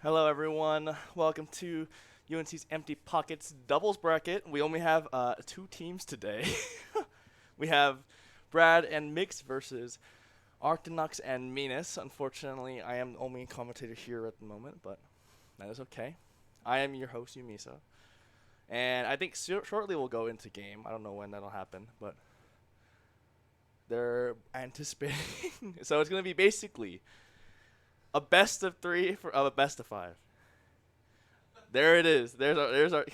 Hello, everyone. Welcome to UNC's Empty Pockets doubles bracket. We only have two teams today. We have Brad and Mix versus Arctonux and Minas. Unfortunately, I am the only commentator here at the moment, but that is okay. I am your host, Yumisa. And I think shortly we'll go into game. I don't know when that'll happen, but they're anticipating. So it's going to be basically a best of three for a best of five. There it is. There's our.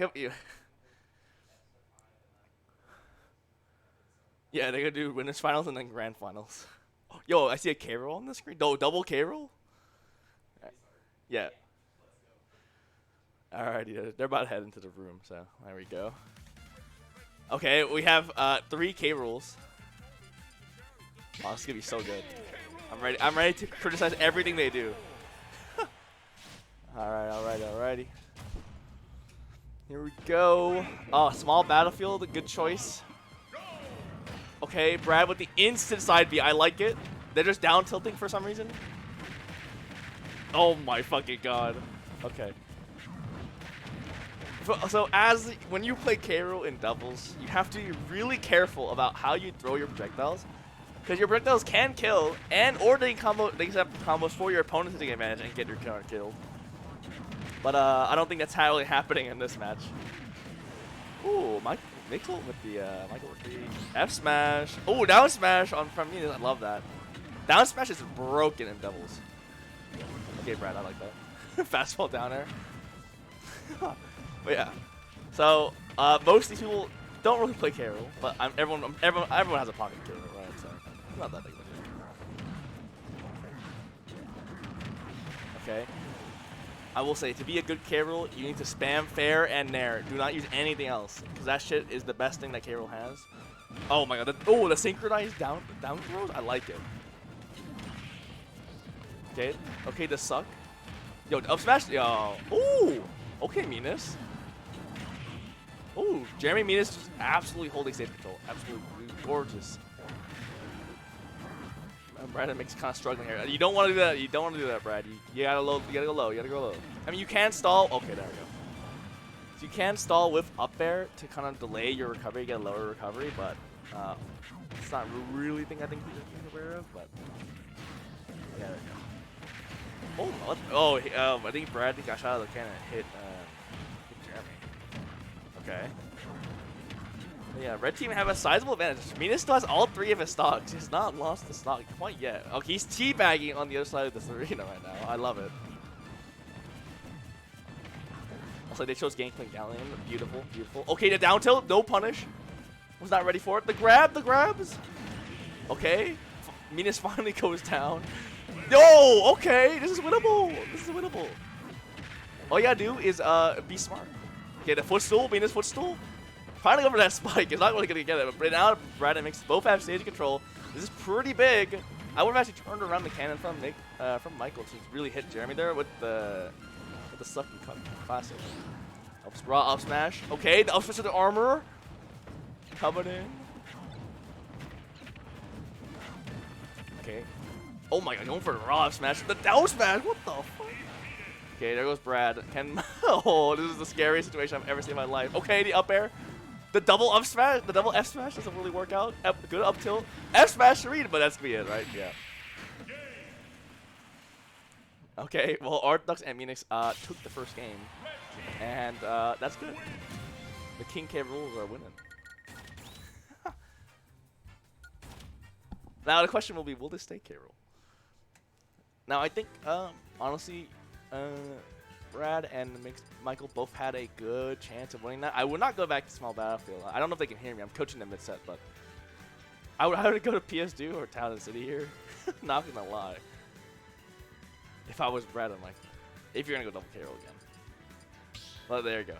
Yeah, they're gonna do winners finals and then grand finals. Yo, I see a K roll on the screen. No, double K roll. Yeah. Alrighty, they're about to head into the room, so there we go. Okay, we have three K rolls. Oh, this is gonna be so good. I'm ready. I'm ready to criticize everything they do. Alrighty. Here we go. Oh, small battlefield, a good choice. Okay, Brad with the instant side B. I like it. They're just down tilting for some reason. Oh my fucking god. Okay. So when you play K-Rool in doubles, you have to be really careful about how you throw your projectiles. Because your projectiles can kill, or they can set combos for your opponent to take advantage and get your counter killed. But I don't think that's really happening in this match. Ooh, Michael with the F smash. Oh, down smash from me. I love that. Down smash is broken in doubles. Okay, Brad, I like that. Fastball down air. But yeah. So most of these people don't really play K-Rool, but everyone has a pocket K-Rool, right? So not that big of a deal. Okay. I will say, to be a good K-Rool, you need to spam fair and nair. Do not use anything else, because that shit is the best thing that K-Rool has. Oh my god. The synchronized down throws? I like it. Okay, the suck. Yo, up smash. Yo. Ooh. Okay, Minas. Ooh, Jeremy Minas just absolutely holding stage control. Absolutely gorgeous. Brad makes kind of struggling here. You don't want to do that. You don't want to do that, Brad. You gotta go low. I mean, you can stall. Okay, there we go. So you can stall with up air to kind of delay your recovery, get a lower recovery, but it's not really thing I think you're aware of. But yeah, there we go. I think Brad got shot out of the cannon and hit Jeremy. Okay. Yeah, red team have a sizable advantage. Minas still has all three of his stocks. He's not lost the stock quite yet. Okay, he's teabagging on the other side of this arena right now. I love it. Also, they chose Gangplank Galleon. Beautiful. Okay, the down tilt, no punish. Was not ready for it. The grabs. Okay, Minas finally goes down. Yo, okay, this is winnable. All you gotta do is be smart. Okay, the footstool, Minas footstool. Finally over that spike. It's not really going to get it. But now Brad and Mix both have stage control. This is pretty big. I would have actually turned around the cannon from Michael to really hit Jeremy there with the sucky cut. Classic. Raw up smash. Okay, the up smash to the armor. Coming in. Okay. Oh my god, going for the raw up smash. The down smash. What the fuck? Okay, there goes Brad. Oh, this is the scariest situation I've ever seen in my life. Okay, the up air. The double up smash, the double F smash doesn't really work out. Good up tilt. F smash to read, but that's gonna be it, right? Yeah. Okay, well, Arctonux and Minas took the first game. And that's good. The King K rules are winning. Now the question will be, will this stay K rule? Now I think, honestly, Brad and Michael both had a good chance of winning that. I would not go back to small battlefield. I don't know if they can hear me. I'm coaching them mid-set, but I would go to PS2 or Town and City here. Not gonna lie. If I was Brad and Michael. If you're gonna go double KO again. Well, there you go.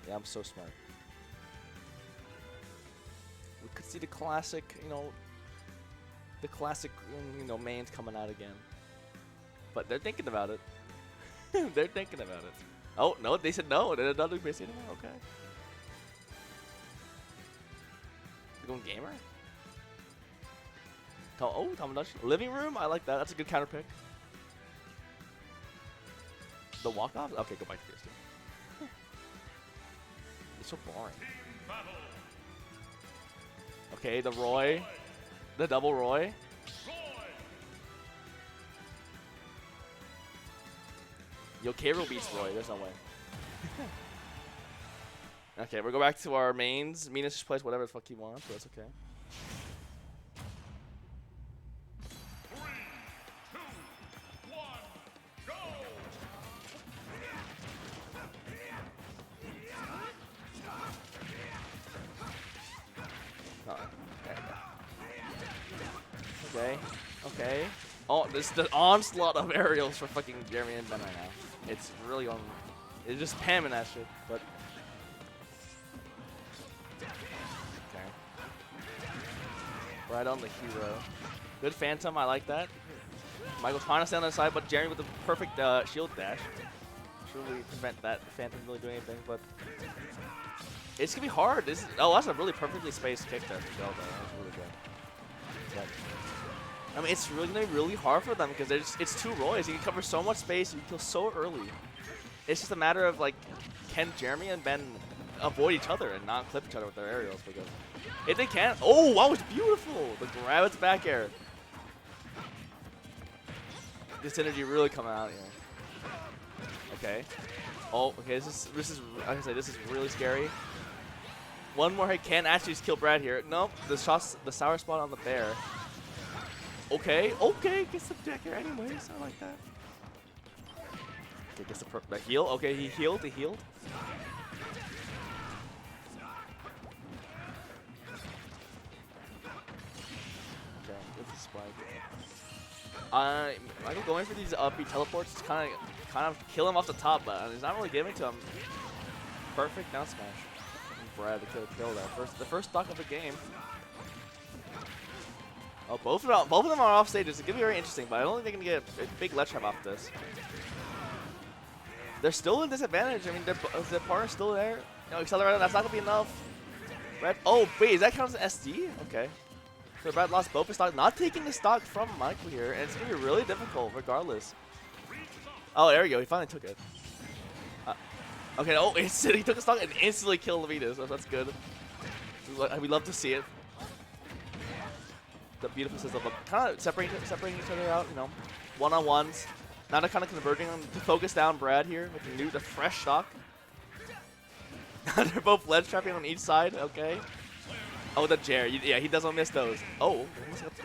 Yeah, I'm so smart. We could see the classic, mains coming out again. But they're thinking about it. They're thinking about it. Oh, no, they said no. They're not doing base anymore. Okay. You're going gamer? Oh, Tom Dutch. Living room? I like that. That's a good counter pick. The walk-off? Okay, go back to PS2. It's so boring. Okay, the Roy. The double Roy. Yo, K-Rool beats Roy. There's no way. Okay, we'll go back to our mains. Minas just plays whatever the fuck he wants, but that's okay. 3, 2, 1, go! Okay. Okay. Oh, this is the onslaught of aerials for fucking Jeremy and Ben right now. It's really on. It's just spamming that shit, but. Okay. Right on the hero. Good Phantom, I like that. Michael's trying to stay on the side, but Jeremy with the perfect shield dash. Should really prevent that Phantom really doing anything, but. It's gonna be hard. This is, oh, that's a really perfectly spaced kick there for Zelda. That was really good. But, I mean, it's really gonna be really hard for them because it's two Roys. You can cover so much space. You kill so early. It's just a matter of like, can Jeremy and Ben avoid each other and not clip each other with their aerials? Because if they can't, oh, that was beautiful. The grab its back air. This energy really coming out here. Okay. Oh, okay. This is like I say, this is really scary. One more hit can actually just kill Brad here. Nope. The sour spot on the bear. Okay, okay, gets the deck here anyways. I like that. Okay, gets the heal. Okay, he healed. Okay, gets the spike. Michael going for these upbeat teleports to kind of kill him off the top, but he's not really giving to him. Perfect down smash. Brad to kill that. The first stock of the game. Oh, both of them are off stages. It's gonna be very interesting, but I don't think they can get a big ledge trap off this. They're still in disadvantage. I mean, their partner's still there. You know, Accelerator, that's not gonna be enough. Red. Oh, wait, is that counts as SD? Okay. So Brad lost both his stock, not taking the stock from Michael here, and it's gonna be really difficult regardless. Oh, there we go. He finally took it. Okay. Oh, he took the stock and instantly killed Levitas. So that's good. We love to see it. The beautiful system of kind of separating each other out, you know, one-on-ones. Now they're kind of converging them to focus down Brad here with the fresh stock. They're both ledge trapping on each side. Okay. Oh, the Jerry. Yeah, he doesn't miss those. Oh, almost got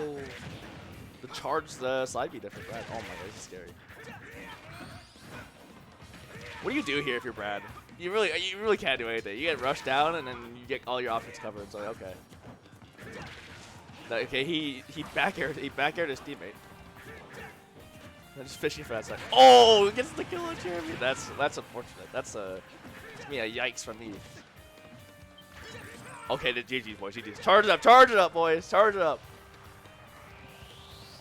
the charge the side B different Brad. Oh my god, this is scary. What do you do here if you're Brad? You really can't do anything. You get rushed down and then you get all your options covered. So okay. Okay, he back aired his teammate. I'm just fishing for that side. Oh, gets the kill on Jeremy. That's unfortunate. That's to me a yikes from me. Okay, the GG's boys, GG's. Charge it up, boys, charge it up.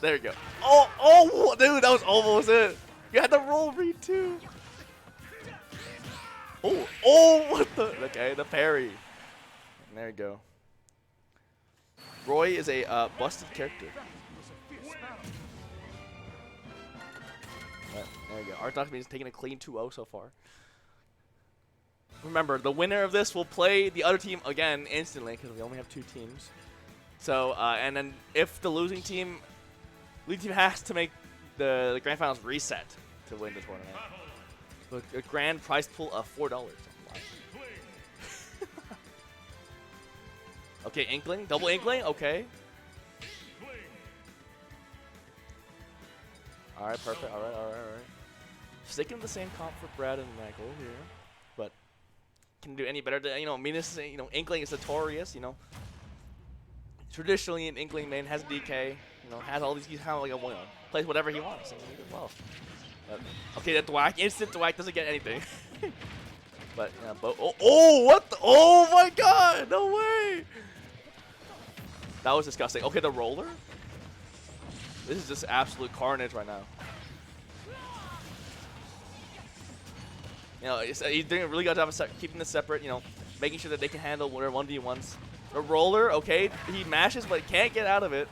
There you go. Oh, dude, that was almost it. You had the roll read too. Oh, what the? Okay, the parry. There you go. Roy is a busted character. There you go. Artox means taking a clean 2-0 so far. Remember, the winner of this will play the other team again instantly because we only have 2 teams. So, and then if the losing team has to make the grand finals reset to win the tournament. So a grand prize pool of $4. Okay, Inkling, double Inkling, okay. Alright, perfect, alright. Sticking to the same comp for Brad and Michael here, but can do any better. You know, Minas, you know, Inkling is notorious, you know. Traditionally, an Inkling main has DK, you know, has all these, he's kind of like a one, plays whatever he wants, and he did well. But, okay, that Dwack, instant Dwack doesn't get anything. But, yeah, what the, oh my god, no way! That was disgusting. Okay, the roller? This is just absolute carnage right now. You know, he's doing a really good job of keeping this separate, you know, making sure that they can handle their 1v1s. The roller, okay, he mashes but can't get out of it.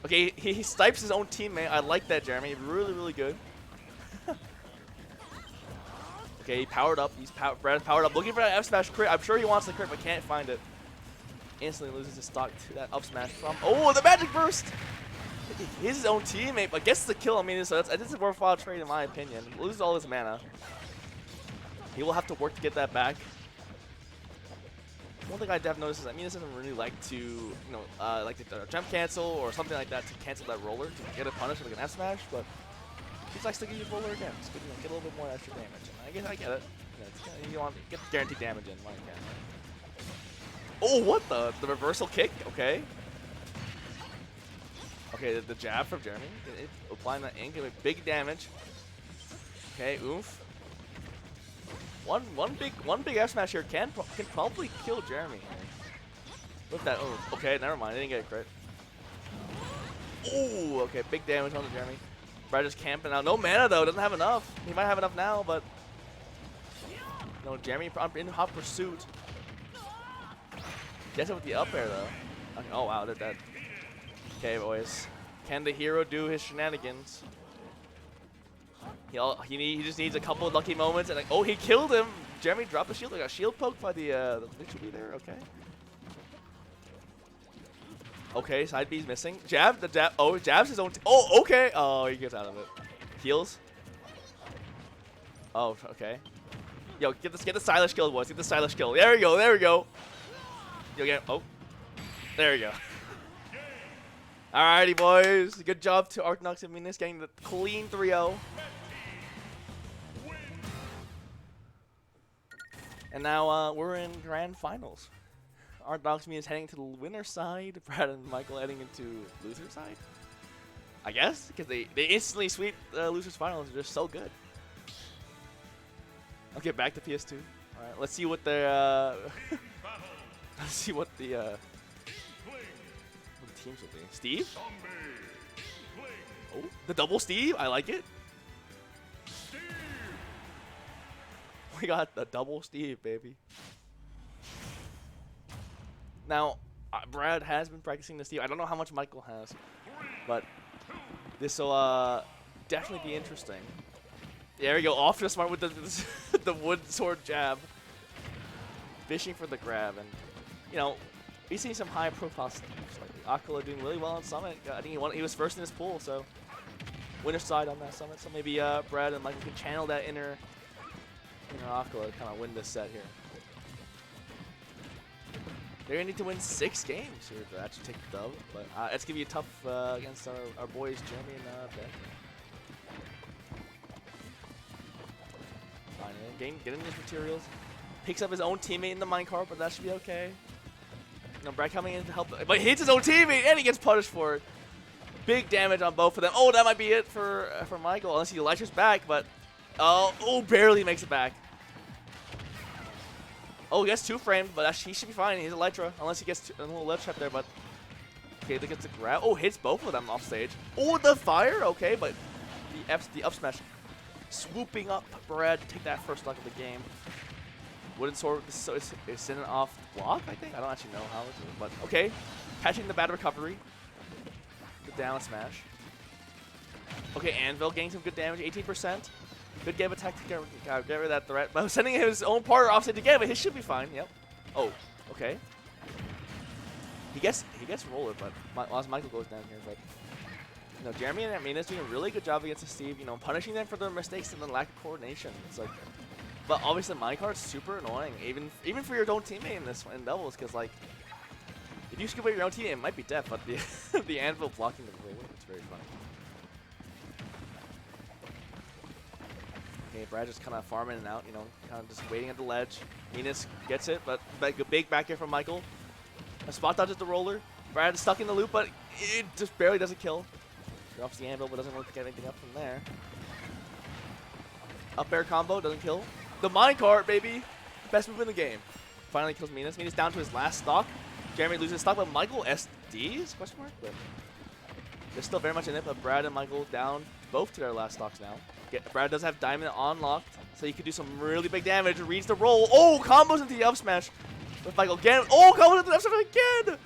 Okay, he snipes his own teammate. I like that, Jeremy. Really, really good. Okay, he powered up. Brad's powered up. Looking for that F smash crit. I'm sure he wants the crit, but can't find it. Instantly loses his stock to that up smash from. Oh, the magic burst! He's his own teammate, but gets the kill. I mean, so this is a worthwhile trade in my opinion. Loses all his mana. He will have to work to get that back. One thing I have noticed is that Minas doesn't really like to, like to jump cancel or something like that to cancel that roller to get a punish with like an F smash, but he likes to use roller again, just get a little bit more extra damage. And I get it. You want to get guaranteed damage in when you can. Oh, what the reversal kick? Okay. Okay, the jab from Jeremy, applying that ink, giving big damage. Okay, oof. One big F smash here can probably kill Jeremy. With that, oh, okay, never mind, I didn't get a crit. Ooh, okay, big damage on the Jeremy. Brad just camping out, no mana though, doesn't have enough. He might have enough now, but no, Jeremy in hot pursuit. Gets it with the up air though. Okay, oh wow, did that. Okay, boys, can the hero do his shenanigans? He just needs a couple of lucky moments, and like, oh, he killed him. Jeremy dropped the shield. Like a shield poke by the victory there. Okay. Okay, side B's missing. Jab, the jab. Oh, jabs his own. Oh, okay. Oh, he gets out of it. Heals. Oh, okay. Yo, get the stylish kill, boys. Get the stylish kill. There we go. There we go. Yo, get. Oh, there we go. Alrighty, boys. Good job to Arknox and Minas getting the clean 3-0. And now we're in grand finals. Arknox is heading to the winner's side. Brad and Michael heading into loser's side. I guess because they instantly sweep loser's finals. They're just so good. Okay, back to PS2. All right, let's see what their let's see what the teams will be. Steve. Oh, the double Steve. I like it. We got the double Steve, baby. Now, Brad has been practicing the Steve. I don't know how much Michael has, but this will definitely be interesting. There we go, off to smart with the wood sword jab. Fishing for the grab, and we've seen some high profile Steves. Like Akala doing really well on Summit. I think he was first in his pool, so winner side on that Summit. So maybe Brad and Michael can channel that inner Akala to kind of win this set here. They're going to need to win 6 games here to actually take the dub, but it's going to be tough against our boys Jeremy and Ben. Fine, getting his materials. Picks up his own teammate in the minecart, but that should be okay. Brad coming in to help, but he hits his own teammate and he gets punished for it. Big damage on both of them. Oh, that might be it for Michael, unless he Elytra's back, but oh, barely makes it back. Oh, he gets 2 framed, but he should be fine. He's Elytra, unless he gets a little left trap there, but okay, they get the grab. Oh, hits both of them off stage. Oh, the fire, okay, but the up smash swooping up Brad to take that first stock of the game. Wooden sword is sending off block, I think. I don't actually know how it's doing, but okay. Catching the bad recovery. The down smash. Okay, Anvil getting some good damage, 18%. Good game attack to get rid of that threat. But sending his own partner offside again, but he should be fine. Yep. Oh, okay. He gets roller, but Michael goes down here. But Jeremy and Minas doing a really good job against Steve. Punishing them for their mistakes and the lack of coordination. It's like, but obviously minecart's super annoying, even for your own teammate in doubles, because like if you skip away your own teammate, it might be death. But the Anvil blocking the roller, it's very funny. Okay, Brad just kind of farming it out, kind of just waiting at the ledge. Minas gets it, but a big back here from Michael. A spot dodges the roller. Brad is stuck in the loop, but it just barely doesn't kill. Drops the Anvil, but doesn't work to get anything up from there. Up air combo, doesn't kill. The minecart, baby! Best move in the game. Finally kills Minas. Minas down to his last stock. Jeremy loses stock, but Michael SDs? Question mark? But they're still very much in it, but Brad and Michael down both to their last stocks now. Brad does have Diamond unlocked, so he could do some really big damage. Reads the roll. Oh, combos into the up smash with Michael again. Oh, combos into the up smash again.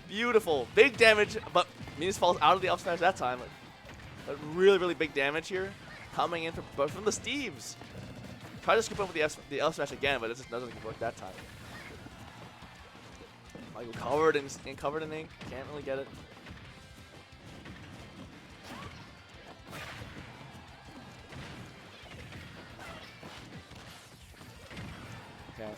Beautiful. Big damage, but Minus falls out of the up smash that time. But really, really big damage here coming in from the Steves. Try to scoop up with the up smash again, but it just doesn't work that time. Michael covered in ink. Can't really get it. Okay.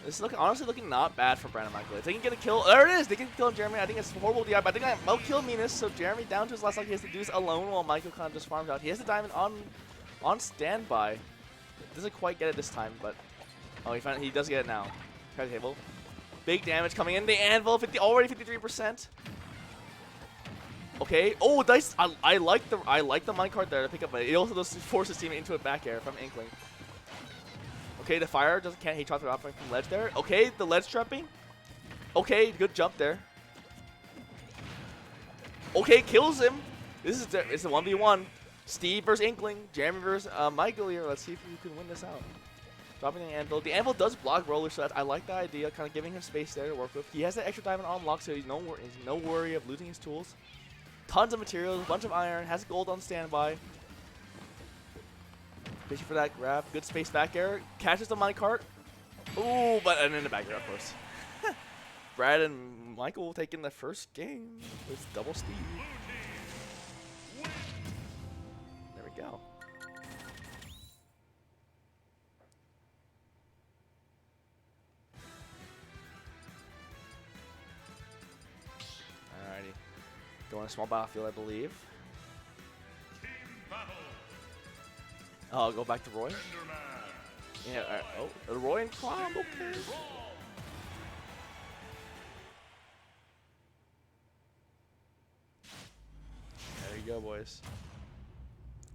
This is honestly looking not bad for Brandon Michael. If they can get a kill, there it is. They can kill Jeremy. I think it's horrible DI, but I think I might kill Minus. So Jeremy down to his last life. He has to do this alone while Michael kind of just farms out. He has the diamond on standby. Doesn't quite get it this time, but he does get it now. Card table. Big damage coming in. The anvil, already 53%. Okay. Oh, dice. I like the minecart there to pick up, but it also does force his team into a back air from Inkling. Okay, the fire can't. He tried to drop from ledge there. Okay, the ledge trapping. Okay, good jump there. Okay, kills him. It's a 1v1. Steve versus Inkling. Jeremy versus Michael here. Let's see if you can win this out. Dropping the anvil. The anvil does block roller, so I like the idea. Kind of giving him space there to work with. He has that extra diamond on lock, so he's no worry of losing his tools. Tons of materials, a bunch of iron. Has gold on standby. Fishing for that grab. Good space back air. Catches the minecart. Ooh, and then the back air, of course. Brad and Michael taking the first game with double Steve. There we go. Alrighty. Going to small battlefield, I believe. Oh, I'll go back to Roy. Yeah, oh, Roy and Crom, okay. There you go, boys.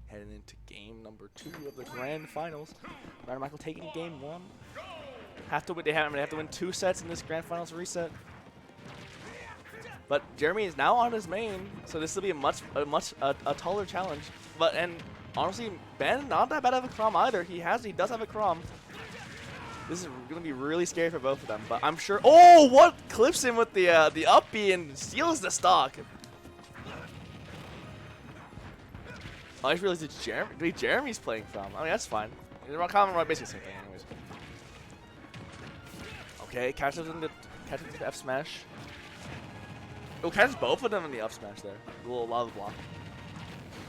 Heading into game number 2 of the grand finals. Brandon Michael taking game 1. They have to win 2 sets in this grand finals reset. But Jeremy is now on his main, so this will be a taller challenge. And honestly, Ben not that bad of a Crom either. He does have a Crom. This is gonna be really scary for both of them. But I'm sure. Oh, what clips him with the up B and steals the stock. Oh, I just realized it's Jeremy's playing from. I mean, that's fine. The common right, basically the same thing, anyways. Okay, catches the F smash. Oh, catches both of them in the up smash there. A little lava block.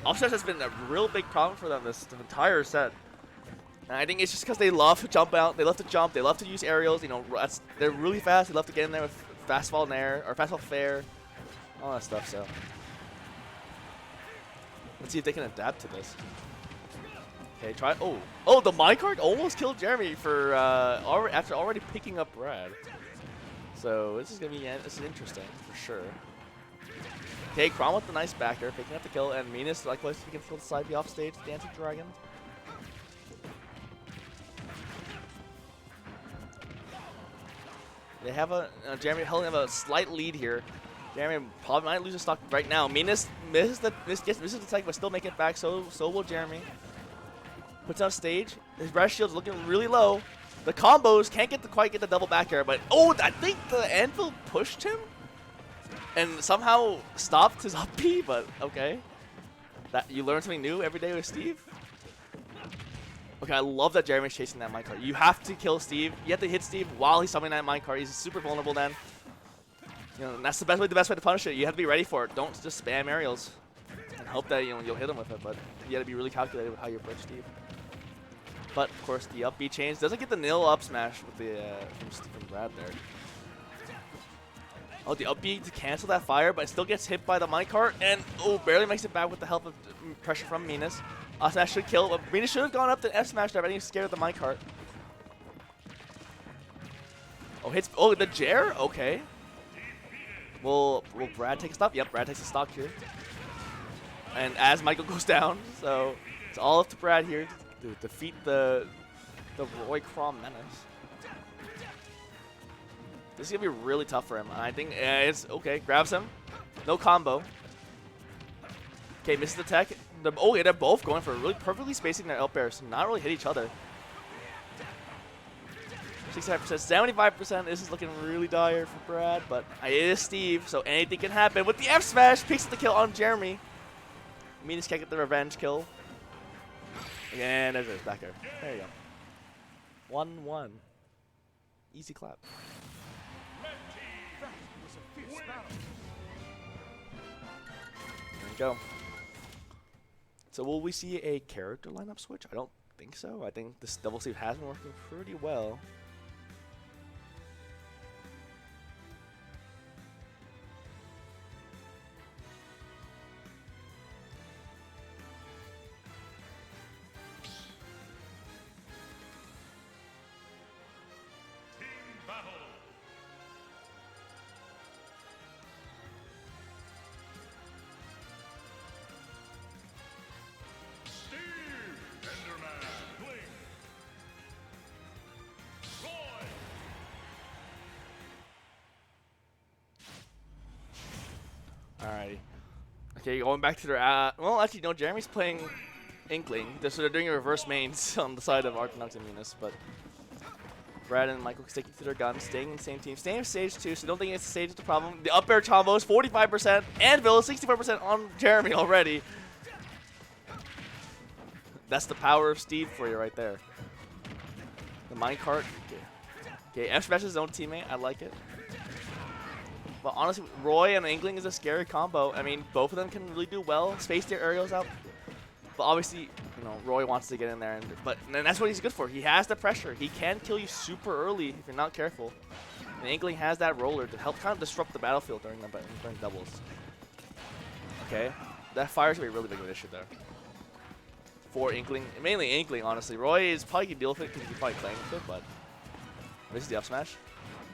Up smash has been a real big problem for them this entire set. And I think it's just because they love to jump out. They love to jump. They love to use aerials. You know, they're really fast. They love to get in there with fast fall in air or fast fall fair, all that stuff. So let's see if they can adapt to this. Okay, try. Oh, the minecart almost killed Jeremy for after already picking up Brad. So this is interesting for sure. Okay, Crom with the nice backer, picking up the kill, and Minus likewise picking up the side B off stage, Dancing Dragon. They have Jeremy holding a slight lead here. Jeremy probably might lose a stock right now. Minus misses the attack, but still making it back. So will Jeremy. Puts on stage. His breath shield's looking really low. The combos can't quite get the double back air, but I think the anvil pushed him and somehow stopped his up B. But okay, you learn something new every day with Steve. Okay, I love that Jeremy's chasing that minecart. You have to kill Steve. You have to hit Steve while he's summoning that minecart. He's super vulnerable then. You know, and that's the best way to punish it. You have to be ready for it. Don't just spam aerials and hope that you'll hit him with it. But you got to be really calculated with how you approach Steve. But of course, the up B change doesn't get the nil up smash with the from Brad there. Oh, the up B to cancel that fire, but it still gets hit by the minecart and barely makes it back with the help of pressure from Minus. Smash should kill, but Minus should have gone up to F smash there, but he's scared of the minecart. Oh, the Jer? Okay. Will Brad take a stop? Yep, Brad takes a stock here. And as Michael goes down, so it's all up to Brad here to defeat the Roy Crom menace. This is gonna be really tough for him. I think it's okay. Grabs him, no combo. Okay, misses the tech. They're both going for really perfectly spacing their up airs, so not really hit each other. 65%, 75%. This is looking really dire for Brad, but it is Steve, so anything can happen. With the F smash, picks up the kill on Jeremy. Minas can't get the revenge kill. And there's his back air. There you go. 1-1. Easy clap. There we go. So will we see a character lineup switch? I don't think so. I think this double sleeve has been working pretty well. Alrighty. Okay, going back to their well, actually, no, Jeremy's playing Inkling. So they're doing a reverse mains on the side of Arcanox and Minas, but Brad and Michael sticking to their guns, staying in the same team. Staying in stage 2, so don't think it's the stage is the problem. The up air combos, 45%. Anvil, 64% on Jeremy already. That's the power of Steve for you right there. The minecart. Okay, F smash his own teammate. I like it. But honestly, Roy and Inkling is a scary combo. I mean, both of them can really do well. Space their aerials out. But obviously, you know, Roy wants to get in there. And that's what he's good for. He has the pressure. He can kill you super early if you're not careful. And Inkling has that roller to help kind of disrupt the battlefield during doubles. Okay. That fire's going to be a really big of an issue there. For Inkling. Mainly Inkling, honestly. Roy is probably going to deal with it because he's probably playing with it, but this is the up smash.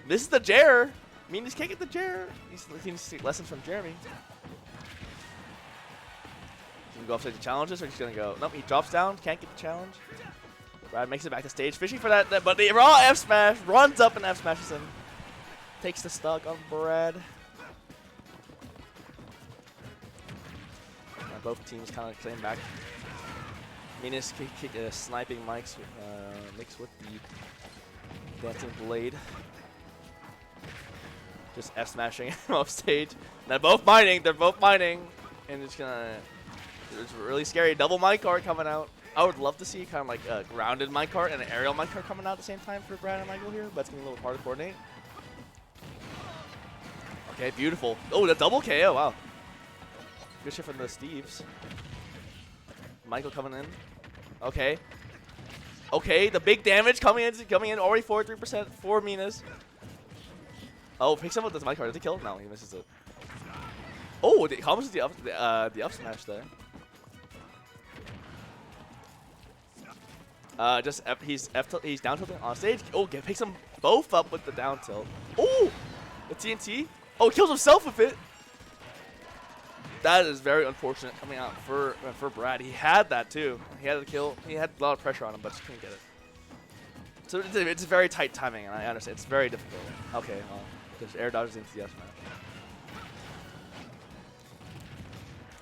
This is the Jer. Minas can't get the Jer. He needs to take lessons from Jeremy. Can he go upside the challenges, or he's going to go? Nope, he drops down. Can't get the challenge. Brad makes it back to stage. Fishing for that but the raw F smash. Runs up and F smashes him. Takes the stock on Brad. Both teams kind of claim back. Minas sniping Mike's mixed with the dancing blade. Just F smashing off stage. They're both mining. They're both mining, and it's really scary. Double minecart coming out. I would love to see kind of like a grounded minecart and an aerial minecart coming out at the same time for Brad and Michael here, but it's gonna be a little hard to coordinate. Okay, beautiful. Oh, the double KO. Wow. Good shit from the Steves. Michael coming in. Okay. Okay, the big damage coming in. Already 43% for Minas. Oh, picks up with this minecart. Does he kill? No, he misses it. Oh, the combos the up smash there. He's down tilting on stage. Oh, picks them both up with the down tilt. Oh, the TNT. Oh, kills himself with it. That is very unfortunate coming out for Brad. He had that too. He had the kill. He had a lot of pressure on him, but just couldn't get it. So it's very tight timing, and I understand. It's very difficult. Okay, well, just air dodges into the F smash.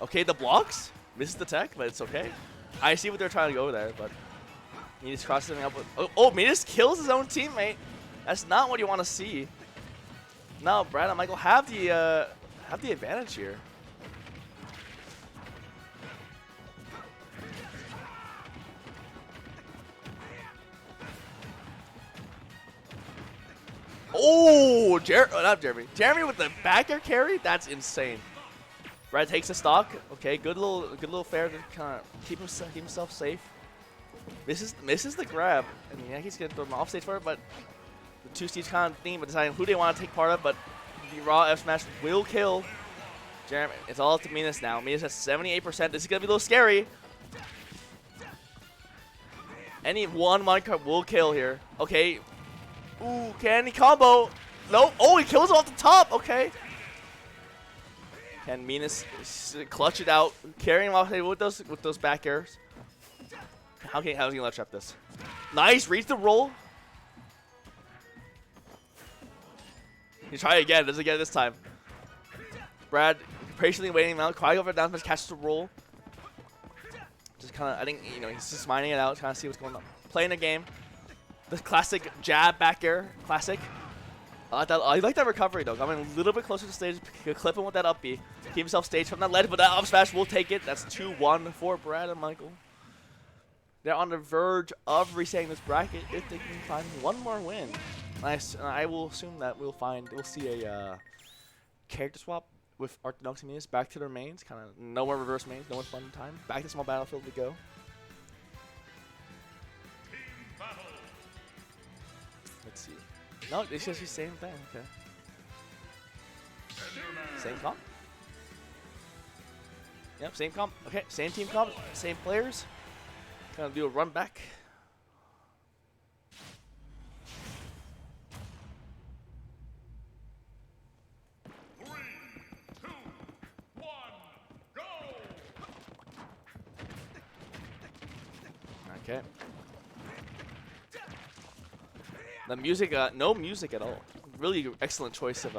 Okay, the blocks. Misses the tech, but it's okay. I see what they're trying to go there, but Minas crosses something up with. Oh, Minas kills his own teammate. That's not what you want to see. No, Brad and Michael have the advantage here. Oh, not Jeremy. Jeremy with the back air carry? That's insane. Brad takes the stock. Okay, good little fair to kind of keep himself safe. Misses the grab. And yeah, he's gonna throw him off stage for it, but the two Steves kind of theme, but deciding who they want to take part of. But the raw F smash will kill Jeremy. It's all up to Minas now. Minas has 78%. This is gonna be a little scary. Any one minecart will kill here. Okay. Ooh, can he combo? Nope. Oh, he kills him off the top. Okay. Can Minas clutch it out, carrying him off with those back airs? How's he gonna let trap this? Nice, reads the roll. He try again. Does it get it this time? Brad patiently waiting him out. Crying over down, but catches the roll. Just kind of, I think, you know, he's just mining it out, trying to see what's going on. Playing a game. The classic jab back air, classic. I like that recovery though. Coming a little bit closer to stage, clip him with that up B. Keep himself staged from that ledge, but that up smash will take it. That's 2-1 for Brad and Michael. They're on the verge of resetting this bracket if they can find one more win. Nice. I will assume that we'll see a character swap with Orthodox and Minas back to their mains. Kind of no more reverse mains, no more fun time. Back to small battlefield we go. Let's see. No, it's just the same thing. Okay. Same comp? Yep, same comp. Okay, same team comp, same players. Gonna do a run back. Three, two, one, go! Okay. The music, no music at all. Really excellent choice of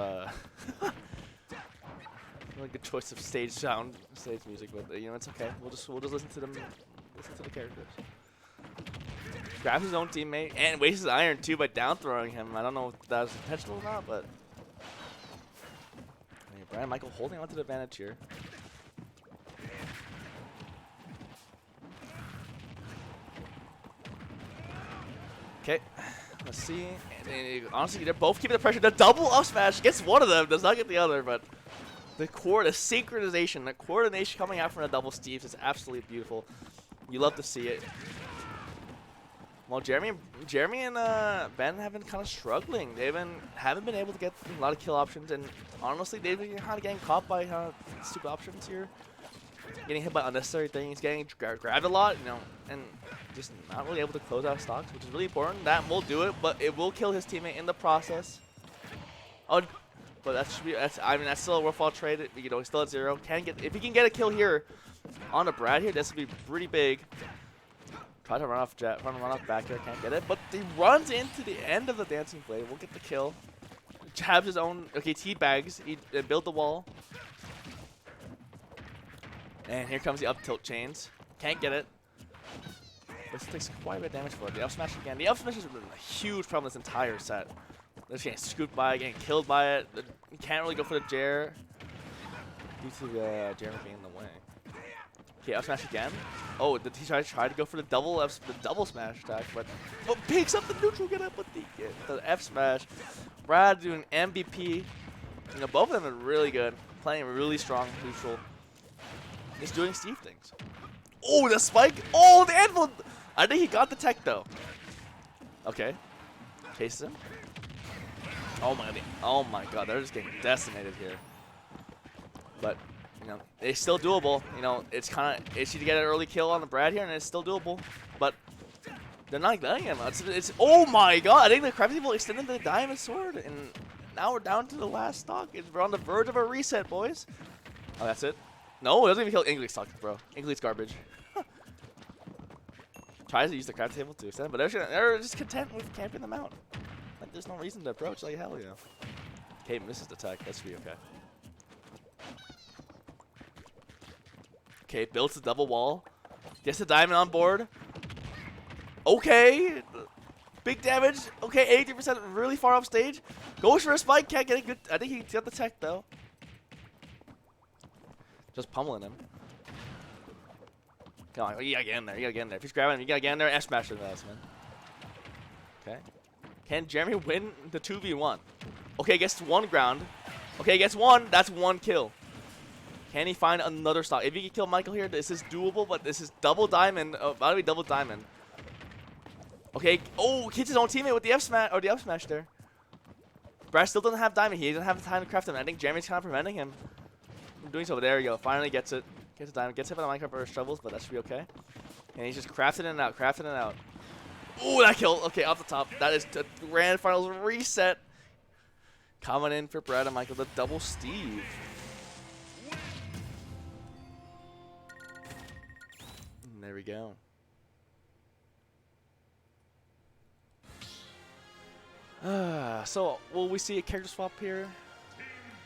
really good choice of stage sound, stage music. But you know, it's okay. We'll just listen to them, listen to the characters. Grabs his own teammate and wastes his iron too by down throwing him. I don't know if that was intentional or not, but Brian Michael holding on to the advantage here. Okay. Let's see. And honestly, they're both keeping the pressure. The double up smash gets one of them, does not get the other, but the synchronization, the coordination coming out from the double Steves is absolutely beautiful. You love to see it. Well, Jeremy and Ben have been kind of struggling. Haven't been able to get a lot of kill options, and honestly, they've been kind of getting caught by stupid options here. Getting hit by unnecessary things, getting grabbed a lot, you know, and just not really able to close out stocks, which is really important. That will do it, but it will kill his teammate in the process. Oh, but that's still a worthwhile trade. You know, he's still at 0. If he can get a kill here on a Brad here, this would be pretty big. Try to run off back here, can't get it, but he runs into the end of the dancing blade. We'll get the kill. Jabs his own. Okay, teabags. He built the wall. And here comes the up tilt chains. Can't get it. This takes quite a bit of damage for it. The up smash again. The up smash has been a huge problem this entire set. They're getting scooped by it, getting killed by it. You can't really go for the Jer due to the Jeremy being in the way. Okay, up smash again. Oh, did he try to go for the double smash attack, but picks up the neutral get up with the F smash. Brad doing MVP. You know, both of them are really good, playing really strong neutral. Just doing Steve things. Oh, the spike! Oh, the anvil! I think he got the tech though. Okay, chases him. Oh my god, they're just getting decimated here. But you know, it's still doable. You know, it's kind of itchy to get an early kill on the Brad here, and it's still doable. But they're not letting him. It's oh my god! I think the Krabby people extended the diamond sword, and now we're down to the last stock. We're on the verge of a reset, boys. Oh, that's it. No, it doesn't even kill English stock, bro. English garbage. Tries to use the crab table to extend, but they're just content with camping them out. Like, there's no reason to approach. Like, hell yeah. Okay, misses the attack. That should be okay. Okay, builds the double wall. Gets the diamond on board. Okay. Big damage. Okay, 80% really far off stage. Goes for a spike. Can't get it good. I think he got the tech, though. Just pummeling him. Come on, you gotta get in there. You gotta get in there. If he's grabbing him, you gotta get in there and smash his ass, man. Okay. Can Jeremy win the 2v1? Okay, gets one ground. Okay, gets one. That's one kill. Can he find another stock? If he can kill Michael here, this is doable, but this is double diamond. Oh, about to be double diamond. Okay. Oh, hits his own teammate with the F smash or the up smash there. Brad still doesn't have diamond. He doesn't have the time to craft him. I think Jeremy's kind of preventing him from doing so. But there you go. Finally gets it. Gets the diamond. Gets hit by the Minecraft burst shovels, but that should be okay. And he's just crafting it out. Crafting it out. Ooh, that kill. Okay, off the top. That is the grand finals reset. Coming in for Brad and Michael, the double Steve. And there we go. So, will we see a character swap here?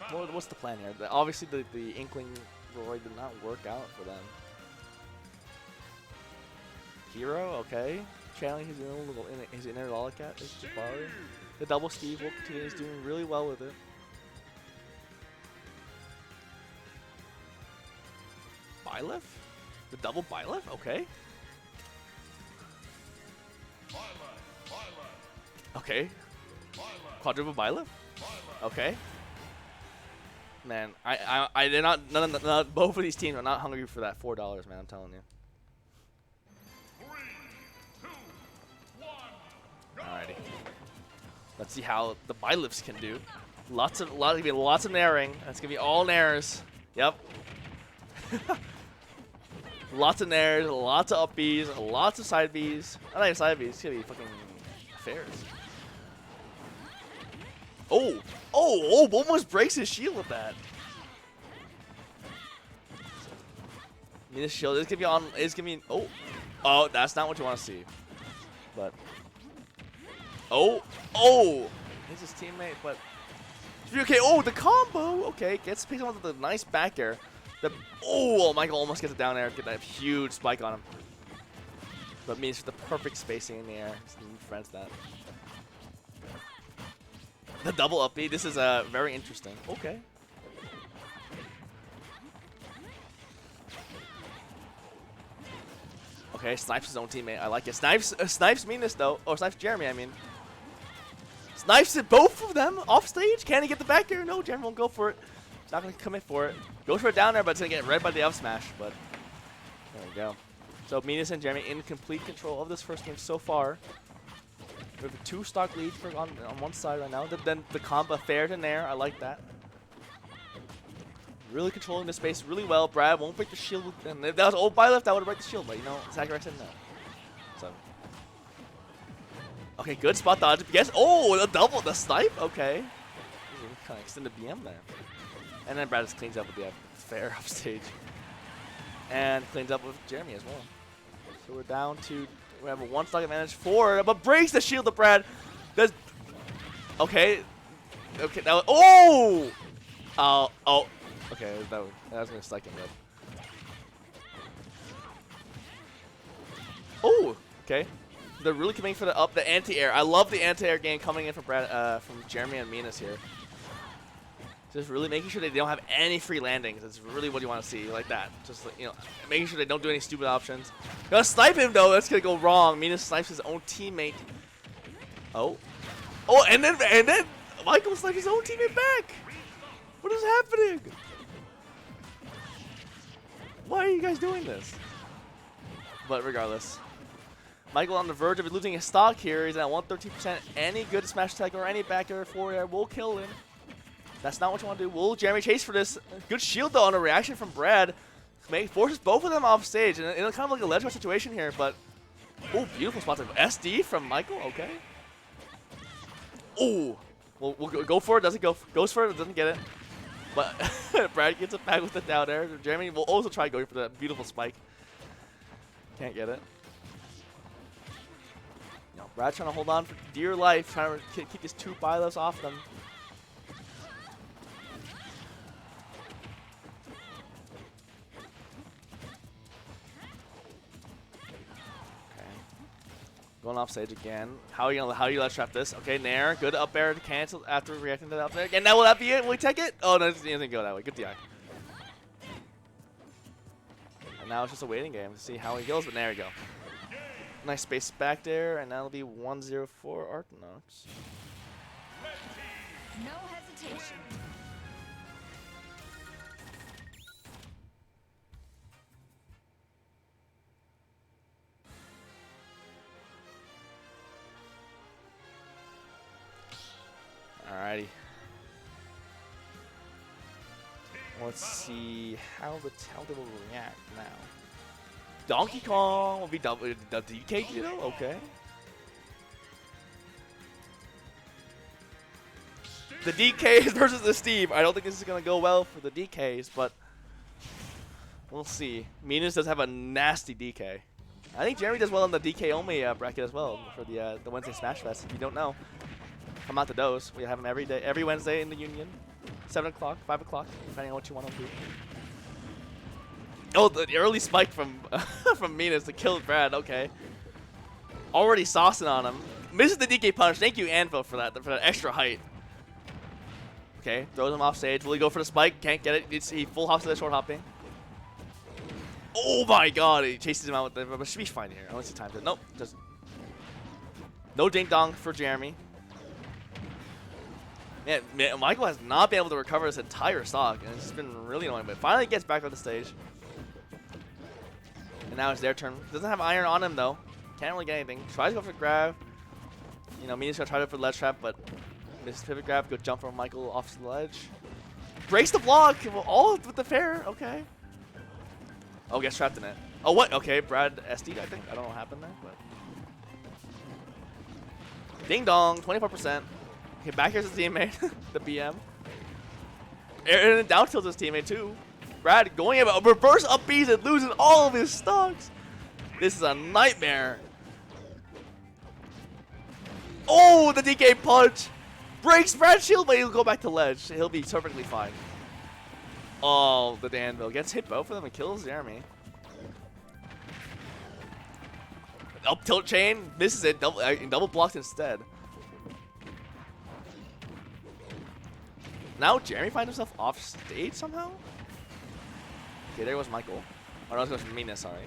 What's the plan here? Obviously, the Inkling Roy did not work out for them. Hero, okay. channeling his inner Lollicat. The double Steve will continue. He's doing really well with it. Byleth? The double Byleth? Okay. Okay. Quadruple Byleth? Okay. Man, they're not, both of these teams are not hungry for that $4, man, I'm telling you. 3, 2, 1, go. Alrighty. Let's see how the Byleths can do. Lots of nairing. That's gonna be all nairs. Yep. Lots of nairs, lots of up Bs, lots of side Bs. I like side Bs. It's gonna be fucking affairs. Oh, almost breaks his shield with that. I mean, this shield is gonna be on. Is gonna be. Oh, that's not what you want to see. But. Oh, he's his teammate, but. Okay, the combo. Okay, gets picks him up with a nice back air. Michael almost gets it down there. Get that huge spike on him. But means the perfect spacing in the air. Just prevents that. The double up B. This is very interesting. Okay. Okay, snipes his own teammate. I like it. Snipes Meanness though. Or snipes Jeremy, I mean. Snipes it both of them off stage. Can he get the back air? No, Jeremy won't go for it. He's not going to commit for it. Goes for it down there, but it's going to get read by the up smash. But there we go. So Meanness and Jeremy in complete control of this first game so far. We have a 2-stock lead on one side right now. Then the combo fair to nair. I like that. Really controlling the space really well. Brad won't break the shield. And if that was old Byleth, that would have break the shield. But, you know, Zachary said no. So. Okay, good spot dodge. Yes. The double. The snipe. Okay. Kind of extend the BM there. And then Brad just cleans up with the fair upstage. And cleans up with Jeremy as well. So we're down to. We have a 1-stock advantage for, but breaks the shield of Brad. Does. Okay. Okay. That was. Okay, that was gonna suck him up. Okay. They're really coming for the anti-air. I love the anti-air game coming in from Brad, from Jeremy and Meanness here. Just really making sure they don't have any free landings. That's really what you want to see, like that. Just making sure they don't do any stupid options. Gonna snipe him though. That's gonna go wrong. Meanness snipes his own teammate. And then Michael snipes his own teammate back. What is happening? Why are you guys doing this? But regardless, Michael on the verge of losing his stock here. He's at 113%. Any good smash attack or any back air forward air will kill him. That's not what you want to do. Will Jeremy chase for this? Good shield though on a reaction from Brad. Forces both of them off stage. And it's kind of like a ledge situation here, but beautiful spot. SD from Michael. Okay. We'll go for it. Doesn't go. Goes for it. Doesn't get it. But Brad gets it back with the down air. Jeremy will also try going for that beautiful spike. Can't get it. Brad trying to hold on for dear life, trying to keep his 2 Byleths off them. Going off stage again. How are you let's trap this? Okay, Nair, good up air to cancel after reacting to the up air. And now will that be it? Will he take it? Oh no, it didn't go that way. Good DI. And now it's just a waiting game to see how he goes, but there we go. Nice space back there, and that'll be 1-0 for Arcanox. No hesitation. Alrighty. Let's see how they will react now. Donkey Kong will be the DK, you know? Okay. The DKs versus the Steve. I don't think this is going to go well for the DKs, but we'll see. Meanness does have a nasty DK. I think Jeremy does well in the DK only bracket as well for the Wednesday Smash Fest. If you don't know, come out to those. We have them every day, every Wednesday in the Union. 7 o'clock, 5 o'clock, depending on what you want to do. The early spike from from Meanness to kill Brad. Okay. Already saucing on him. Misses the DK punch. Thank you, Anvil, for that extra height. Okay, throws him off stage. Will he go for the spike? Can't get it. He full hops to the short hopping. Oh my god, he chases him out with the, but should be fine here, unless he times it. Nope, just no ding dong for Jeremy. Man, Michael has not been able to recover this entire stock, and it's just been really annoying, but finally gets back on the stage. And now it's their turn. Doesn't have iron on him though. Can't really get anything. Tries to go for the grab. You know, Mina's gonna try to go for the ledge trap, but misses pivot grab. Good jump from Michael off the ledge. Breaks the block. All with the fair. Okay. Oh, gets trapped in it. Oh, what? Okay, Brad SD'd, I think. I don't know what happened there, but. Ding dong, 24%. Okay, back here's his teammate, the BM. And down tilts his teammate too. Brad going about reverse up Bs and losing all of his stocks. This is a nightmare. Oh, the DK punch. Breaks Brad's shield, but he'll go back to ledge. He'll be perfectly fine. Oh, the Danville gets hit both of them and kills Jeremy. Up tilt chain, misses it, double blocks instead. Now Jeremy finds himself off stage somehow? Okay, there goes Michael. Oh, no, it goes for Mina, sorry.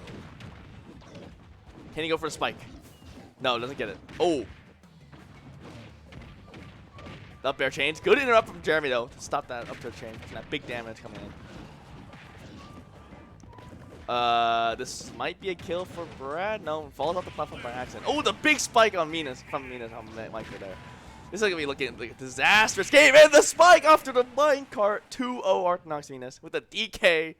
Can he go for a spike? No, doesn't get it. Oh. The up air chains. Good interrupt from Jeremy, though, to stop that up air chain. That big damage coming in. This might be a kill for Brad. No, falls off the platform by accident. Oh, the big spike on Minas from Minas on Michael there. This is going to be looking like a disastrous game. And the spike after the minecart. 2-0 Orthodox Minas with a DK.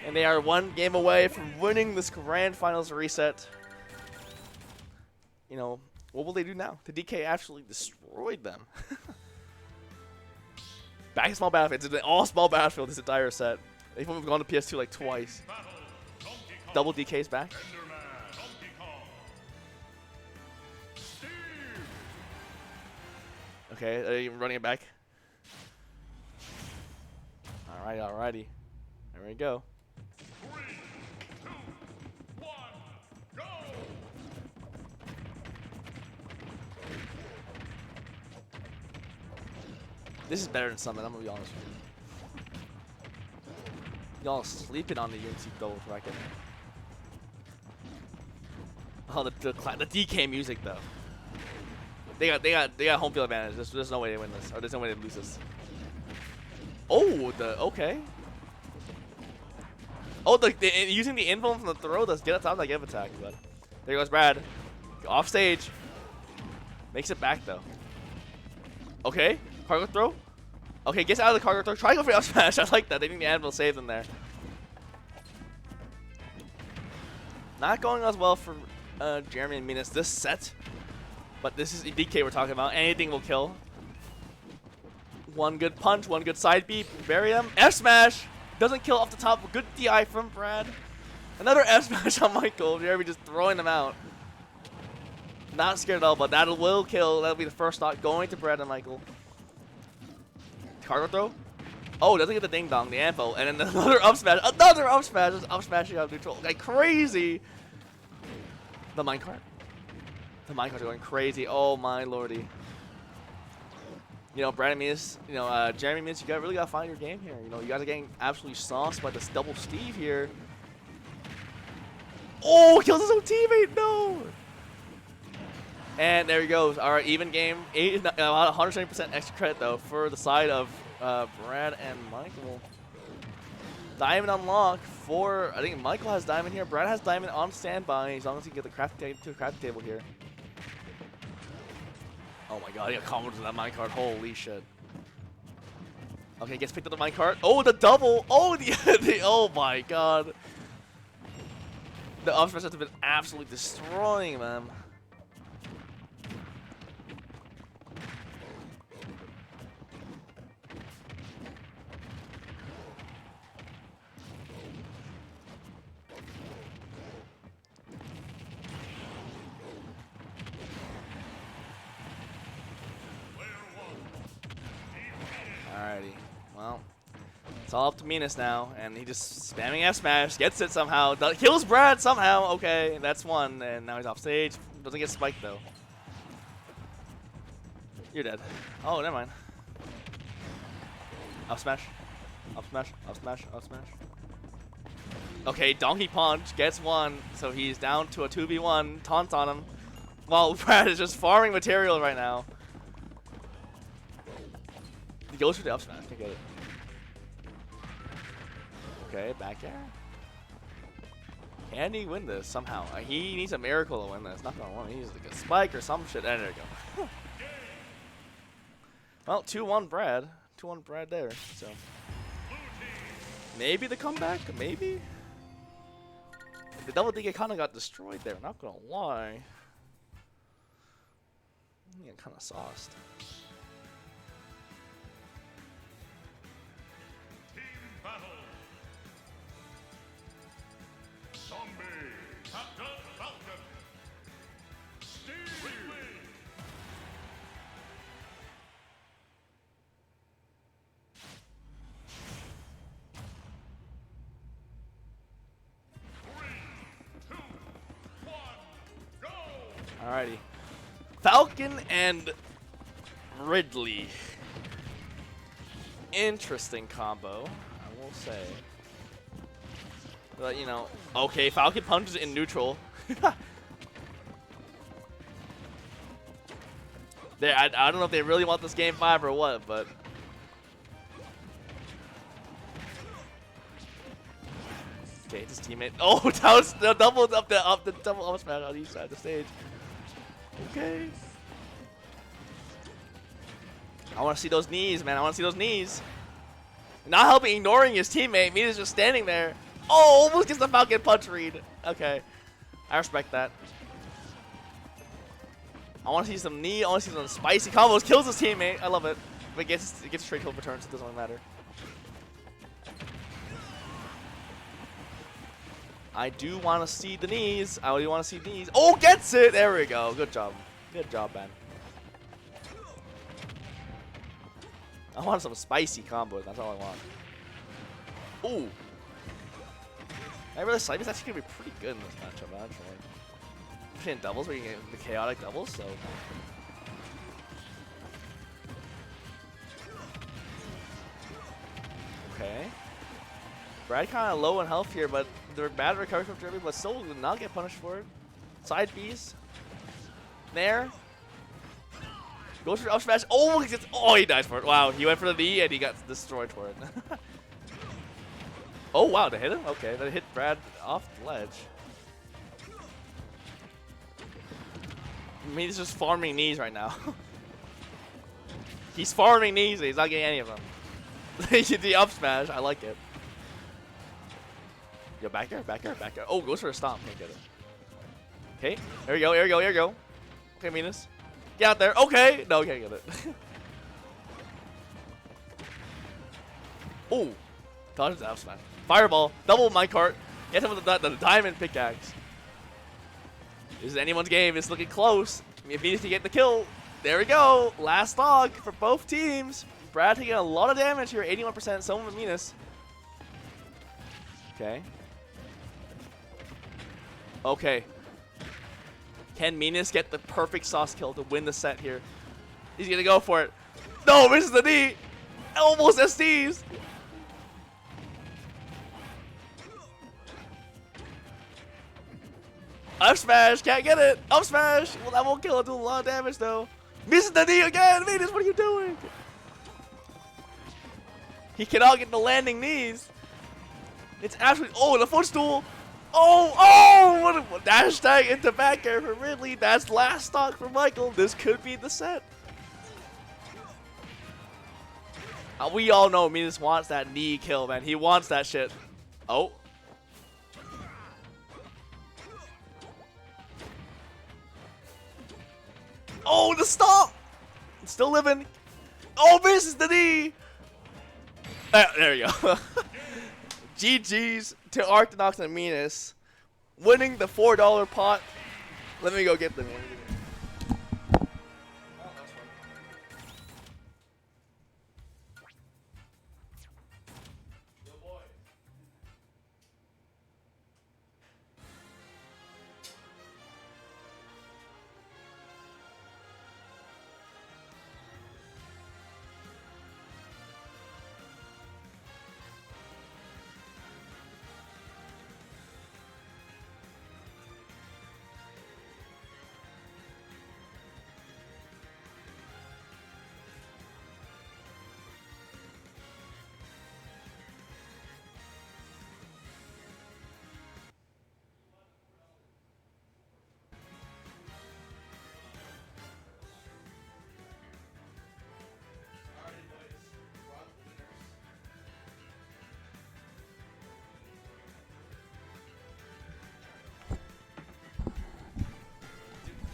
And they are one game away from winning this grand finals reset. You know, what will they do now? The DK actually destroyed them. Back to small battlefield. It's an all small battlefield this entire set. They've only gone to PS2 like twice. Double DK's back. Okay, are you running it back? Alright, alrighty. There we go. 3, 2, 1, go! This is better than Summit, I'm gonna be honest with you. Y'all sleeping on the UNC double bracket. Oh, the DK music though. They got home field advantage. There's no way they win this, or there's no way they lose this. Oh, okay. Oh, using the info from the throw does get us out of that give attack, but there goes Brad. Off stage. Makes it back though. Okay, cargo throw. Okay, gets out of the cargo throw. Try to go for the up smash. I like that. They think the anvil saved them there. Not going as well for Jeremy and Minas this set. But this is DK we're talking about. Anything will kill. One good punch, one good side beat. Bury him. F smash. Doesn't kill off the top. Good DI from Brad. Another F smash on Michael. Jeremy just throwing them out. Not scared at all, but that will kill. That'll be the first stock going to Brad and Michael. Cargo throw. Oh, doesn't get the ding dong, the anvil, and then another up smash. Another up smash. Just up smashing out of neutral. Like crazy. The minecart. The minecart's going crazy. Oh my lordy. You know, Brad and Minas, you know, Jeremy Minas, you really got to find your game here. You know, you guys are getting absolutely sauced by this double Steve here. Oh, kills his own teammate. No. And there he goes. All right, even game. 170% extra credit, though, for the side of Brad and Michael. Diamond unlock for, I think Michael has diamond here. Brad has diamond on standby as long as he can get the crafting table here. Oh my god, he got comboed to that minecart. Holy shit. Okay, gets picked up the minecart. Oh, the double. Oh, oh my god. The up smash have been absolutely destroying them. Alrighty, well, It's all up to Minas now, and he just spamming F smash, gets it somehow, kills Brad somehow. Okay, that's one, and now he's off stage. Doesn't get spiked though. You're dead. Oh, never mind. Up smash, up smash, up smash, up smash. Okay, Donkey Punch gets one, so he's down to a 2v1. Taunt on him, while Brad is just farming material right now. He goes for the up smash. Can't get it. Okay, back air. Can he win this somehow? He needs a miracle to win this. Not gonna win. He needs like a spike or some shit. There we go. Well, 2-1 Brad. 2-1 Brad there. So maybe the comeback. Maybe. The double DK kind of got destroyed there. Not gonna lie. Yeah, kind of sauced. Alrighty. Falcon and Ridley. Interesting combo, I will say. But, you know, okay, Falcon punches in neutral. I don't know if they really want this game 5 or what, but. Okay, his teammate. Oh, that was the double up the double up smash on each side of the stage. Okay. I want to see those knees, man. I want to see those knees. Not helping, ignoring his teammate. Mina's just standing there. Oh, almost gets the Falcon punch read. Okay. I respect that. I want to see some knee. I want to see some spicy combos. Kills his teammate. I love it. But it gets straight kill returns. It doesn't really matter. I do want to see the knees. I do want to see the knees. Oh, gets it. There we go. Good job. Good job, Ben. I want some spicy combos. That's all I want. Ooh. I really Slime's actually going to be pretty good in this matchup, actually. Especially in doubles, where you can get the chaotic doubles, so. Okay. Brad kind of low in health here, but they're bad recovery from Derby, but still will not get punished for it. Side B's. There. Goes for up smash. Oh, he dies for it. Wow, he went for the knee and he got destroyed for it. Oh, wow, they hit him? Okay, that hit Brad off the ledge. I mean, he's just farming knees right now. He's farming knees and he's not getting any of them. The up smash, I like it. Yo, back air, back air, back air. Oh, goes for a stomp. Can't get it. Okay, there we go, there we go, there we go. Okay, Minas. Get out there. Okay. No, can't get it. Oh, dodges the up smash. Fireball. Double minecart. Get him with the diamond pickaxe. This is anyone's game. It's looking close. If Minas can get the kill. There we go. Last log for both teams. Brad taking a lot of damage here. 81%. Someone with Minas. Okay. Okay. Can Minas get the perfect sauce kill to win the set here? He's gonna go for it. No, misses the knee. Almost SDs. Up smash, can't get it. Up smash. Well, that won't kill it. Do a lot of damage though. Misses the knee again. Minas, what are you doing? He cannot get the landing knees. It's absolutely. Oh, the footstool. Oh, what a dash tag into back air for Ridley. That's last stock for Michael. This could be the set. We all know Minas wants that knee kill, man. He wants that shit. Oh. Oh, the stop. Still living. Oh, misses the knee. There you go. GG's to Archinox and Minas, winning the $4 pot. Let me go get them.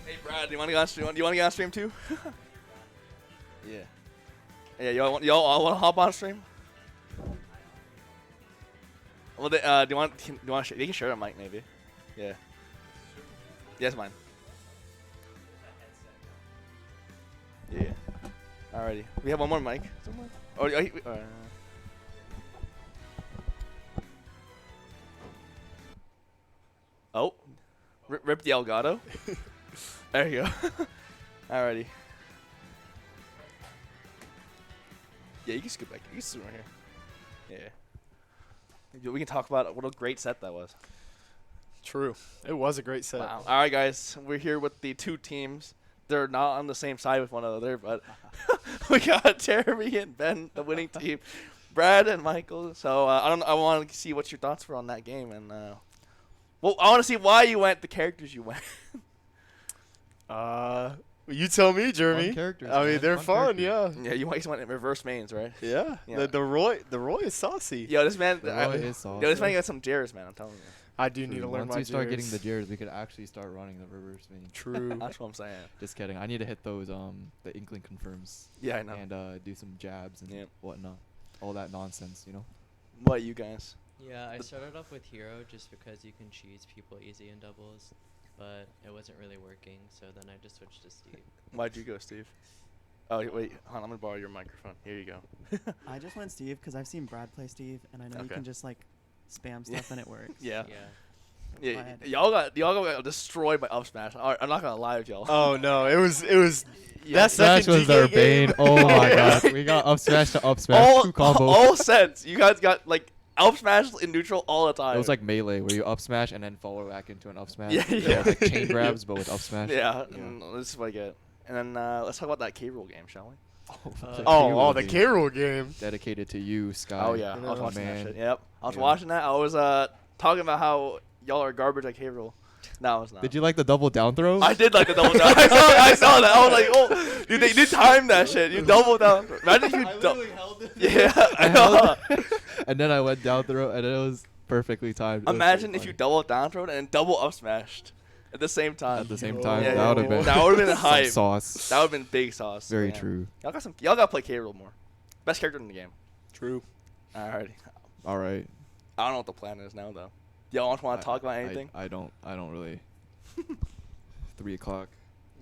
Hey Brad, do you want to get on stream? Do you want to get on stream too? Yeah. Yeah, y'all all want to hop on stream? Well, do you want to? They can share a mic maybe. Yeah. Yes, mine. Yeah. Alrighty. We have one more mic. Somewhere? Oh. Rip the Elgato. There you go. Alrighty. Yeah, you can scoot back. You can scoot right here. Yeah. We can talk about what a great set that was. True. It was a great set. Wow. All right, guys. We're here with the two teams. They're not on the same side with one another, but we got Jeremy and Ben, the winning team, Brad and Michael. So I want to see what your thoughts were on that game, and well, I want to see why you went the characters you went. You tell me, Jeremy. Fun characters, I mean, man. they're Fun fun, yeah. Yeah, you always went in reverse mains, right? Yeah. Yeah. The Roy is saucy. Yo, this man. The Roy is Yo, this man awesome. got some jers, man. I'm telling you. I do need to learn Once my we start getting jitters. the jitters, we could actually start running the reverse main. True. That's what I'm saying. Just kidding. I need to hit those the Inkling confirms Yeah, I know. and do some jabs and Yep. whatnot. All that nonsense, you know. What you guys? Yeah, I started off with Hero just because you can cheese people easy in doubles, but it wasn't really working, so then I just switched to Steve. Why'd you go, Steve? Oh wait, hold on. I'm gonna borrow your microphone. Here you go. I just went Steve because I've seen Brad play Steve, and I know you Okay. can just like spam Yeah. stuff and it works. Yeah. Yeah. Yeah, Glad. y'all got destroyed by up smash. I'm not gonna lie with y'all. Oh no, it was Yeah. that Smash second was their DK game. bane. Oh my god. We got up smash to up smash. all Two combos. all sets. You guys got like up smash in neutral all the time. It was like melee where you up smash and then follow back into an up smash. Yeah, So it yeah. was like chain grabs but with up smash. yeah. This is what I get. And then let's talk about that K-roll game, shall we? The K roll game. Dedicated to you, Sky. Oh yeah, You I was know, watching that man. shit. Yep, I was Yeah. watching that. I was talking about how y'all are garbage at K-roll. No, I was not. Did you like the double down throw? I did like the double down. I saw that. I was like, oh, dude, they did time that shit. You double down. Imagine if you held it. Yeah, I I know. held and then I went down throw and it was perfectly timed. It was so Imagine if you funny. double down throwed and double up smashed at the same time. At the same Yo. time. Yeah, that would have yeah. been That would've been some hype. sauce. That would have been big sauce. Very Yeah. true. Y'all got to play K-roll more. Best character in the game. True. Alrighty. All right. I don't know what the plan is now though. Y'all want to talk about anything? I don't really. 3 o'clock.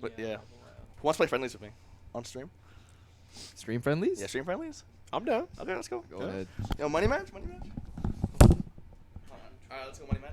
But yeah. Who wants to play friendlies with me on stream? Stream friendlies? Yeah, stream friendlies. I'm down. Okay, let's go. Go ahead. Yo, money match. Alright, let's go money match.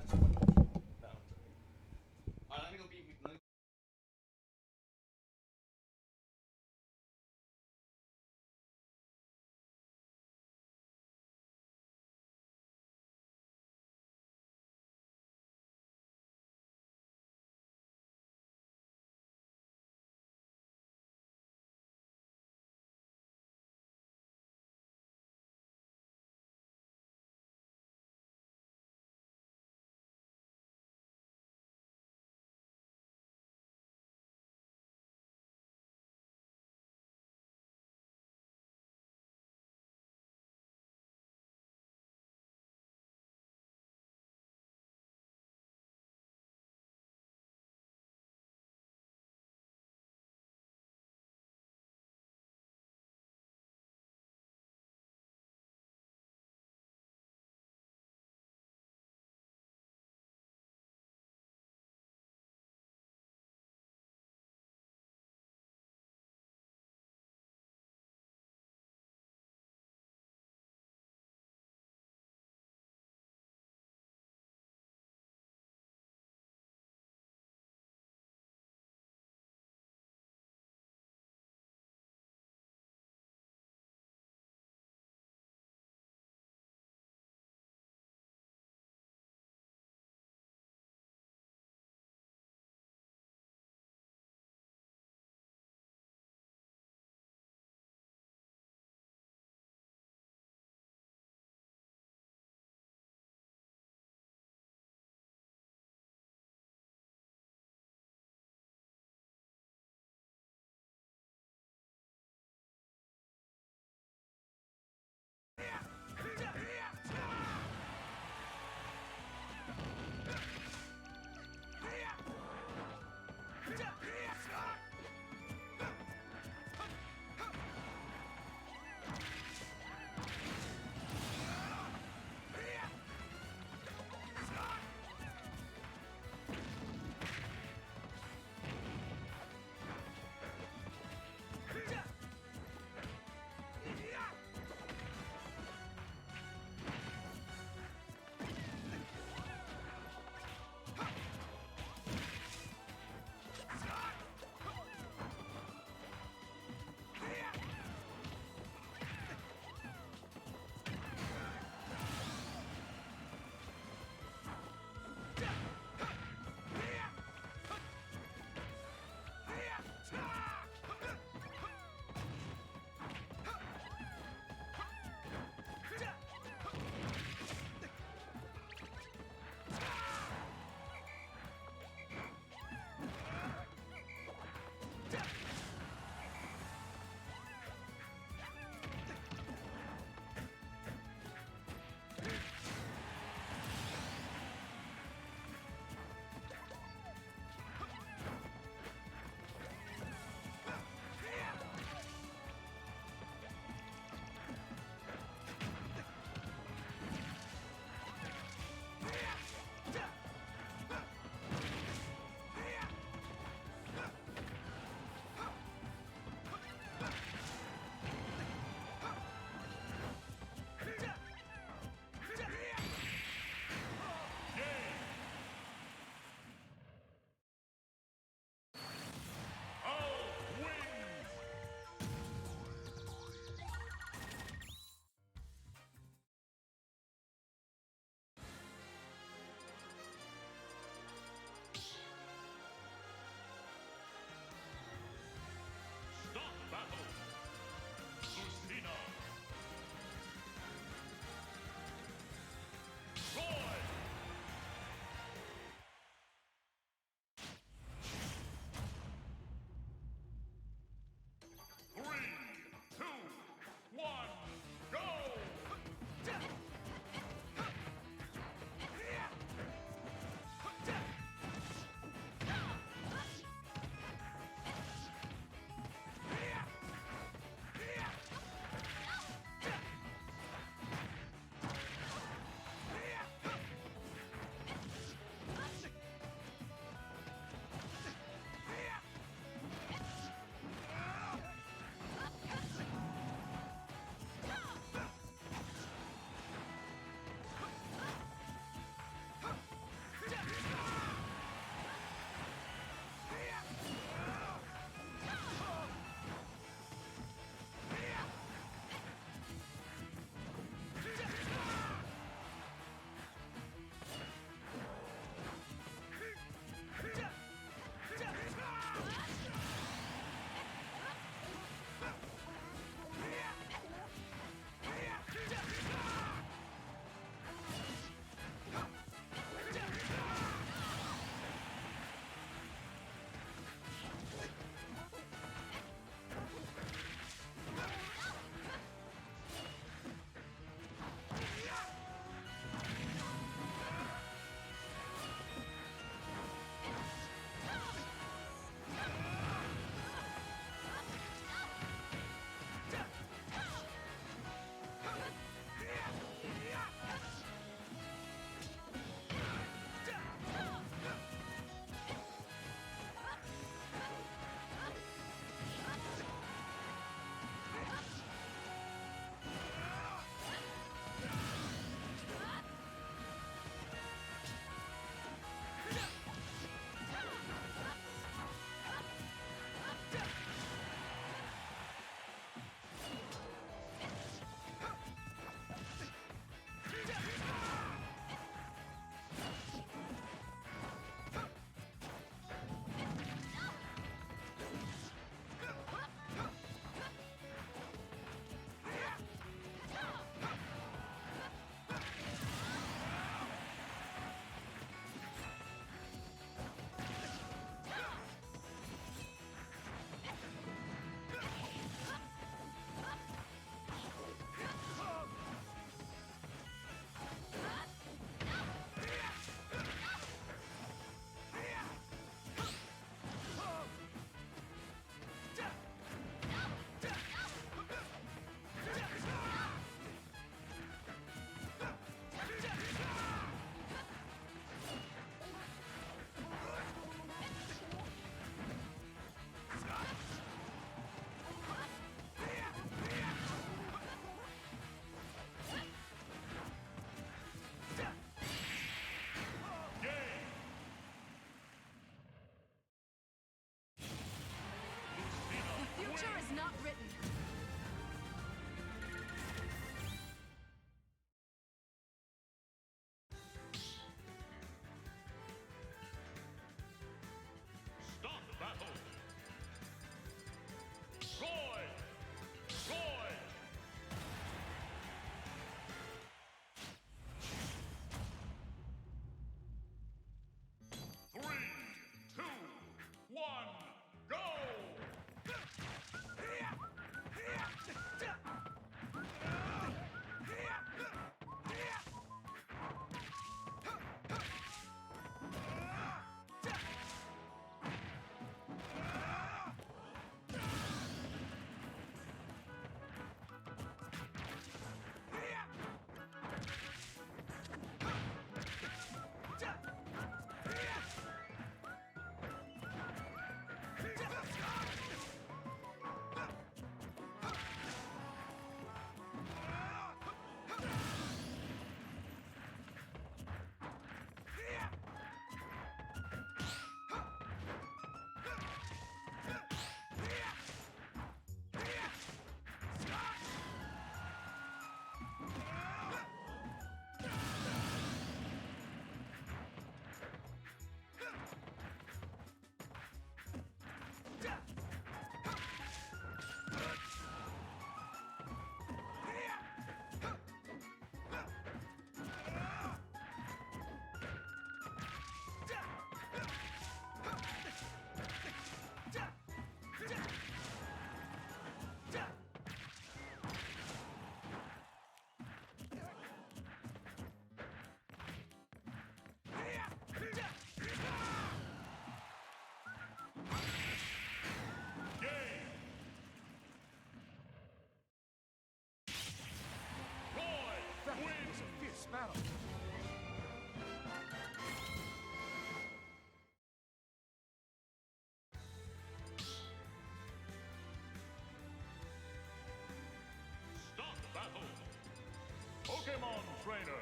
trainer,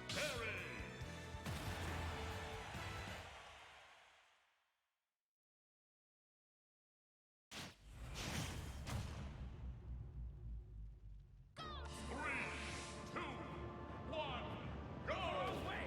Terry. Three, two, one, go! Away!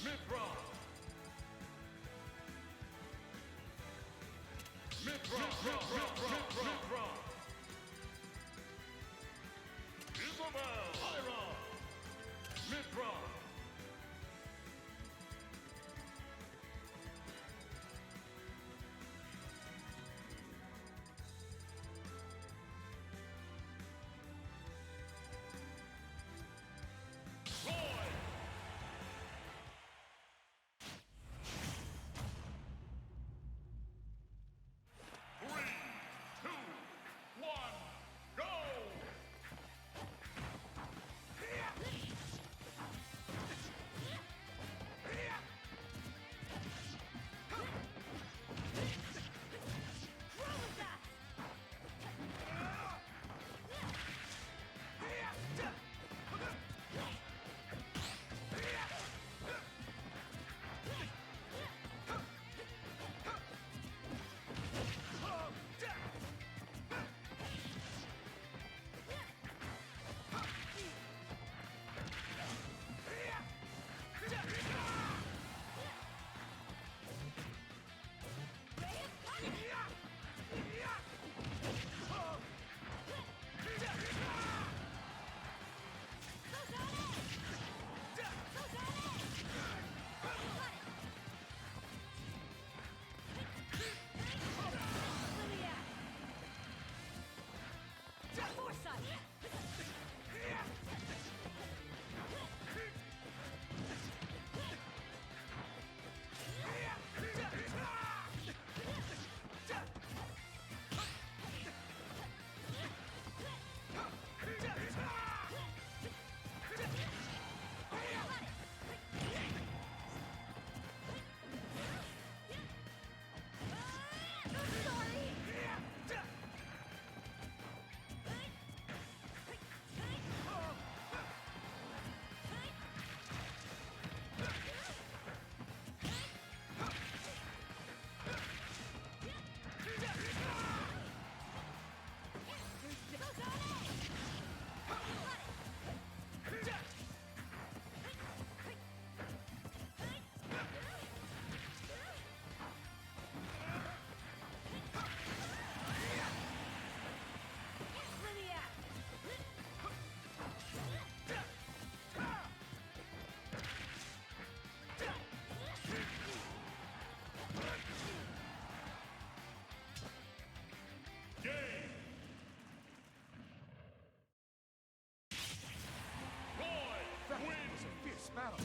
Mid-round. Mid-round. Isabel. Iron. Mid-round. Roy. 3, 2, 1, go! Game. Roy wins a fierce battle.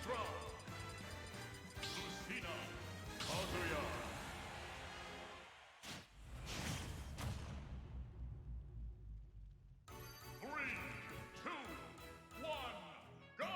Ultra. Lucina. Kazuya. Three, two, one, go!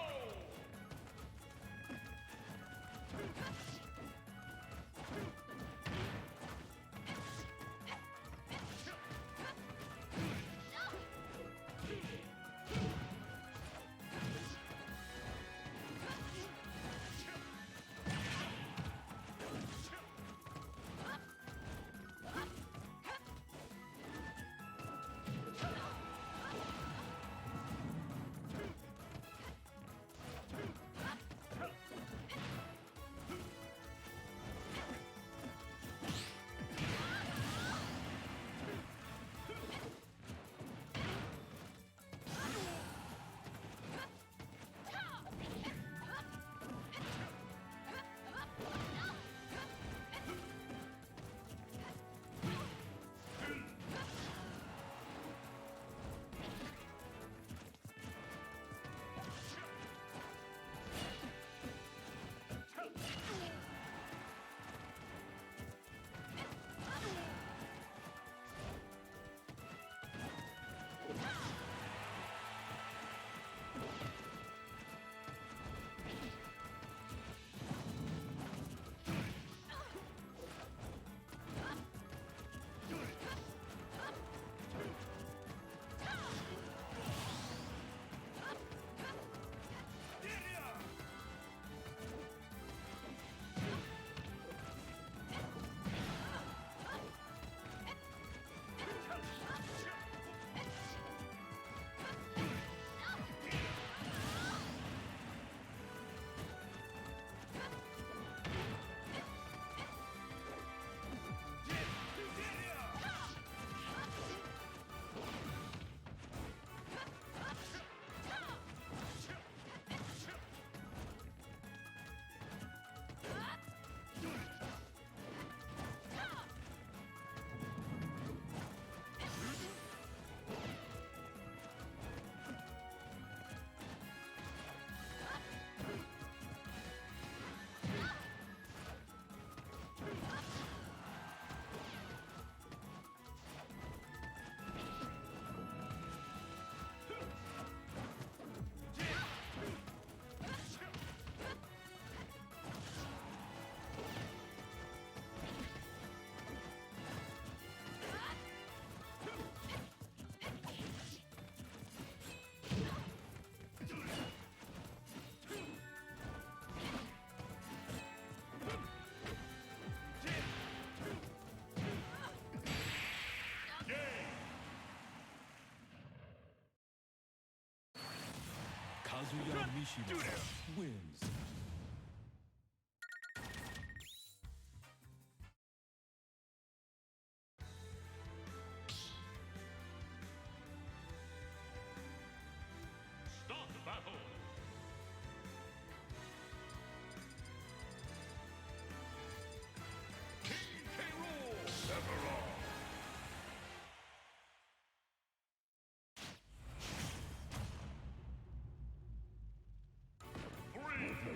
Kazuya Mishima wins. Start battle. King K. Rool. Sephiroth. Three,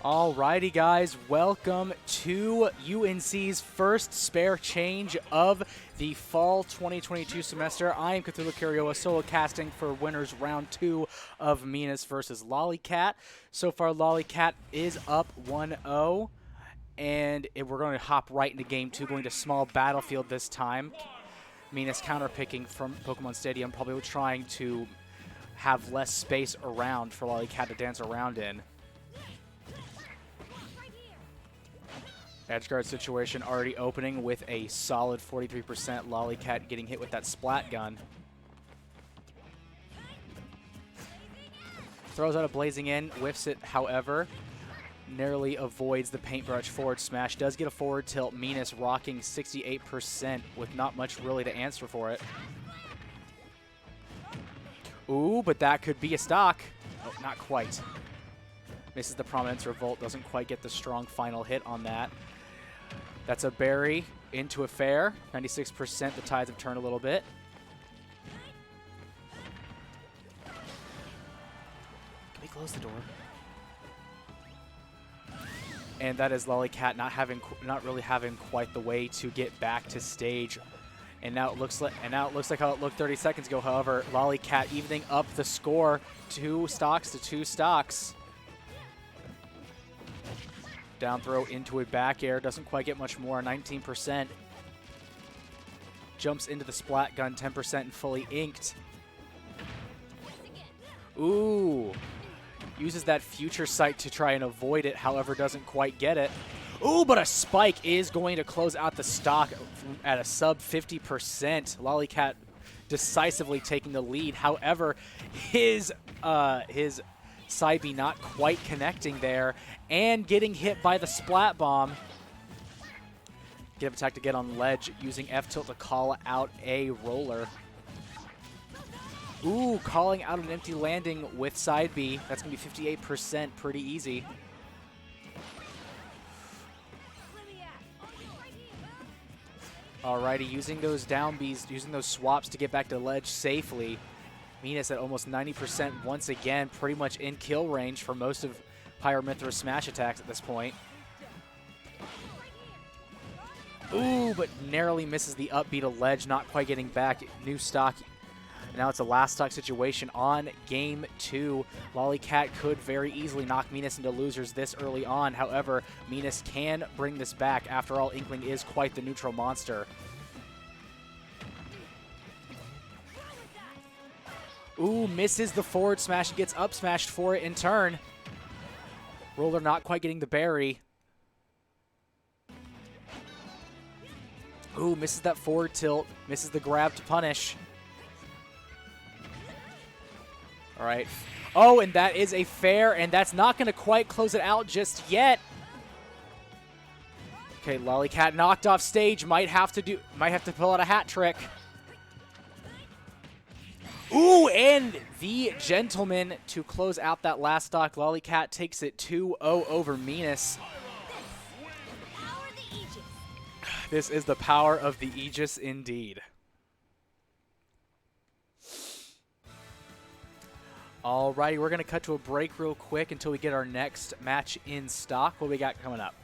Alrighty, guys, welcome to UNC's first spare change of the fall 2022 semester. I am Cthulhu Kirioa, solo casting for winners round 2 of Minas versus Lollycat. So far, Lollycat is up 1-0, and we're going to hop right into game 2, going to small battlefield this time. Minas counterpicking from Pokemon Stadium, probably trying to have less space around for Lollycat to dance around in. Edgeguard situation already opening with a solid 43%. Lollycat getting hit with that splat gun. Throws out a blazing in, whiffs it, however. Narrowly avoids the paintbrush forward smash. Does get a forward tilt. Minas rocking 68% with not much really to answer for it. Ooh, but that could be a stock. Oh, not quite. Misses the Prominence Revolt. Doesn't quite get the strong final hit on that. That's a berry into a fair. 96%. The tides have turned a little bit. Can we close the door? And that is Lollycat not really having quite the way to get back to stage. And now it looks like how it looked 30 seconds ago. However, Lollycat evening up the score, 2 stocks to 2 stocks. Down throw into a back air, doesn't quite get much more, 19%. Jumps into the splat gun, 10% and fully inked. Ooh. Uses that future sight to try and avoid it, however doesn't quite get it. Ooh, but a spike is going to close out the stock at a sub 50%. Lollycat decisively taking the lead. However, his side B not quite connecting there and getting hit by the splat bomb. Get attack to get on ledge using F tilt to call out a roller. Ooh, calling out an empty landing with side B. That's going to be 58%, pretty easy. Alrighty, using those down Bs, using those swaps to get back to ledge safely. Minas at almost 90% once again, pretty much in kill range for most of Pyramithra's smash attacks at this point. Ooh, but narrowly misses the up B to ledge, not quite getting back. New stock. Now it's a last stock situation on game 2. Lollycat could very easily knock Minas into losers this early on. However, Minas can bring this back. After all, Inkling is quite the neutral monster. Ooh, misses the forward smash, gets up smashed for it in turn. Roller not quite getting the berry. Ooh, misses that forward tilt, misses the grab to punish. All right. Oh, and that is a fair, and that's not going to quite close it out just yet. Okay, Lollycat knocked off stage, might have to pull out a hat trick. Ooh, and the Gentleman to close out that last stock. Lollycat takes it 2-0 over Minas. This is the power of the Aegis indeed. Alrighty, we're going to cut to a break real quick until we get our next match in stock. What we got coming up?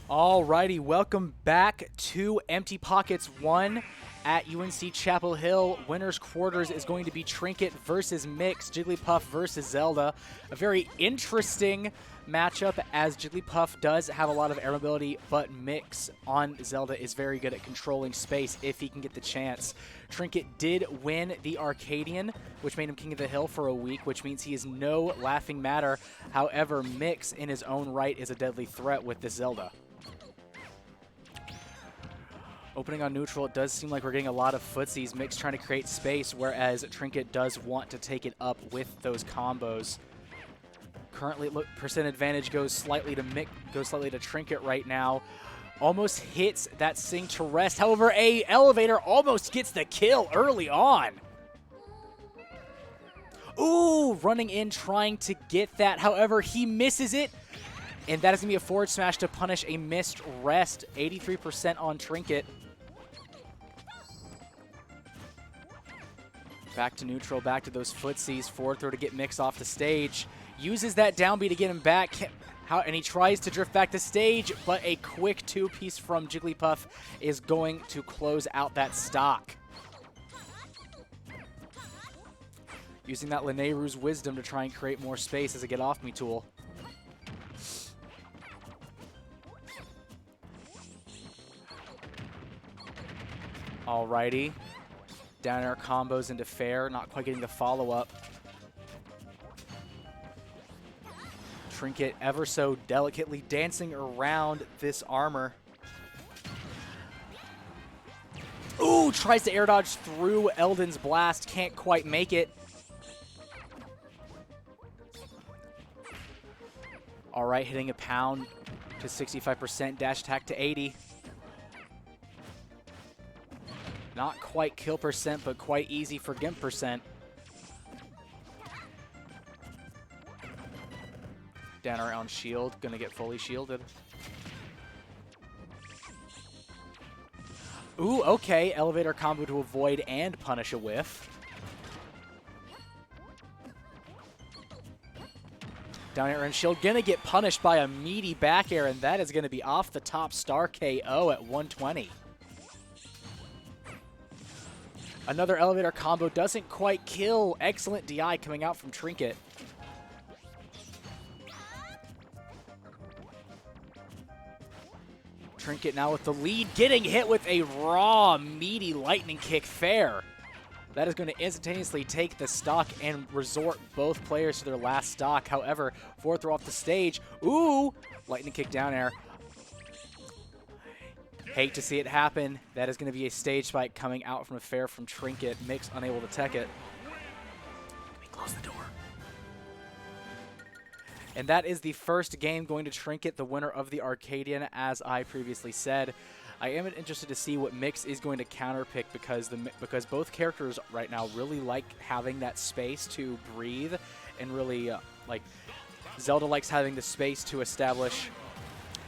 Alrighty, welcome back to Empty Pockets 1 at UNC Chapel Hill. Winner's quarters is going to be Trinket versus Mix, Jigglypuff versus Zelda. A very interesting matchup as Jigglypuff does have a lot of air mobility, but Mix on Zelda is very good at controlling space if he can get the chance. Trinket did win the Arcadian, which made him King of the Hill for a week, which means he is no laughing matter. However, Mix in his own right is a deadly threat with this Zelda. Opening on neutral, it does seem like we're getting a lot of footsies. Mix trying to create space, whereas Trinket does want to take it up with those combos. Currently, look, percent advantage goes slightly to Trinket right now. Almost hits that Sing to rest. However, a elevator almost gets the kill early on. Ooh, running in, trying to get that. However, he misses it. And that is going to be a forward smash to punish a missed rest. 83% on Trinket. Back to neutral, back to those footsies. Forward throw to get Mix off the stage. Uses that down B to get him back. And he tries to drift back to stage, but a quick two-piece from Jigglypuff is going to close out that stock. Using that Lineru's wisdom to try and create more space as a get-off-me tool. Alrighty. Down air combos into fair, not quite getting the follow-up. Trinket ever so delicately dancing around this armor. Ooh, tries to air dodge through Eldon's blast, can't quite make it. All right, hitting a pound to 65%, dash attack to 80. Not quite kill percent, but quite easy for Gimp percent. Down around shield, gonna get fully shielded. Ooh, okay, elevator combo to avoid and punish a whiff. Down air and shield, gonna get punished by a meaty back air, and that is gonna be off the top star KO at 120. Another elevator combo doesn't quite kill. Excellent DI coming out from Trinket. Trinket now with the lead, getting hit with a raw, meaty lightning kick fair. That is going to instantaneously take the stock and resort both players to their last stock. However, fourth throw off the stage. Ooh, lightning kick down air. Hate to see it happen. That is going to be a stage spike coming out from a fair from Trinket. Mix unable to tech it. Let me close the door. And that is the first game going to Trinket, the winner of the Arcadian, as I previously said. I am interested to see what Mix is going to counterpick because both characters right now really like having that space to breathe and really like Zelda likes having the space to establish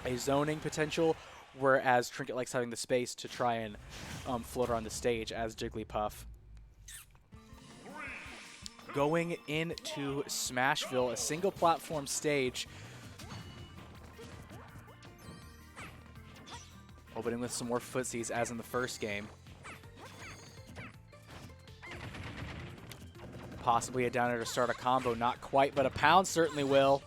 a zoning potential, whereas Trinket likes having the space to try and float around the stage as Jigglypuff. Going into Smashville, a single platform stage. Opening with some more footsies as in the first game. Possibly a down air to start a combo. Not quite, but a pound certainly will.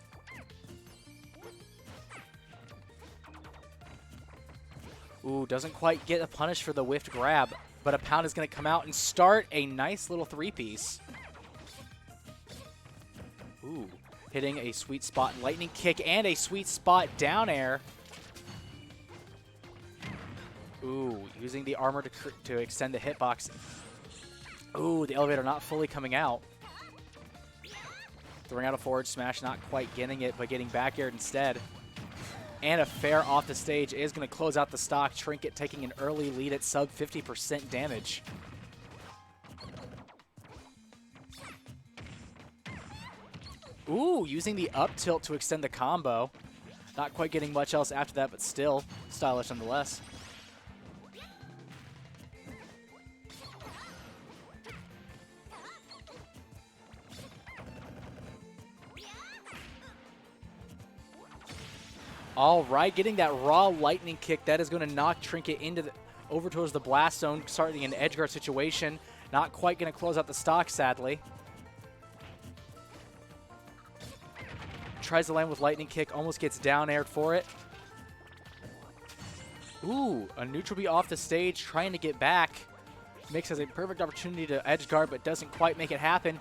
Ooh, doesn't quite get a punish for the whiffed grab, but a pound is going to come out and start a nice little three-piece. Ooh, hitting a sweet spot lightning kick and a sweet spot down air. Ooh, using the armor to extend the hitbox. Ooh, the elevator not fully coming out. Throwing out a forward smash, not quite getting it, but getting back aired instead. And a fair off the stage is going to close out the stock. Trinket taking an early lead at sub 50% damage. Ooh, using the up tilt to extend the combo. Not quite getting much else after that, but still stylish nonetheless. All right, getting that raw lightning kick. That is going to knock Trinket into over towards the blast zone, starting an edge guard situation. Not quite going to close out the stock, sadly. Tries to land with lightning kick, almost gets down aired for it. Ooh, a neutral B off the stage, trying to get back. Mix has a perfect opportunity to edge guard, but doesn't quite make it happen.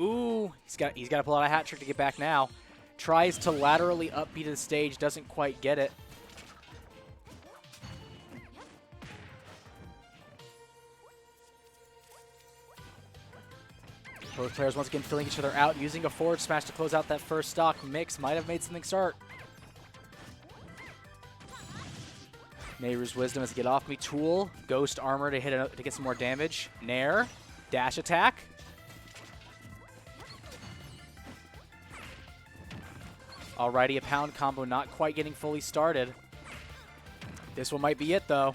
Ooh, he's got to pull out a hat trick to get back now. Tries to laterally up B to the stage, doesn't quite get it. Both players once again filling each other out, using a forward smash to close out that first stock. Mix might have made something start. Nehru's Wisdom has to get off me. Tool, Ghost Armor to hit to get some more damage. Nair, dash attack. Alrighty, a pound combo not quite getting fully started. This one might be it though.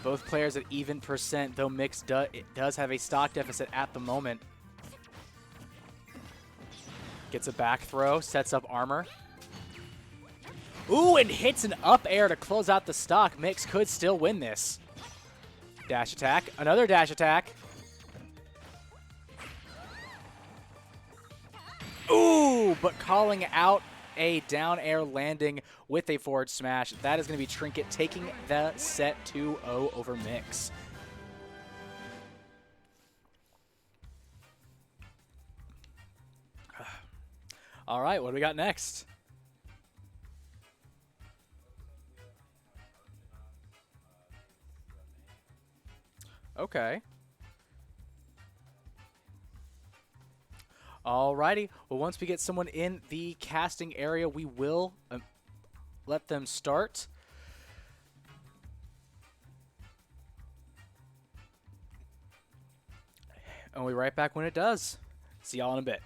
Both players at even %, though Mix does have a stock deficit at the moment. Gets a back throw, sets up armor. Ooh, and hits an up air to close out the stock. Mix could still win this. Dash attack, another dash attack. Ooh, but calling out a down air landing with a forward smash. That is going to be Trinket taking the set 2-0 over Mix. All right, what do we got next? Okay. Alrighty. Well, once we get someone in the casting area, we will let them start. And we'll be right back when it does. See y'all in a bit.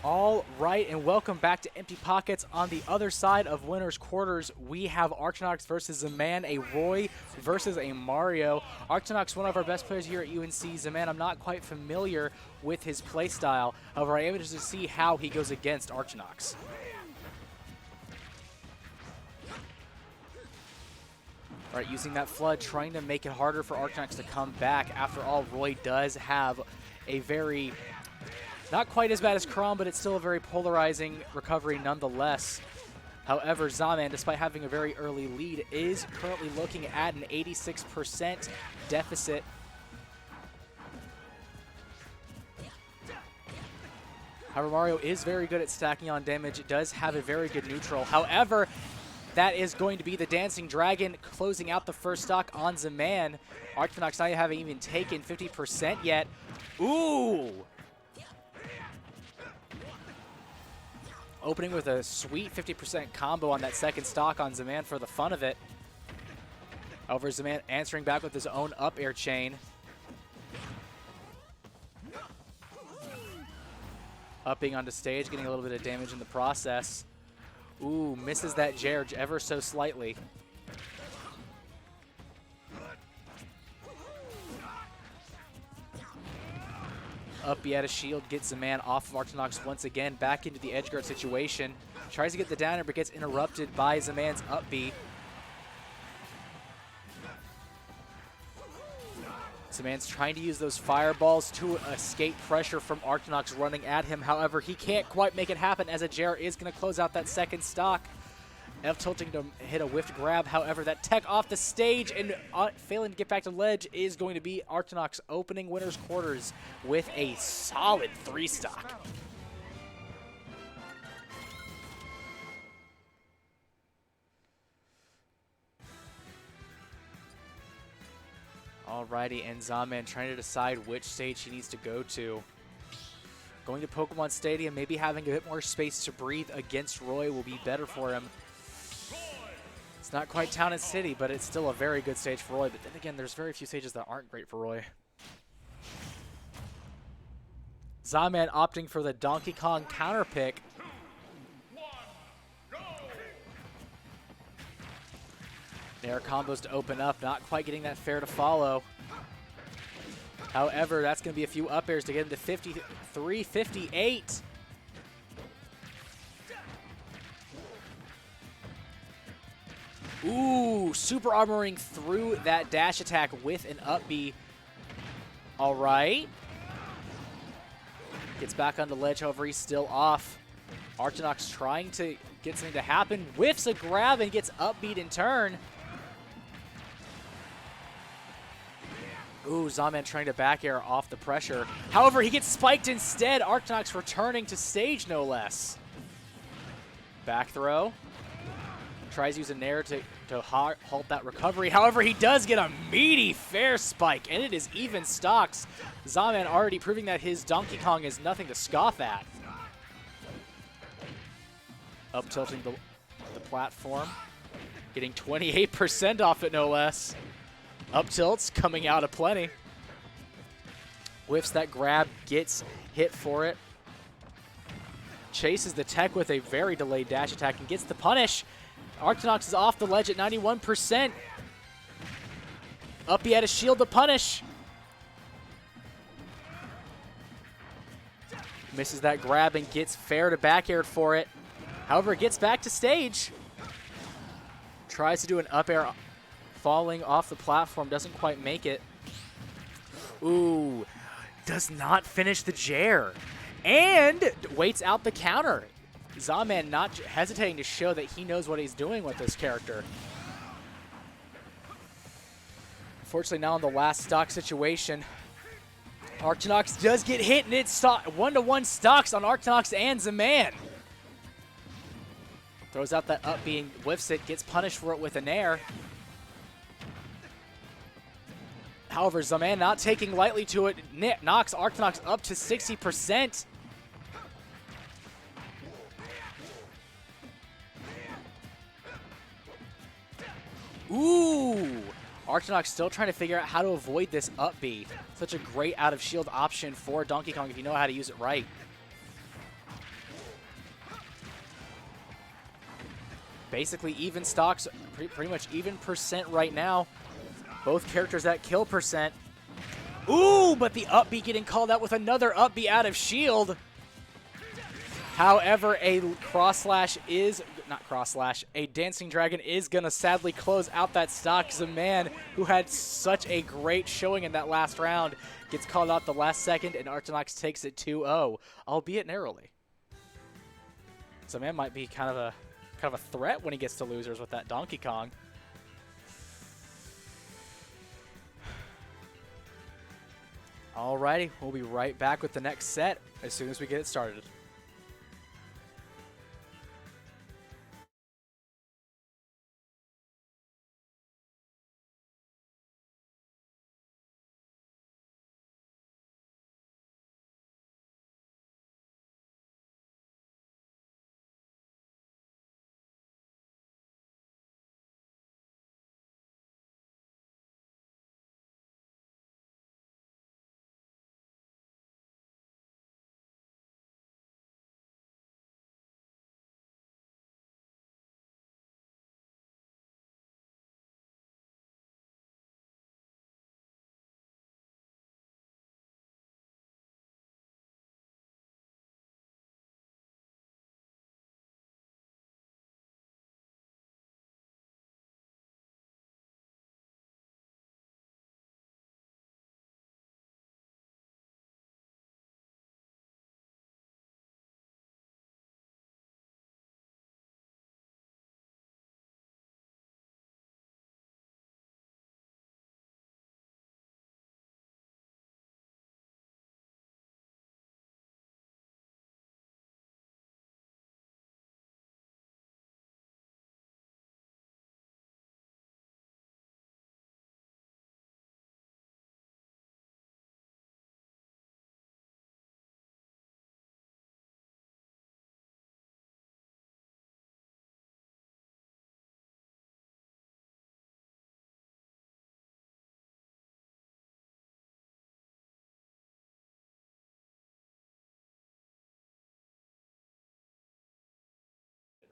All right, and welcome back to Empty Pockets. On the other side of winners quarters, we have Archinox versus Zaman, a Roy versus a Mario. Archinox, one of our best players here at UNC. Zaman, I'm not quite familiar with his playstyle. However, I am interested to see how he goes against Archinox. All right, using that flood, trying to make it harder for Archinox to come back. After all, Roy does have a very... not quite as bad as Krom, but it's still a very polarizing recovery nonetheless. However, Zaman, despite having a very early lead, is currently looking at an 86% deficit. However, Mario is very good at stacking on damage. It does have a very good neutral. However, that is going to be the Dancing Dragon closing out the first stock on Zaman. Archinox not having even taken 50% yet. Ooh! Opening with a sweet 50% combo on that second stock on Zaman for the fun of it. However, Zaman answering back with his own up air chain. Upping onto stage, getting a little bit of damage in the process. Ooh, misses that Jair ever so slightly. Up, he had a shield, gets a man off of Archinox once again, back into the edge guard situation. Tries to get the downer, but gets interrupted by Zaman's up B. Zaman's trying to use those fireballs to escape pressure from Archinox running at him. However, he can't quite make it happen as a Jair is going to close out that second stock. F tilting to hit a whiffed grab. However, that tech off the stage and failing to get back to ledge is going to be Archinox opening winners quarters with a solid 3 stock. Alrighty, and Zaman trying to decide which stage he needs to go to. Going to Pokemon Stadium, maybe having a bit more space to breathe against Roy will be better for him. It's not quite Town and City, but it's still a very good stage for Roy. But then again, there's very few stages that aren't great for Roy. Zaman opting for the Donkey Kong counter pick. Nair combos to open up, not quite getting that fair to follow. However, that's going to be a few up airs to get him to 53, 58. Ooh, super armoring through that dash attack with an up B. All right. Gets back on the ledge, however, he's still off. Archinox trying to get something to happen. Whiffs a grab and gets upbeat in turn. Ooh, Zaman trying to back air off the pressure. However, he gets spiked instead. Archinox returning to stage, no less. Back throw. Tries to use a nair to halt that recovery. However, he does get a meaty fair spike, and it is even stocks. Zaman already proving that his Donkey Kong is nothing to scoff at. Up tilting the platform. Getting 28% off it, no less. Up tilts coming out of plenty. Whiffs that grab, gets hit for it. Chases the tech with a very delayed dash attack and gets the punish. Archinox is off the ledge at 91%. Up, he had a shield to punish. Misses that grab and gets fair to back air for it. However, it gets back to stage. Tries to do an up air, falling off the platform, doesn't quite make it. Ooh, does not finish the Jair. And waits out the counter. Zaman not hesitating to show that he knows what he's doing with this character. Unfortunately, now in the last stock situation, Archinox does get hit, and it's 1-to-1 stocks on Archinox and Zaman. Throws out that up being whiffs it, gets punished for it with a nair. However, Zaman not taking lightly to it, knocks Archinox up to 60%. Ooh! Archinox still trying to figure out how to avoid this up B. Such a great out of shield option for Donkey Kong if you know how to use it right. basically even stocks, pretty much even percent right now. Both characters at kill percent. Ooh, but the up B getting called out with another up B out of shield. However, a a Dancing Dragon is going to sadly close out that stock because a man who had such a great showing in that last round gets called out the last second, and Archinox takes it 2-0, albeit narrowly. So man might be kind of a threat when he gets to losers with that Donkey Kong. Alrighty, we'll be right back with the next set as soon as we get it started.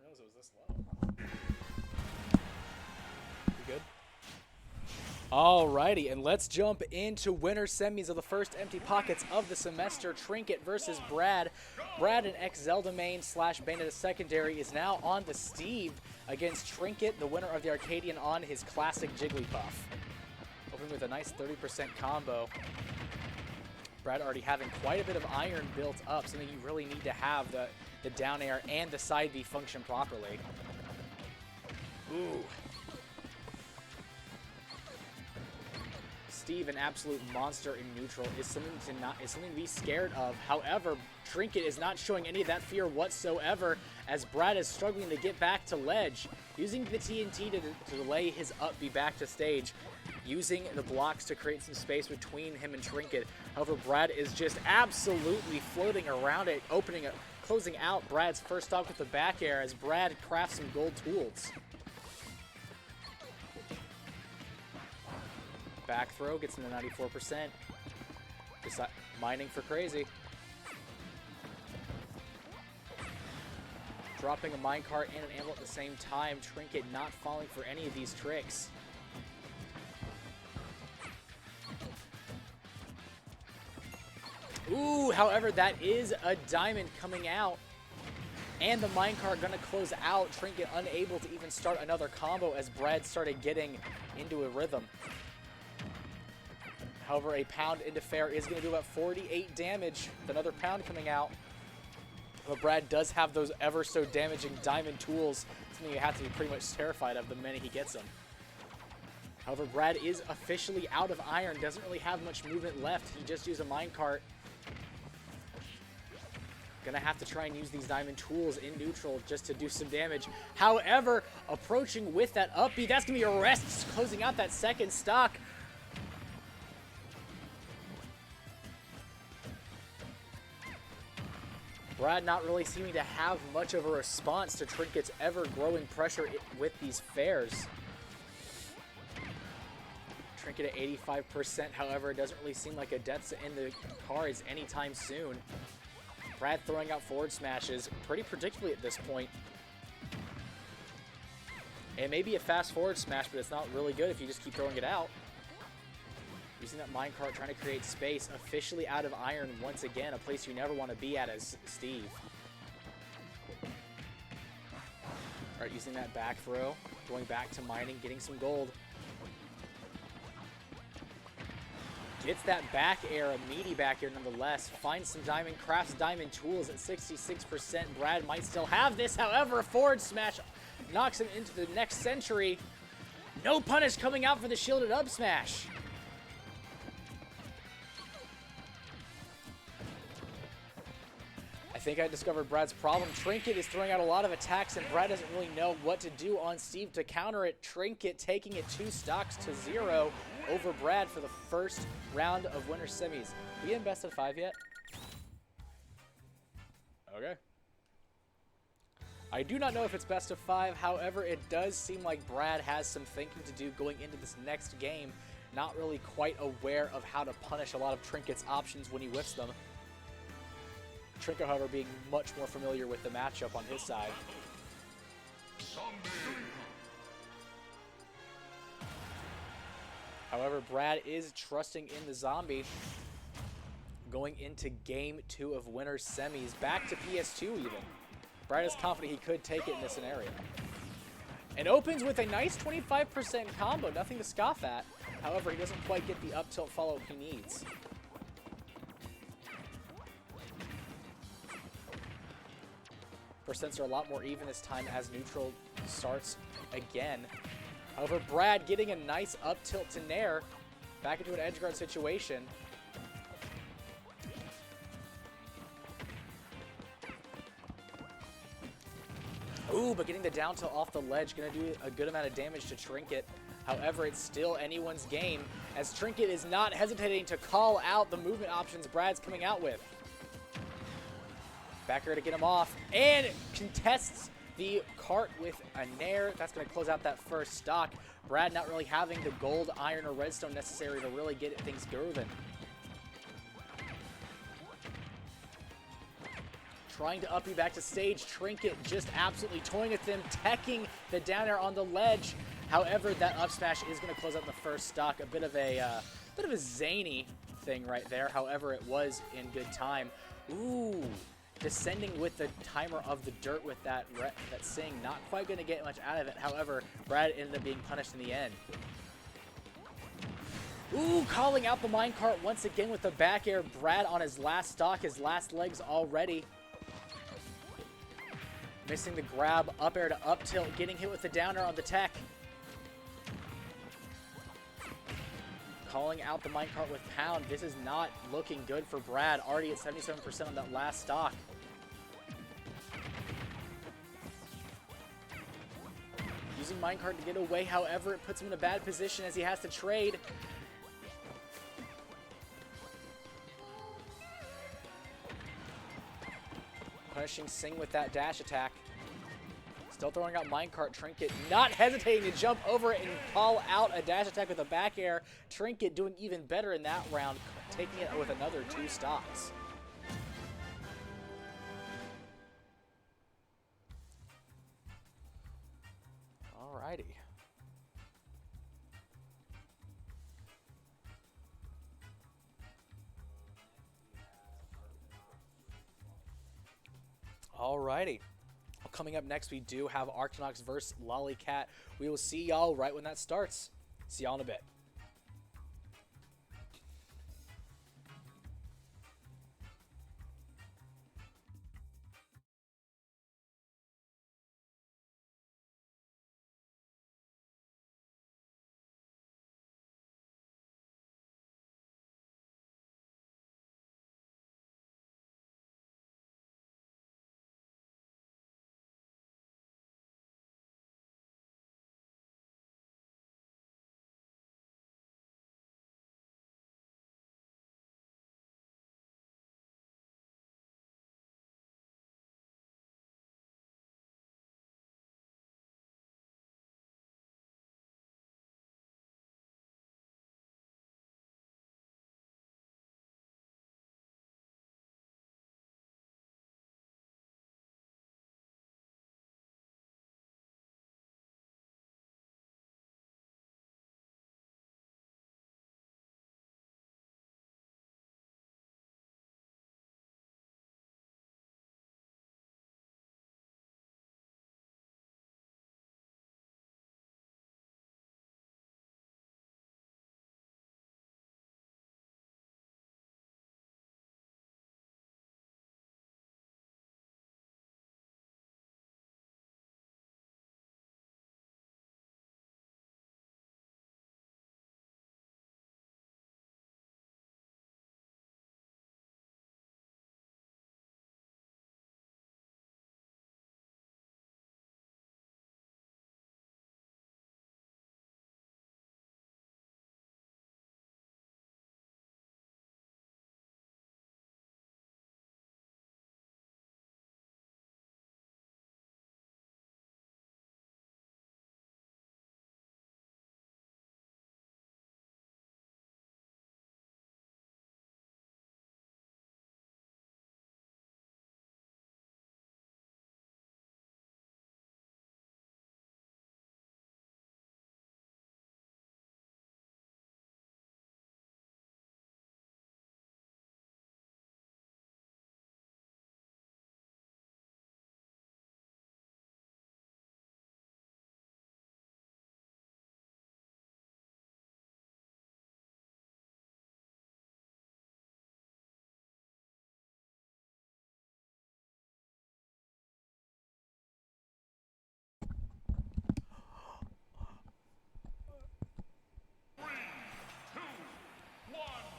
It was this low. You good? Alrighty, and let's jump into winner semis of the first empty pockets of the semester. Trinket versus Brad. Brad, an ex-Zelda main slash Bayonetta secondary, is now on to Steve against Trinket, the winner of the Arcadian, on his classic Jigglypuff. Opening with a nice 30% combo. Brad already having quite a bit of iron built up, something you really need to have the down air and the side B function properly. Ooh. Steve, an absolute monster in neutral, is something to be scared of. However, Trinket is not showing any of that fear whatsoever as Brad is struggling to get back to ledge, using the TNT to delay his up B back to stage, using the blocks to create some space between him and Trinket. However, Brad is just absolutely floating around it, closing out Brad's first stock with the back air as Brad crafts some gold tools. Back throw gets him to 94%. Just mining for crazy. Dropping a minecart and an anvil at the same time. Trinket not falling for any of these tricks. Ooh, however, that is a diamond coming out. And the minecart gonna close out. Trinket unable to even start another combo as Brad started getting into a rhythm. However, a pound into fair is going to do about 48 damage with another pound coming out. But Brad does have those ever so damaging diamond tools, something you have to be pretty much terrified of the minute he gets them. However, Brad is officially out of iron, doesn't really have much movement left. He just used a minecart. Gonna have to try and use these diamond tools in neutral just to do some damage. However, approaching with that up B, that's gonna be a rest, closing out that second stock. Brad not really seeming to have much of a response to Trinket's ever-growing pressure with these fairs. Trinket at 85%, however, it doesn't really seem like a death's in the cards anytime soon. Brad throwing out forward smashes pretty predictably at this point. It may be a fast forward smash, but it's not really good if you just keep throwing it out. Using that minecart, trying to create space. Officially out of iron once again, a place you never want to be at as Steve. All right, using that back throw, going back to mining, getting some gold. Gets that back air, a meaty back air nonetheless. Finds some diamond, crafts diamond tools at 66%. Brad might still have this, however, a forward smash knocks him into the next century. No punish coming out for the shielded up smash. I think I discovered Brad's problem. Trinket is throwing out a lot of attacks, and Brad doesn't really know what to do on Steve to counter it. Trinket taking it 2 stocks to 0 over Brad for the first round of winter semis. We in best of 5 yet? Okay. I do not know if it's best of 5. However, it does seem like Brad has some thinking to do going into this next game. Not really quite aware of how to punish a lot of Trinket's options when he whiffs them. Trinket, however, being much more familiar with the matchup on his side. However, Brad is trusting in the zombie going into game 2 of winter semis. Back to PS2 even. Brad is confident he could take it in this scenario. And opens with a nice 25% combo, nothing to scoff at. However, he doesn't quite get the up tilt follow-up he needs. Percents are a lot more even this time as neutral starts again. However, Brad getting a nice up tilt to Nair. Back into an edge guard situation. Ooh, but getting the down tilt off the ledge, going to do a good amount of damage to Trinket. However, it's still anyone's game, as Trinket is not hesitating to call out the movement options Brad's coming out with. Back here to get him off, and contests the cart with a Nair. That's going to close out that first stock. Brad not really having the gold, iron, or redstone necessary to really get things grooving. Trying to up you back to stage. Trinket just absolutely toying with them, teching the down air on the ledge. However, that up smash is going to close out the first stock. A bit of a zany thing right there. However, it was in good time. Ooh. Descending with the timer of the dirt with that Sing. Not quite going to get much out of it. However, Brad ended up being punished in the end. Ooh, calling out the minecart once again with the back air. Brad on his last stock, his last legs already. Missing the grab, up air to up tilt, getting hit with the down air on the tech. Calling out the minecart with pound. This is not looking good for Brad. Already at 77% on that last stock. Using minecart to get away. However, it puts him in a bad position as he has to trade. Punishing Sing with that dash attack. Still throwing out minecart. Trinket not hesitating to jump over it and call out a dash attack with a back air. Trinket doing even better in that round, taking it with another 2 stocks. Alrighty. Alrighty. Coming up next, we do have Arctonox versus Lollycat. We will see y'all right when that starts. See y'all in a bit.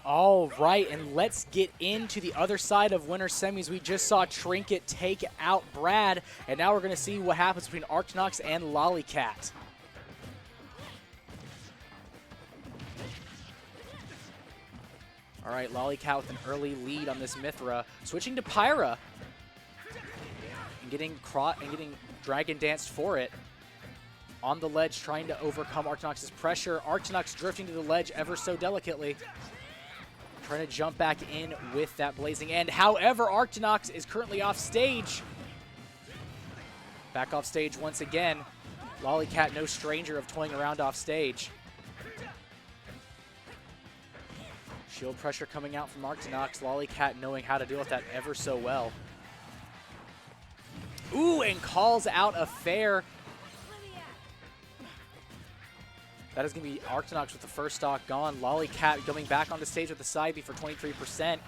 All right, and let's get into the other side of winter semis. We just saw Trinket take out Brad, and now we're going to see what happens between Archnox and Lollycat. All right, Lollycat with an early lead on this Mithra. Switching to Pyra and getting Dragon Danced for it. On the ledge, trying to overcome Archnox's pressure. Archnox drifting to the ledge ever so delicately. Trying to jump back in with that blazing end. However, Archnox is currently off stage. Back off stage once again. Lollycat, no stranger of toying around off stage. Shield pressure coming out from Archnox. Lollycat knowing how to deal with that ever so well. Ooh, and calls out a fair. That is going to be Archnox with the first stock gone. Lollycat coming back on the stage with the side B for 23%.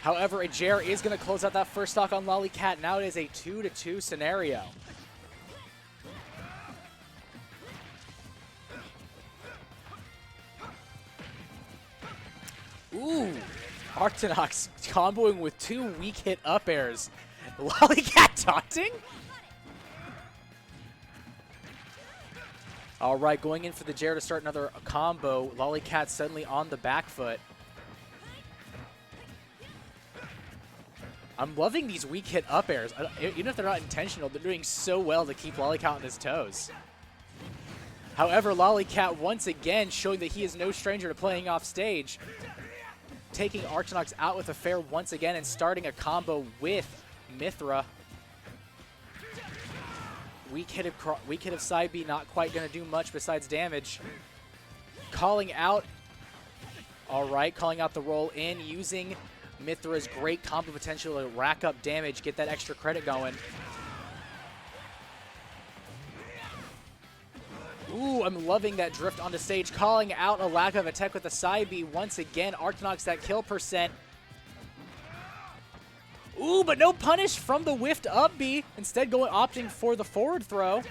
However, a Jer is going to close out that first stock on Lollycat. Now it is a 2-2 scenario. Ooh, Archnox comboing with 2 weak hit up airs. Lollycat taunting? All right, going in for the Jer to start another combo. Lollycat suddenly on the back foot. I'm loving these weak hit up airs. Even if they're not intentional, they're doing so well to keep Lollycat on his toes. However, Lollycat once again showing that he is no stranger to playing off stage. Taking Archnox out with a fair once again and starting a combo with Mithra. Weak hit of side B, not quite going to do much besides damage. Calling out. All right, calling out the roll in, using Mithra's great combo potential to rack up damage, get that extra credit going. Ooh, I'm loving that drift onto stage. Calling out a lack of attack with the side B. Once again, Archnox that kill percent. Ooh, but no punish from the whiffed up B. Instead opting for the forward throw.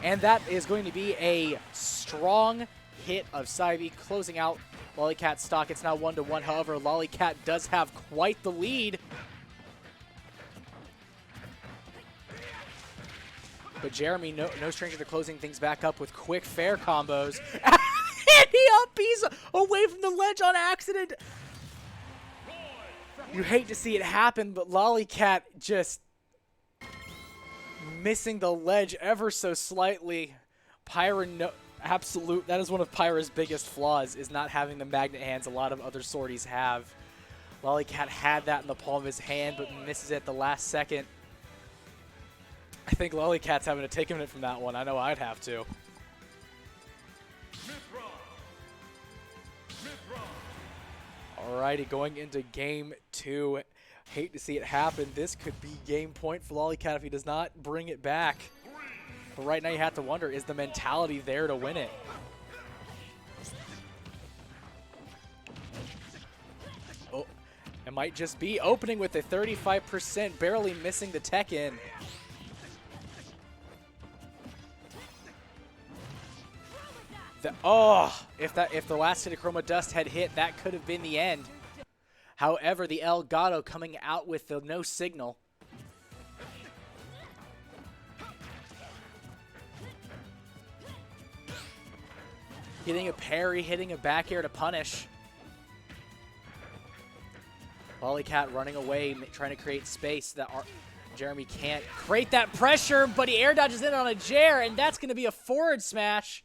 And that is going to be a strong hit of side B, closing out Lollycat's stock. It's now 1-1. However, Lollycat does have quite the lead. But Jeremy, no stranger to closing things back up with quick, fair combos. And he up-B's away from the ledge on accident. You hate to see it happen, but Lollycat just missing the ledge ever so slightly. Pyra, that is one of Pyra's biggest flaws, is not having the magnet hands a lot of other sorties have. Lollycat had that in the palm of his hand, but misses it at the last second. I think Lollycat's having to take a minute from that one. I know I'd have to. Alrighty, going into game 2. Hate to see it happen. This could be game point for Lollycat if he does not bring it back. But right now you have to wonder, is the mentality there to win it? Oh, it might just be opening with a 35%, barely missing the tech in. If the last hit of Chroma Dust had hit, that could have been the end. However, the Elgato coming out with the no signal. Getting a parry, hitting a back air to punish. Lollycat running away, trying to create space that Jeremy can't create that pressure, but he air dodges in on a Jer, and that's going to be a forward smash.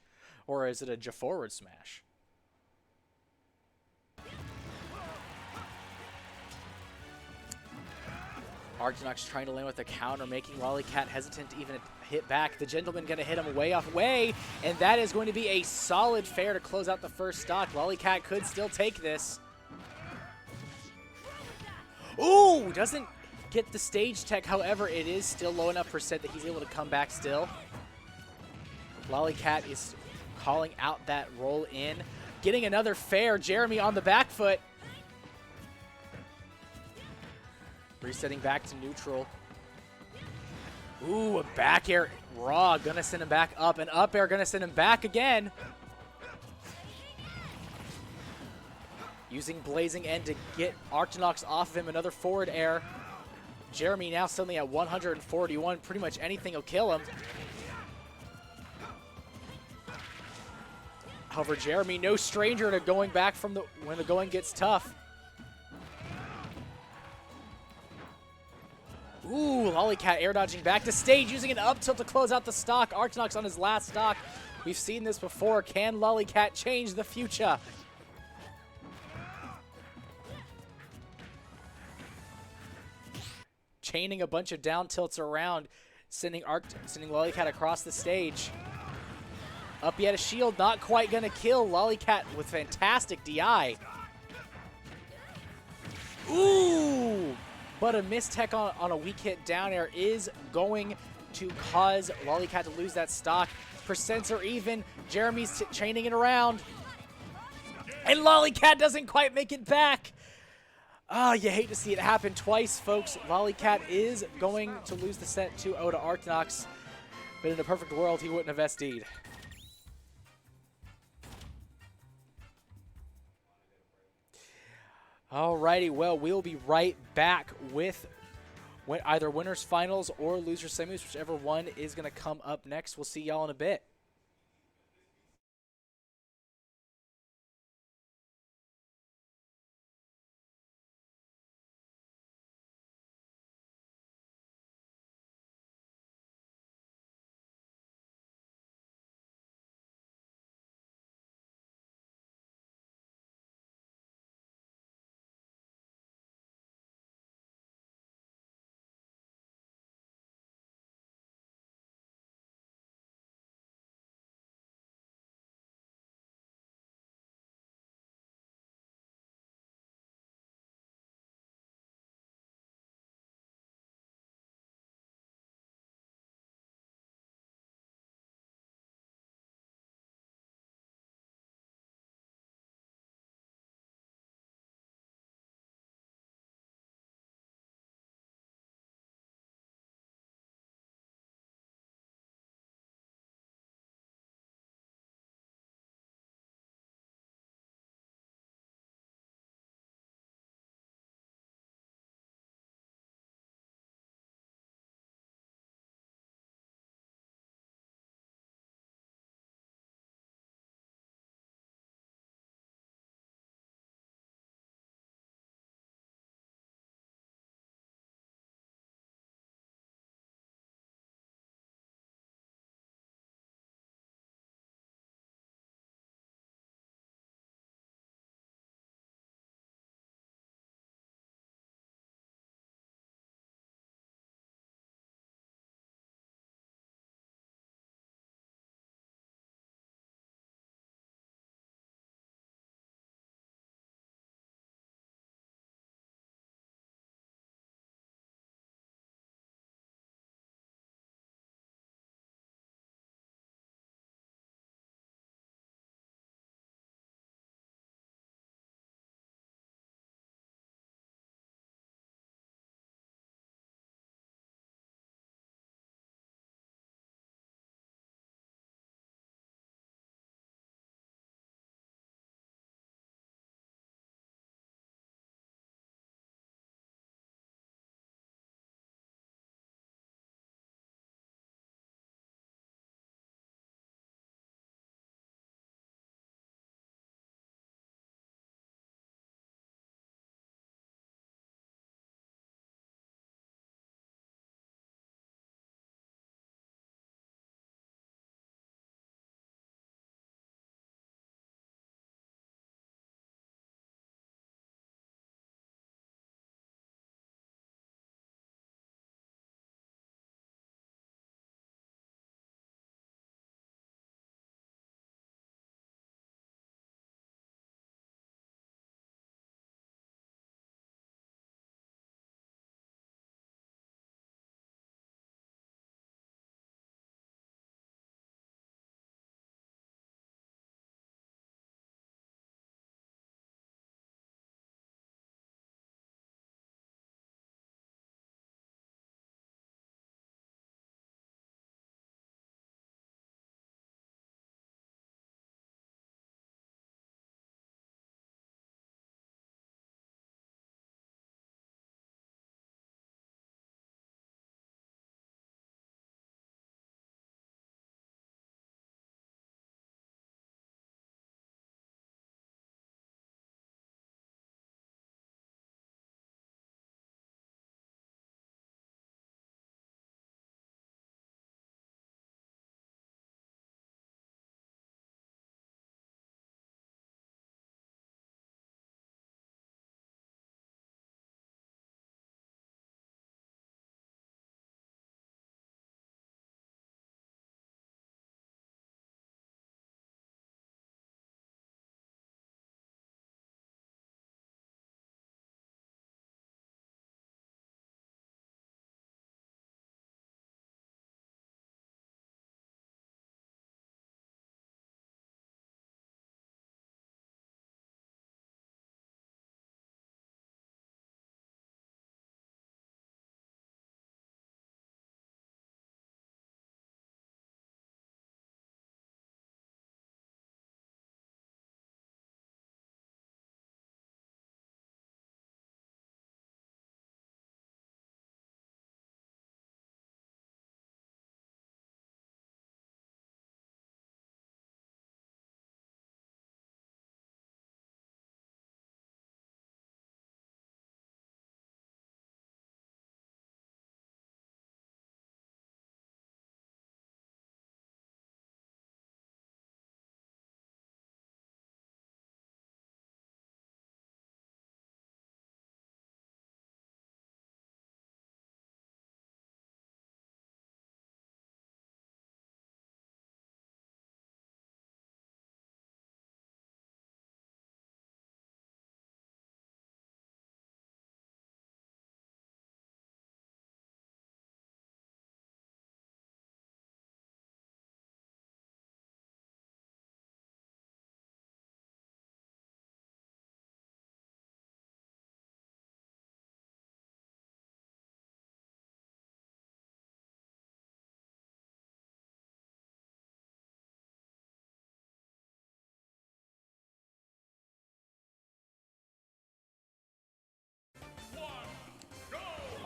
Or is it a forward smash? Archnox trying to land with a counter, making Lollycat hesitant to even hit back. The Gentleman going to hit him way off way, and that is going to be a solid fair to close out the first stock. Lollycat could still take this. Ooh, doesn't get the stage tech. However, it is still low enough percent that he's able to come back still. Lollycat is calling out that roll in. Getting another fair. Jeremy on the back foot. Resetting back to neutral. Ooh, a back air raw, gonna send him back up. An up air, gonna send him back again. Using Blazing End to get Archinox off of him, another forward air. Jeremy now suddenly at 141, pretty much anything will kill him. However, Jeremy, no stranger to going back from when the going gets tough. Ooh, Lollycat air dodging back to stage, using an up tilt to close out the stock. Archinox on his last stock. We've seen this before. Can Lollycat change the future? Chaining a bunch of down tilts around, sending Lollycat across the stage. Up yet a shield, not quite gonna kill. Lollycat with fantastic DI. Ooh! But a mistech on a weak hit down air is going to cause Lollycat to lose that stock. Percents are even. Jeremy's chaining it around. And Lollycat doesn't quite make it back. Ah, you hate to see it happen twice, folks. Lollycat is going to lose the set 2-0 to Archinox. But in a perfect world, he wouldn't have SD'd. Alrighty, well, we'll be right back with either winners finals or losers semis, whichever one is going to come up next. We'll see y'all in a bit.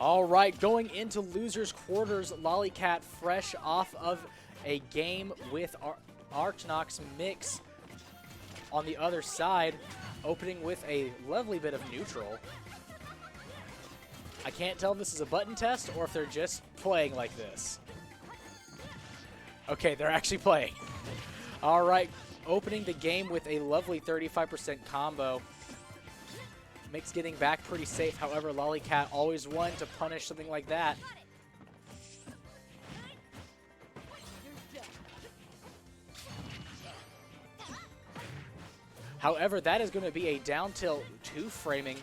All right, going into losers quarters, Lollycat fresh off of a game with Archnox. Mix on the other side, opening with a lovely bit of neutral. I can't tell if this is a button test or if they're just playing like this. Okay, they're actually playing. All right, opening the game with a lovely 35% combo. Mix getting back pretty safe. However, Lollycat always one to punish something like that. However, that is going to be a down tilt 2 framing.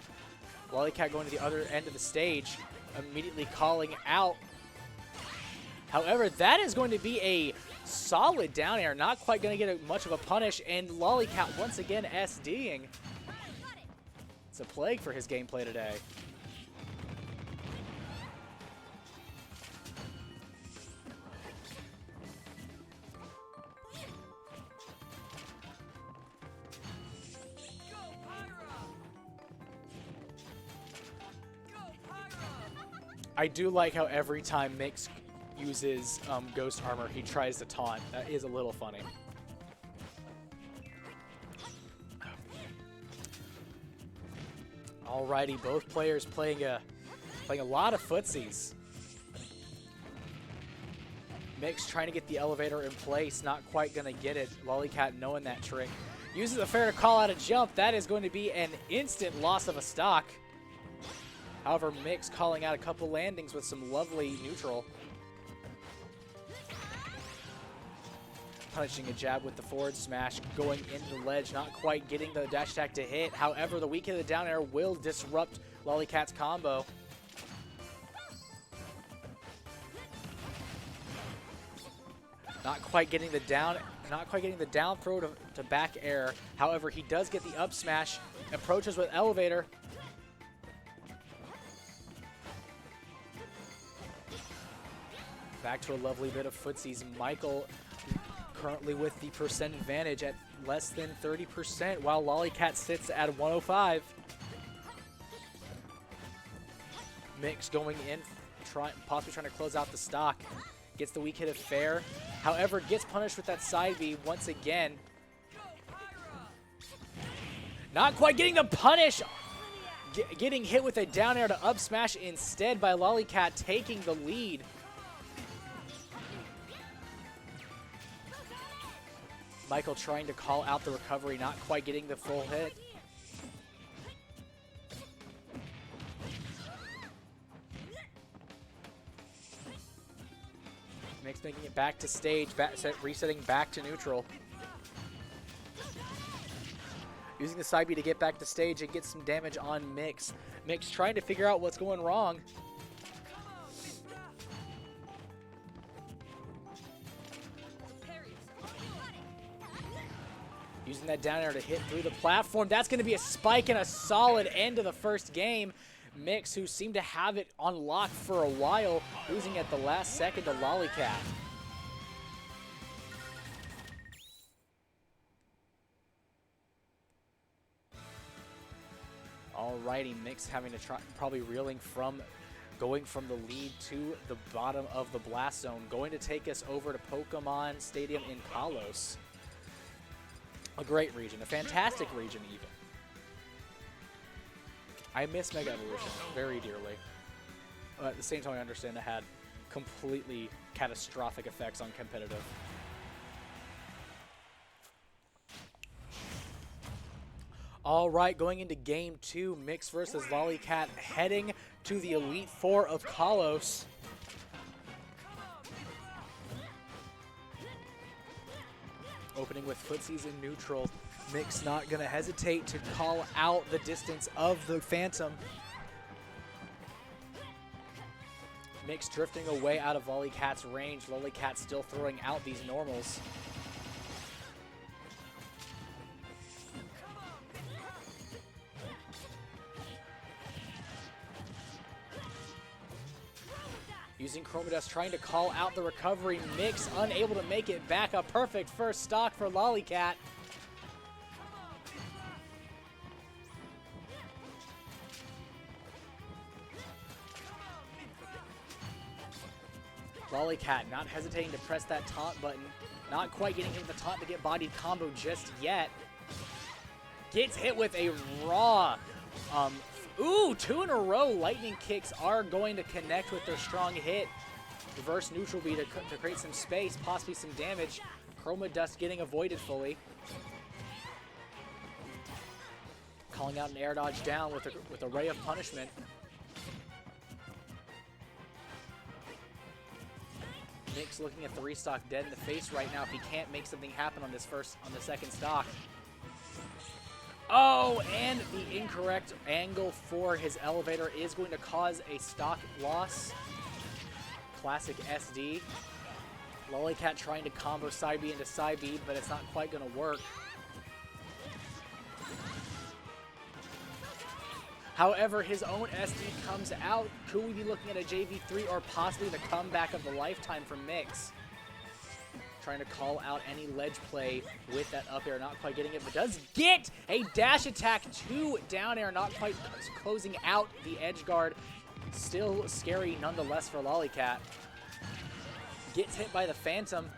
Lollycat going to the other end of the stage, immediately calling out. However, that is going to be a solid down air, not quite going to get much of a punish, and Lollycat once again SDing. It's a plague for his gameplay today. I do like how every time Mix uses Ghost Armor, he tries to taunt. That is a little funny. Alrighty, both players playing a lot of footsies. Mix trying to get the elevator in place, not quite gonna get it. Lollycat knowing that trick. Uses the fair to call out a jump. That is going to be an instant loss of a stock. However, Mix calling out a couple landings with some lovely neutral. Punishing a jab with the forward smash, going into the ledge, not quite getting the dash attack to hit. However, the weak hit of the down air will disrupt Lollycat's combo. Not quite getting the down throw to back air. However, he does get the up smash. Approaches with elevator. Back to a lovely bit of footsies. Michael currently with the percent advantage at less than 30%, while Lollycat sits at 105. Mix going in, possibly trying to close out the stock. Gets the weak hit of fair. However, gets punished with that side B once again. Not quite getting the punish. Getting hit with a down air to up smash instead by Lollycat, taking the lead. Michael trying to call out the recovery, not quite getting the full hit. Mix making it back to stage, resetting back to neutral. Using the side B to get back to stage and get some damage on Mix. Mix trying to figure out what's going wrong. Using that down air to hit through the platform. That's going to be a spike and a solid end to the first game. Mix, who seemed to have it on lock for a while, losing at the last second to Lollycat. Alrighty, Mix having to try, probably reeling from going from the lead to the bottom of the blast zone. Going to take us over to Pokemon Stadium in Kalos. A great region, a fantastic region even. I miss Mega Evolution very dearly. At the same time, I understand it had completely catastrophic effects on competitive. All right, going into game 2, Mix versus Lollycat, heading to the Elite Four of Kalos. Opening with footsies in neutral. Mix not going to hesitate to call out the distance of the Phantom. Mix drifting away out of Lollycat's range. Lollycat still throwing out these normals. Using Chromodust, trying to call out the recovery. Mix unable to make it back. A perfect first stock for Lollycat. Lollycat not hesitating to press that taunt button. Not quite getting hit with the taunt to get bodied combo just yet. Gets hit with a raw. Ooh, 2 in a row. Lightning kicks are going to connect with their strong hit. Reverse neutral B to create some space, possibly some damage. Chroma Dust getting avoided fully. Calling out an air dodge down with a ray of punishment. Nick's looking at the restock dead in the face right now if he can't make something happen on the second stock. Oh, and the incorrect angle for his elevator is going to cause a stock loss. Classic SD. Lollycat trying to combo side B into side B, but it's not quite going to work. However, his own SD comes out. Could we be looking at a JV3 or possibly the comeback of the lifetime from Mix? Trying to call out any ledge play with that up air, not quite getting it, but does get a dash attack to down air, not quite closing out the edge guard. Still scary nonetheless for Lollycat. Gets hit by the Phantom.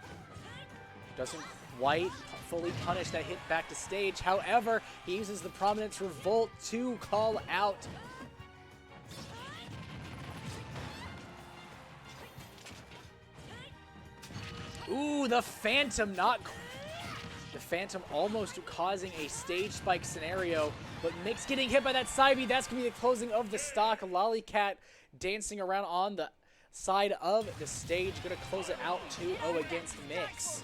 Doesn't quite fully punish that hit back to stage. However, he uses the Prominence Revolt to call out. Ooh, the Phantom the Phantom almost causing a stage spike scenario, but Mix getting hit by that side B. That's going to be the closing of the stock. Lollycat dancing around on the side of the stage. Going to close it out 2-0 against Mix.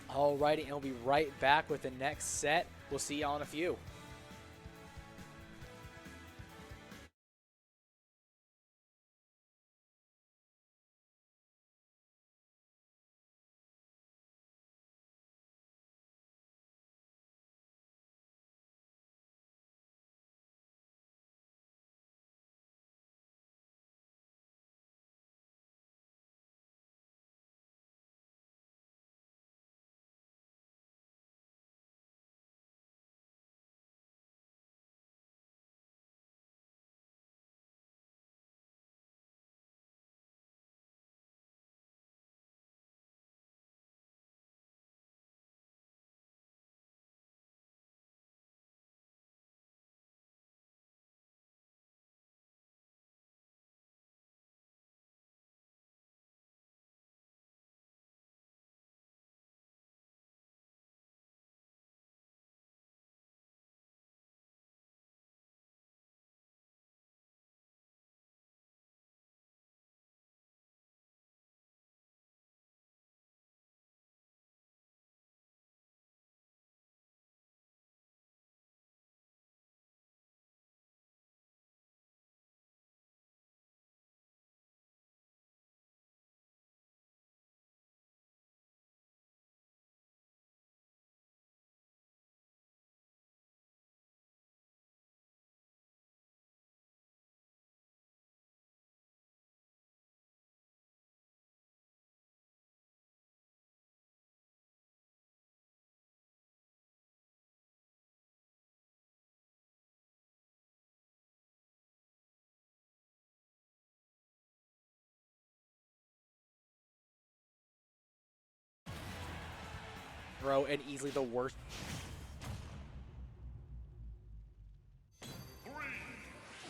Alrighty, and we'll be right back with the next set. We'll see y'all in a few. Throw and easily the worst.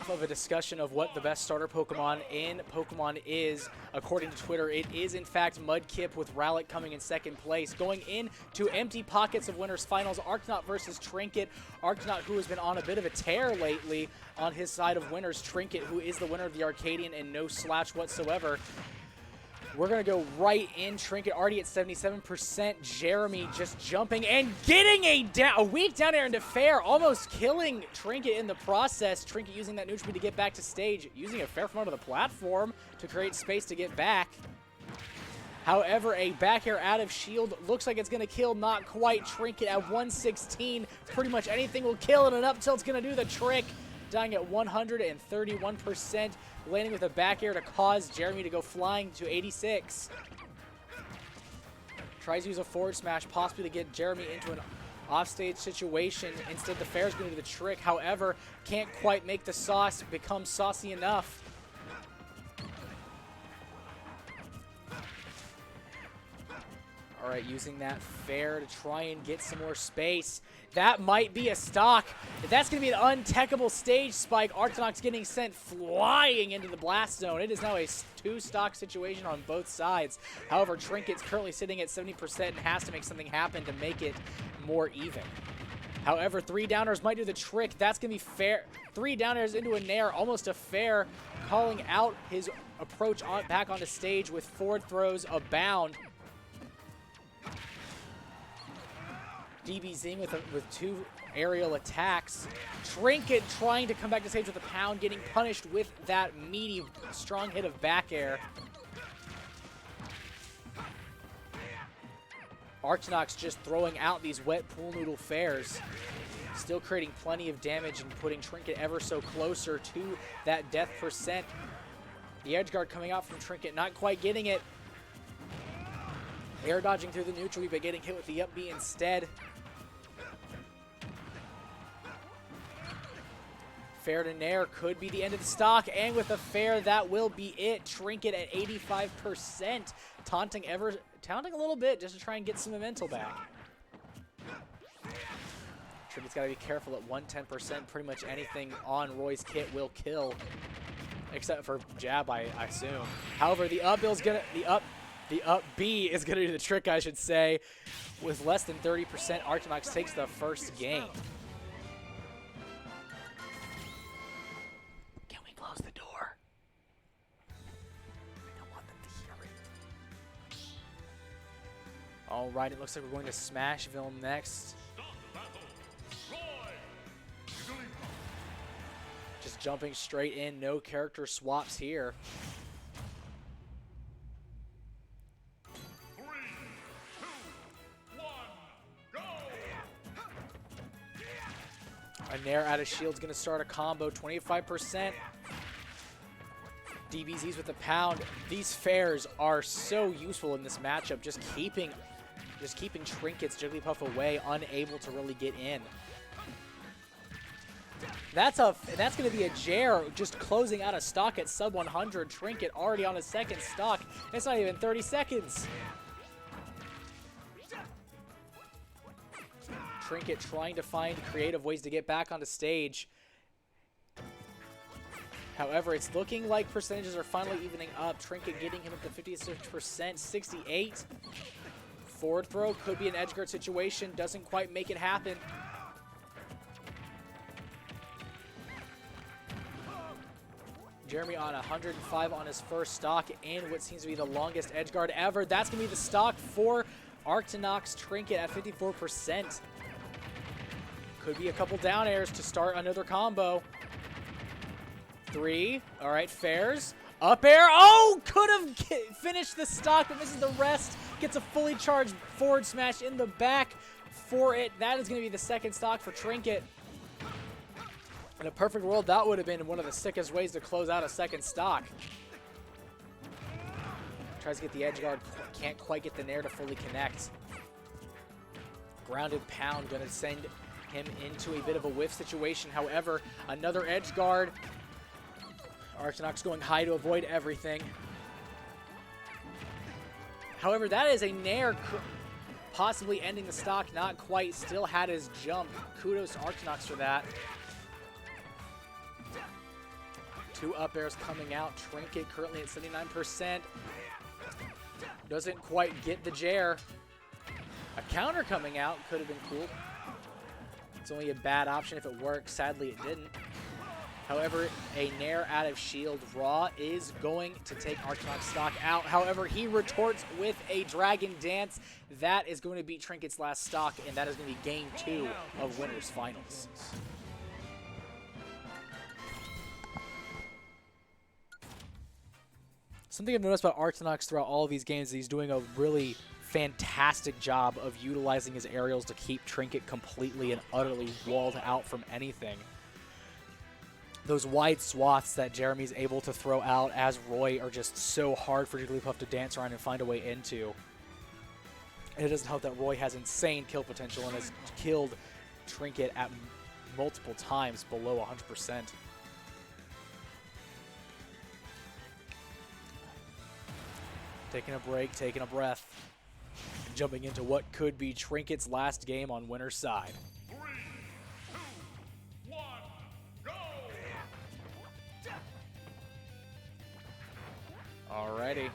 Of a discussion of what the best starter Pokemon in Pokemon is. According to Twitter, it is in fact Mudkip, with Rowlet coming in second place. Going into empty pockets of winners finals, Arcanaut versus Trinket. Arcanaut, who has been on a bit of a tear lately on his side of winners. Trinket, who is the winner of the Arcadian and no slouch whatsoever. We're going to go right in. Trinket already at 77%. Jeremy just jumping and getting a weak down air into fair, almost killing Trinket in the process. Trinket using that neutral to get back to stage, using a fair from under the platform to create space to get back. However, a back air out of shield looks like it's going to kill. Not quite. Trinket at 116. Pretty much anything will kill, and an up tilt's going to do the trick. Dying at 131%, landing with a back air to cause Jeremy to go flying to 86. Tries to use a forward smash, possibly to get Jeremy into an offstage situation. Instead, the Fair's going to do the trick. However, can't quite make the sauce become saucy enough. All right, using that Fair to try and get some more space. That might be a stock. If that's going to be an untechable stage spike, Arctonox getting sent flying into the blast zone. It is now a 2-stock situation on both sides. However, Trinket's currently sitting at 70% and has to make something happen to make it more even. However, 3 downers might do the trick. That's going to be Fair. 3 downers into a Nair, almost a Fair, calling out his approach back onto stage with forward throws abound. DBZing with 2 aerial attacks. Trinket trying to come back to stage with a pound, getting punished with that meaty, strong hit of back air. Arctonox just throwing out these wet pool noodle Fairs. Still creating plenty of damage and putting Trinket ever so closer to that death percent. The edge guard coming out from Trinket, not quite getting it. Air dodging through the neutral, but getting hit with the up B instead. Fair to Nair could be the end of the stock, and with a Fair, that will be it. Trinket at 85%, taunting a little bit just to try and get some momentum back. Trinket's got to be careful at 110%. Pretty much anything on Roy's kit will kill, except for jab, I assume. However, the up B is gonna do the trick, I should say. With less than 30%, Arctonox takes the first game. Can we close the door? I don't want them to hear it. All right, it looks like we're going to Smashville next. Just jumping straight in, no character swaps here. 3, 2, 1, go! A Nair out of shield's going to start a combo, 25%. DBZs with the pound. These Fairs are so useful in this matchup, just keeping Trinket's Jigglypuff away, unable to really get in. That's going to be a Jair just closing out a stock at sub 100. Trinket already on a second stock. It's not even 30 seconds. Trinket trying to find creative ways to get back onto stage. However, it's looking like percentages are finally evening up. Trinket getting him up to 56%, 68. Forward throw could be an edge guard situation. Doesn't quite make it happen. Jeremy on 105 on his first stock and what seems to be the longest edge guard ever. That's going to be the stock for Arctonox. Trinket at 54%. Could be a couple down airs to start another combo. 3. All right, Fairs. Up air. Oh, could have finished the stock, but misses the rest. Gets a fully charged forward smash in the back for it. That is going to be the second stock for Trinket. In a perfect world, that would have been one of the sickest ways to close out a second stock. Tries to get the edge guard, can't quite get the Nair to fully connect. Grounded pound, gonna send him into a bit of a whiff situation. However, another edge guard. Arctonox going high to avoid everything. However, that is a Nair possibly ending the stock, not quite, still had his jump. Kudos to Arctonox for that. 2 up airs coming out. Trinket currently at 79%. Doesn't quite get the Jair. A counter coming out could have been cool. It's only a bad option if it works. Sadly, it didn't. However, a Nair out of shield. Raw is going to take Arctonox stock out. However, he retorts with a Dragon Dance. That is going to beat Trinket's last stock, and that is going to be game 2 of Winners Finals. Something I've noticed about Arctonox throughout all of these games is he's doing a really fantastic job of utilizing his aerials to keep Trinket completely and utterly walled out from anything. Those wide swaths that Jeremy's able to throw out as Roy are just so hard for Jigglypuff to dance around and find a way into. And it doesn't help that Roy has insane kill potential and has killed Trinket at multiple times below 100%. Taking a break, taking a breath. Jumping into what could be Trinket's last game on winner's side. 3, 2, 1, go! Alrighty.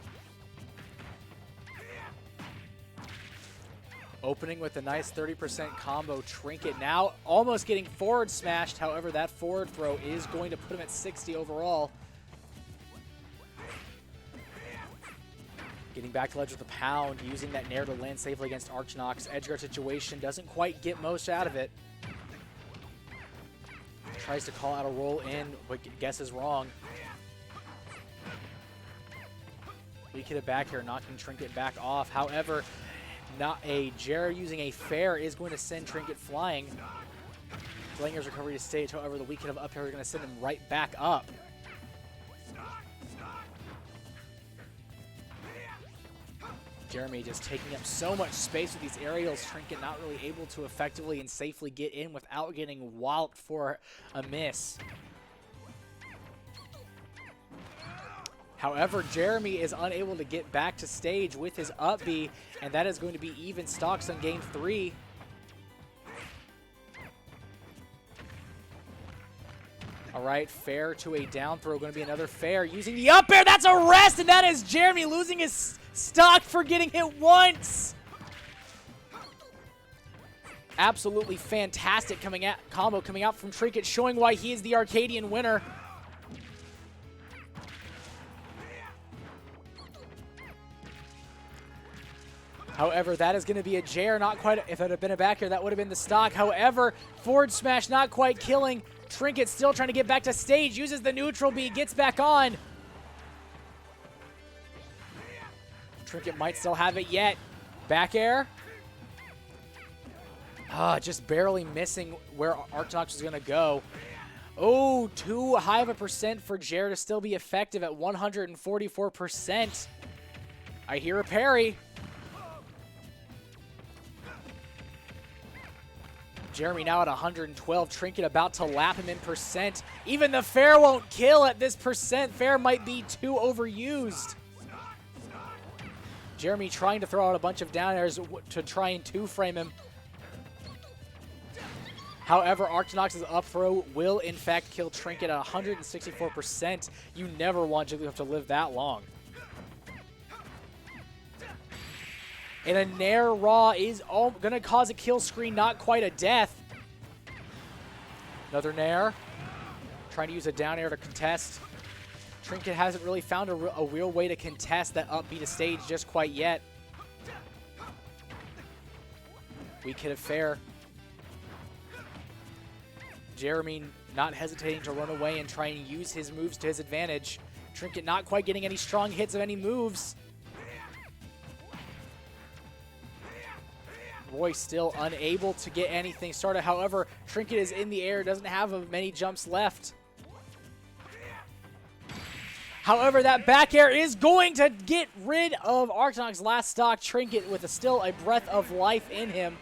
Opening with a nice 30% combo. Trinket now almost getting forward smashed. However, that forward throw is going to put him at 60 overall. Getting back to ledge with a pound, using that nair to land safely against Archnox. Edgeguard situation doesn't quite get most out of it. Tries to call out a roll in, but guesses wrong. We could have back here, knocking Trinket back off. However, not a Jer using a fair is going to send Trinket flying. Flanger's recovery to stage, however, the weak hit of up here is going to send him right back up. Jeremy just taking up so much space with these aerials. Trinket not really able to effectively and safely get in without getting walloped for a miss. However, Jeremy is unable to get back to stage with his up B, and that is going to be even stocks on game 3. All right, fair to a down throw, going to be another fair using the up air. That's a rest, and that is Jeremy losing his stock for getting hit once. Absolutely fantastic combo coming out from Trinket, showing why he is the Arcadian winner. However, that is going to be a Jer, not quite. If it had been a back air, that would have been the stock. However, forward smash not quite killing. Trinket still trying to get back to stage, uses the neutral B, gets back on. Trinket might still have it yet. Back air. Just barely missing where Archnox was going to go. Oh, too high of a percent for Jer to still be effective at 144%. I hear a parry. Jeremy now at 112. Trinket about to lap him in percent. Even the fair won't kill at this percent. Fair might be too overused. Jeremy trying to throw out a bunch of down airs to try and two-frame him. However, Archnox's up throw will in fact kill Trinket at 164%. You never want Jigglypuff to live that long. And a Nair Raw is going to cause a kill screen, not quite a death. Another Nair. Trying to use a down air to contest. Trinket hasn't really found a real way to contest that up B to stage just quite yet. Weak hit of fair. Jeremy not hesitating to run away and try and use his moves to his advantage. Trinket not quite getting any strong hits of any moves. Roy still unable to get anything started. However, Trinket is in the air, doesn't have many jumps left. However, that back air is going to get rid of Archnox's last stock. Trinket with still a breath of life in him.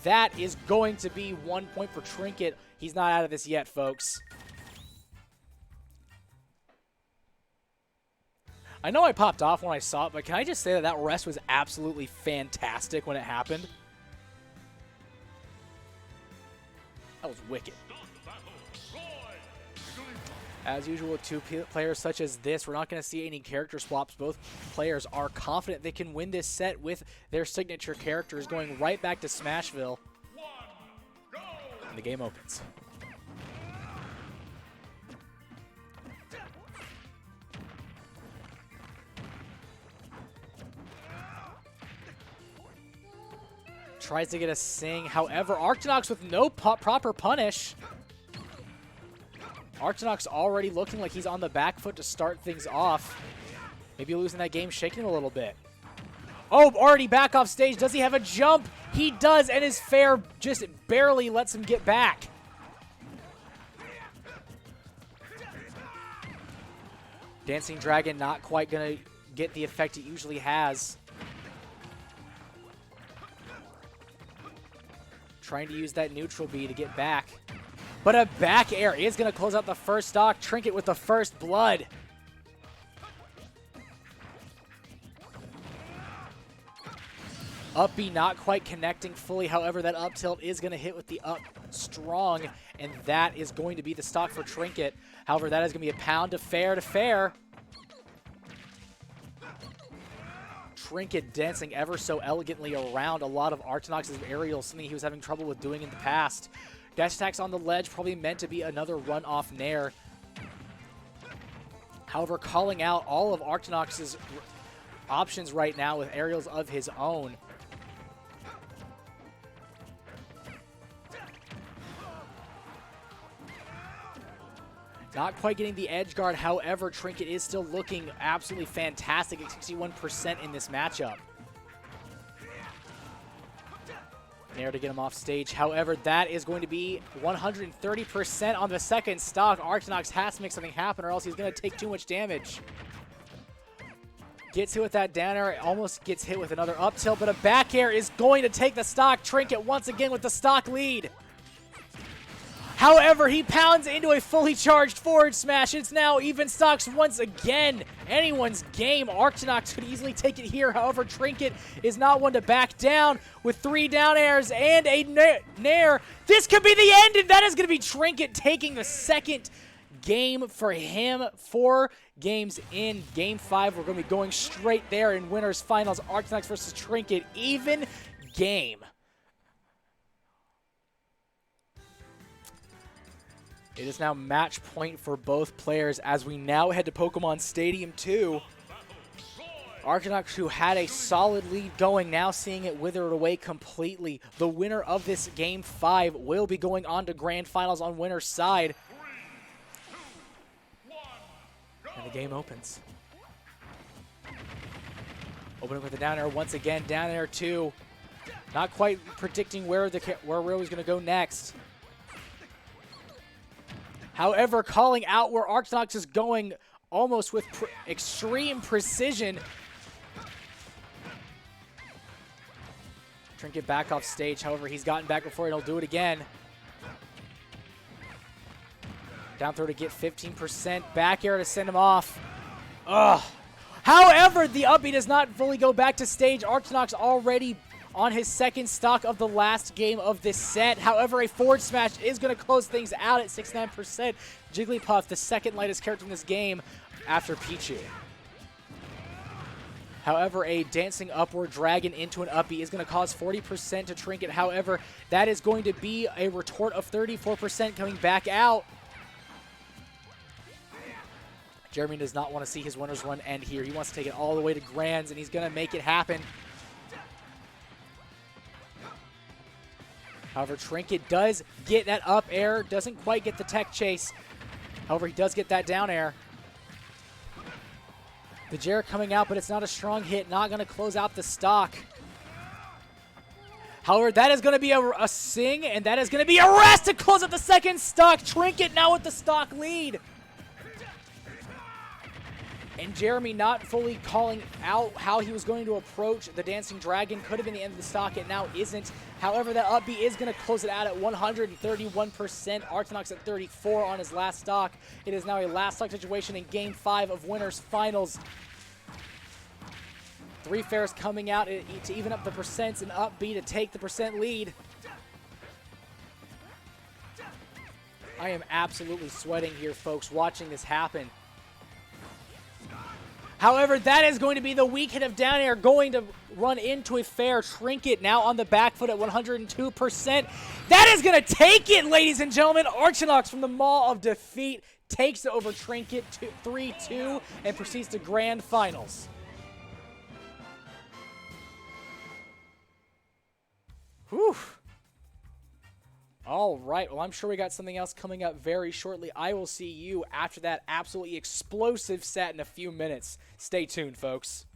That is going to be 1 point for Trinket. He's not out of this yet, folks. I know I popped off when I saw it, but can I just say that that rest was absolutely fantastic when it happened? That was wicked. As usual with two players such as this, we're not going to see any character swaps. Both players are confident they can win this set with their signature characters, going right back to Smashville. And the game opens. Tries to get a sing. However, Archnox with no proper punish. Archnox already looking like he's on the back foot to start things off. Maybe losing that game, shaking a little bit. Oh, already back off stage. Does he have a jump? He does, and his fair just barely lets him get back. Dancing Dragon not quite going to get the effect it usually has. trying to use that neutral B to get back. But a back air is going to close out the first stock. Trinket with the first blood. Up B not quite connecting fully. However, that up tilt is going to hit with the up strong, and that is going to be the stock for Trinket. However, that is going to be a pound to fair to fair. Trinket dancing ever so elegantly around a lot of Archinox's aerials, something he was having trouble with doing in the past. Dash attacks on the ledge, probably meant to be another run-off nair. However, calling out all of Archinox's options right now with aerials of his own. Not quite getting the edge guard, however, Trinket is still looking absolutely fantastic at 61% in this matchup. Nair to get him off stage. However, that is going to be 130% on the second stock. Archinox has to make something happen or else he's going to take too much damage. Gets hit with that down air, almost gets hit with another up tilt, but a back air is going to take the stock. Trinket once again with the stock lead. However, he pounds into a fully charged forward smash. It's now even stocks once again. Anyone's game. Archinox could easily take it here. However, Trinket is not one to back down with 3 down airs and a nair. This could be the end, and that is going to be Trinket taking the second game for him. 4 games in. Game 5, we're going to be going straight there in winners finals. Archinox versus Trinket, even game. It is now match point for both players as we now head to Pokemon Stadium 2. Archinox, who had a solid lead going, now seeing it wither away completely. The winner of this Game 5 will be going on to Grand Finals on winner's side. And the game opens. Opening with the down air once again. Down air 2. Not quite predicting where Rio is going to go next. However, calling out where Archinox is going almost with extreme precision. Trinket back off stage. However, he's gotten back before and he'll do it again. Down throw to get 15%. Back air to send him off. Ugh. However, the up B does not fully go back to stage. Archinox already on his second stock of the last game of this set. However, a forward smash is going to close things out at 69%. Jigglypuff, the second lightest character in this game after Pichu. However, a dancing upward dragon into an up B is going to cause 40% to Trinket. However, that is going to be a retort of 34% coming back out. Jeremy does not want to see his winner's run end here. He wants to take it all the way to Grands, and he's going to make it happen. However, Trinket does get that up air, doesn't quite get the tech chase. However, he does get that down air. The Jair coming out, but it's not a strong hit, not going to close out the stock. However, that is going to be a sing, and that is going to be a rest to close out the second stock. Trinket now with the stock lead. And Jeremy not fully calling out how he was going to approach the Dancing Dragon. Could have been the end of the stock. It now isn't. However, that up B is going to close it out at 131%. Archinox at 34 on his last stock. It is now a last stock situation in Game 5 of Winners Finals. 3 fairs coming out to even up the percents, and up B to take the percent lead. I am absolutely sweating here, folks, watching this happen. However, that is going to be the weak hit of down air, going to run into a fair. Trinket now on the back foot at 102%. That is going to take it, ladies and gentlemen. Archinox from the Maw of Defeat takes it over Trinket 3-2 and proceeds to Grand Finals. Whew. All right, well, I'm sure we got something else coming up very shortly. I will see you after that absolutely explosive set in a few minutes. Stay tuned, folks.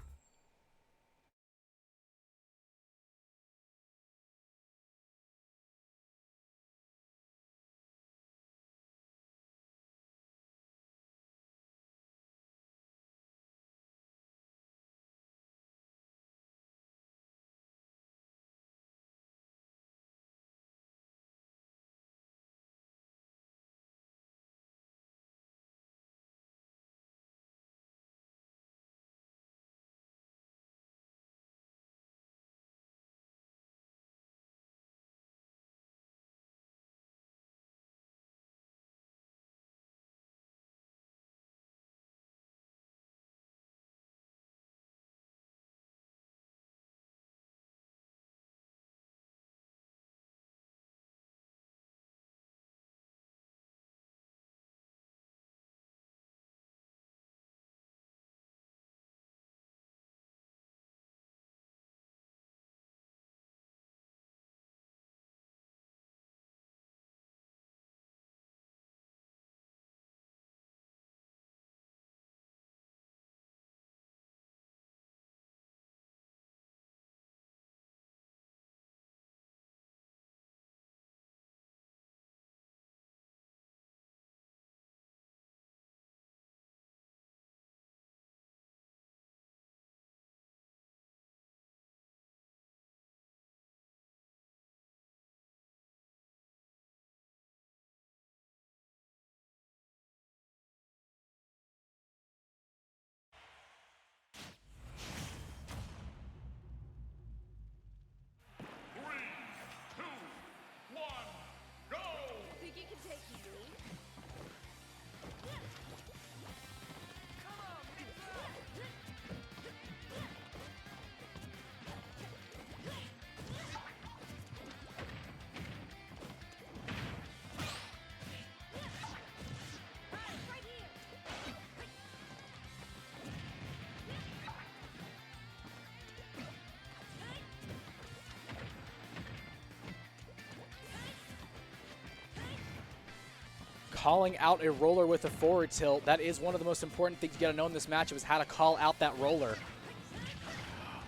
calling out a roller with a forward tilt. That is one of the most important things you got to know in this matchup is how to call out that roller.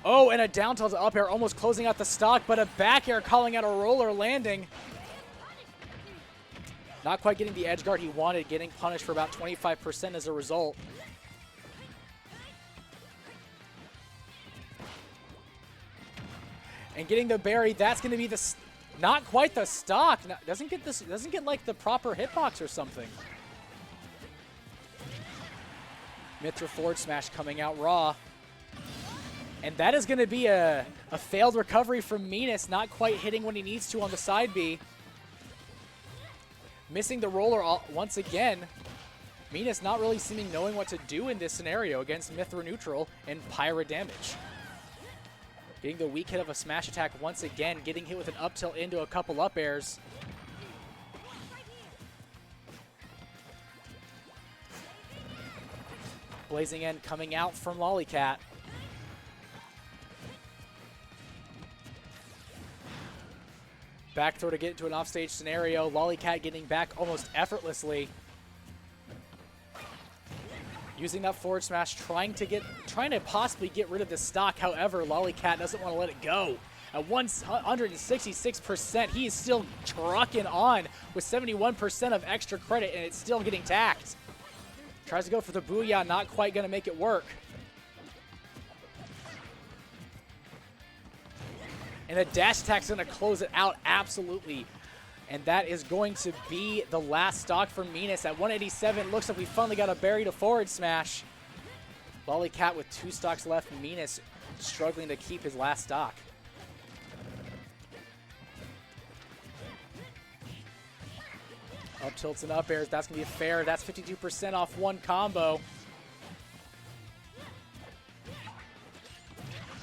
Oh, and a down tilt to up air, almost closing out the stock, but a back air calling out a roller landing. Not quite getting the edge guard he wanted, getting punished for about 25% as a result. And getting the berry, that's going to be the not quite the stock. Doesn't get like the proper hitbox or something. Mithra forward smash coming out raw. And that is going to be a failed recovery from Minas, not quite hitting when he needs to on the side B. Missing the roller once again. Minas not really seeming knowing what to do in this scenario against Mithra neutral and Pyra damage. Getting the weak hit of a smash attack once again, getting hit with an up tilt into a couple up airs. Blazing End coming out from Lollycat. Back throw to get into an offstage scenario. Lollycat getting back almost effortlessly. Using that forward smash, trying to possibly get rid of the stock. However, Lollycat doesn't want to let it go. At 166%, he is still trucking on with 71% of extra credit, and it's still getting tacked. Tries to go for the Booyah, not quite going to make it work. And the dash attack's going to close it out absolutely. And that is going to be the last stock for Minas. At 187, looks like we finally got a berry to forward smash. Lollycat with 2 stocks left. Minas struggling to keep his last stock. Up tilts and up airs. That's going to be fair. That's 52% off one combo.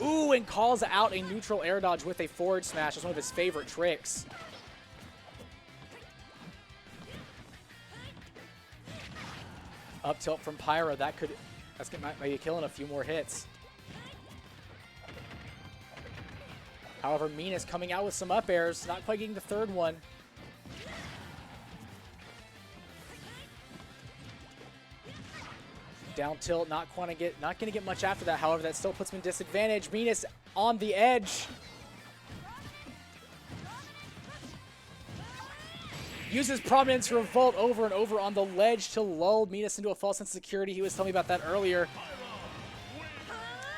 Ooh, and calls out a neutral air dodge with a forward smash. It's one of his favorite tricks. Up tilt from Pyra. That's maybe killing a few more hits. However, Minas coming out with some up airs, not quite getting the third one. Down tilt, not going to get much after that. However, that still puts him in disadvantage. Minas on the edge. Uses Prominence Revolt over and over on the ledge to lull Minas into a false sense of security. He was telling me about that earlier.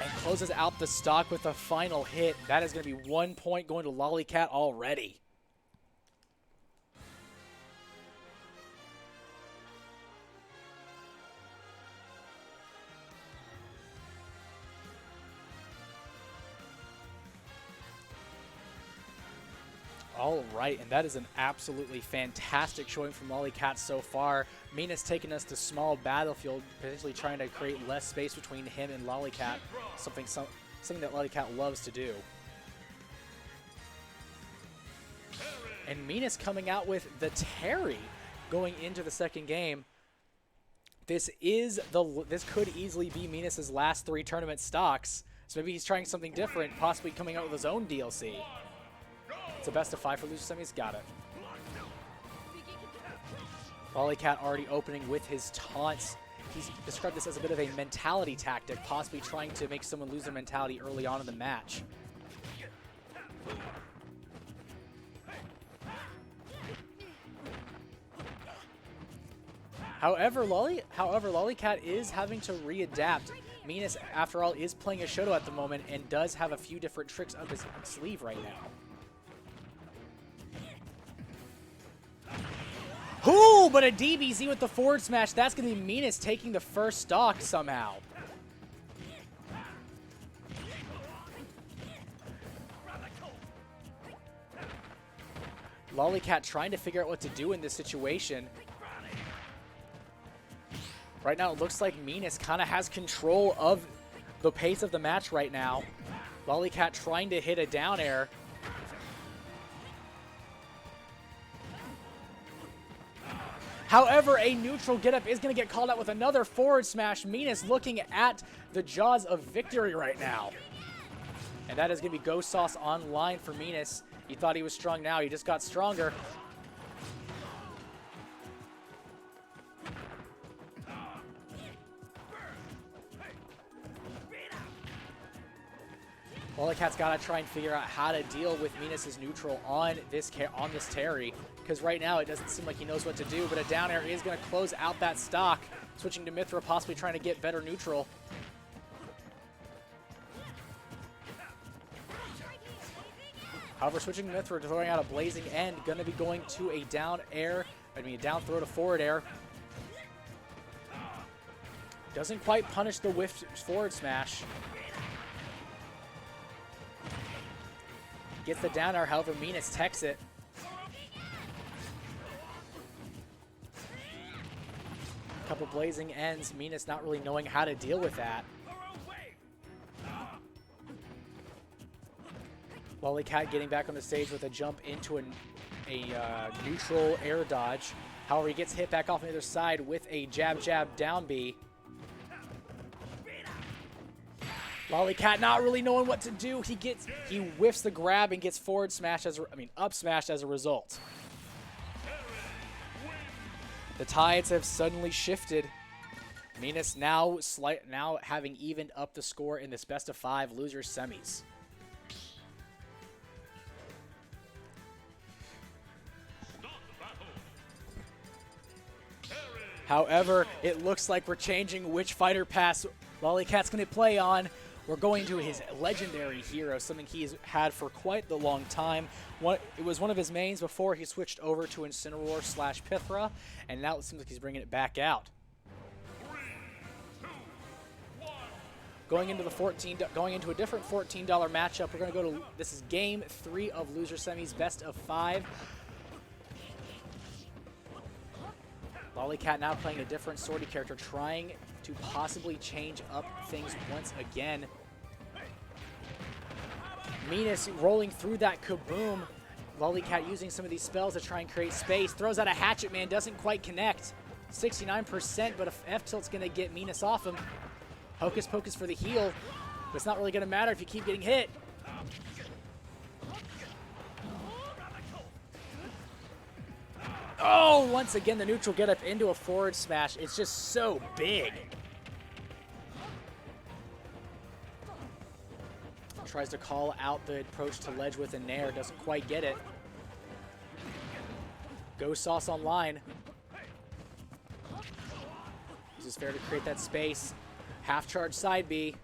And closes out the stock with a final hit. That is going to be 1 point going to Lollycat already. All right, and that is an absolutely fantastic showing from Lollycat so far. Minas taking us to small battlefield, potentially trying to create less space between him and Lollycat, something that Lollycat loves to do. And Minas coming out with the Terry going into the second game. This could easily be Minas' last 3 tournament stocks, so maybe he's trying something different, possibly coming out with his own DLC. It's a best of 5 for loser semis. Got it. Lollycat already opening with his taunts. He's described this as a bit of a mentality tactic, possibly trying to make someone lose their mentality early on in the match. However, Lollycat is having to readapt. Minas, after all, is playing a Shoto at the moment and does have a few different tricks up his sleeve right now. Ooh, but a DBZ with the forward smash. That's going to be Minas taking the first stock somehow. Lollycat trying to figure out what to do in this situation. Right now, it looks like Minas kind of has control of the pace of the match right now. Lollycat trying to hit a down air. However, a neutral getup is going to get called out with another forward smash. Minas looking at the jaws of victory right now. And that is going to be Ghost Sauce online for Minas. He thought he was strong now. He just got stronger. Lollycat's got to try and figure out how to deal with Venus's neutral on this Terry, because right now it doesn't seem like he knows what to do, but a down air is going to close out that stock. Switching to Mithra, possibly trying to get better neutral. However, switching Mithra, throwing out a blazing end, going to be going to a down air, a down throw to forward air. Doesn't quite punish the whiff forward smash. Gets the down air, however, Venus techs it. Couple blazing ends, Venus not really knowing how to deal with that. Lollycat getting back on the stage with a jump into a neutral air dodge. However, he gets hit back off on the other side with a jab down B. Lollycat not really knowing what to do. He whiffs the grab and gets forward smashed up smashed as a result. The tides have suddenly shifted. Venus now having evened up the score in this best of 5 losers semis. However, it looks like we're changing which fighter pass Lollycat's going to play on. We're going to his legendary hero, something he's had for quite the long time. It was one of his mains before he switched over to Incineroar / Pythra, and now it seems like he's bringing it back out. 3, 2, 1. Going into a different $14 matchup, we're going to go to, this is game 3 of loser semis, best of 5. Lollycat now playing a different Swordy character, trying to possibly change up things once again. Venus rolling through that kaboom. Lollycat using some of these spells to try and create space. Throws out a Hatchet Man, doesn't quite connect. 69%, but if F-tilt's going to get Venus off him. Hocus Pocus for the heal, but it's not really going to matter if you keep getting hit. Oh, once again, the neutral get up into a forward smash. It's just so big. Tries to call out the approach to ledge with a nair. Doesn't quite get it. Ghost Sauce online. Uses fair to create that space. Half charge side B.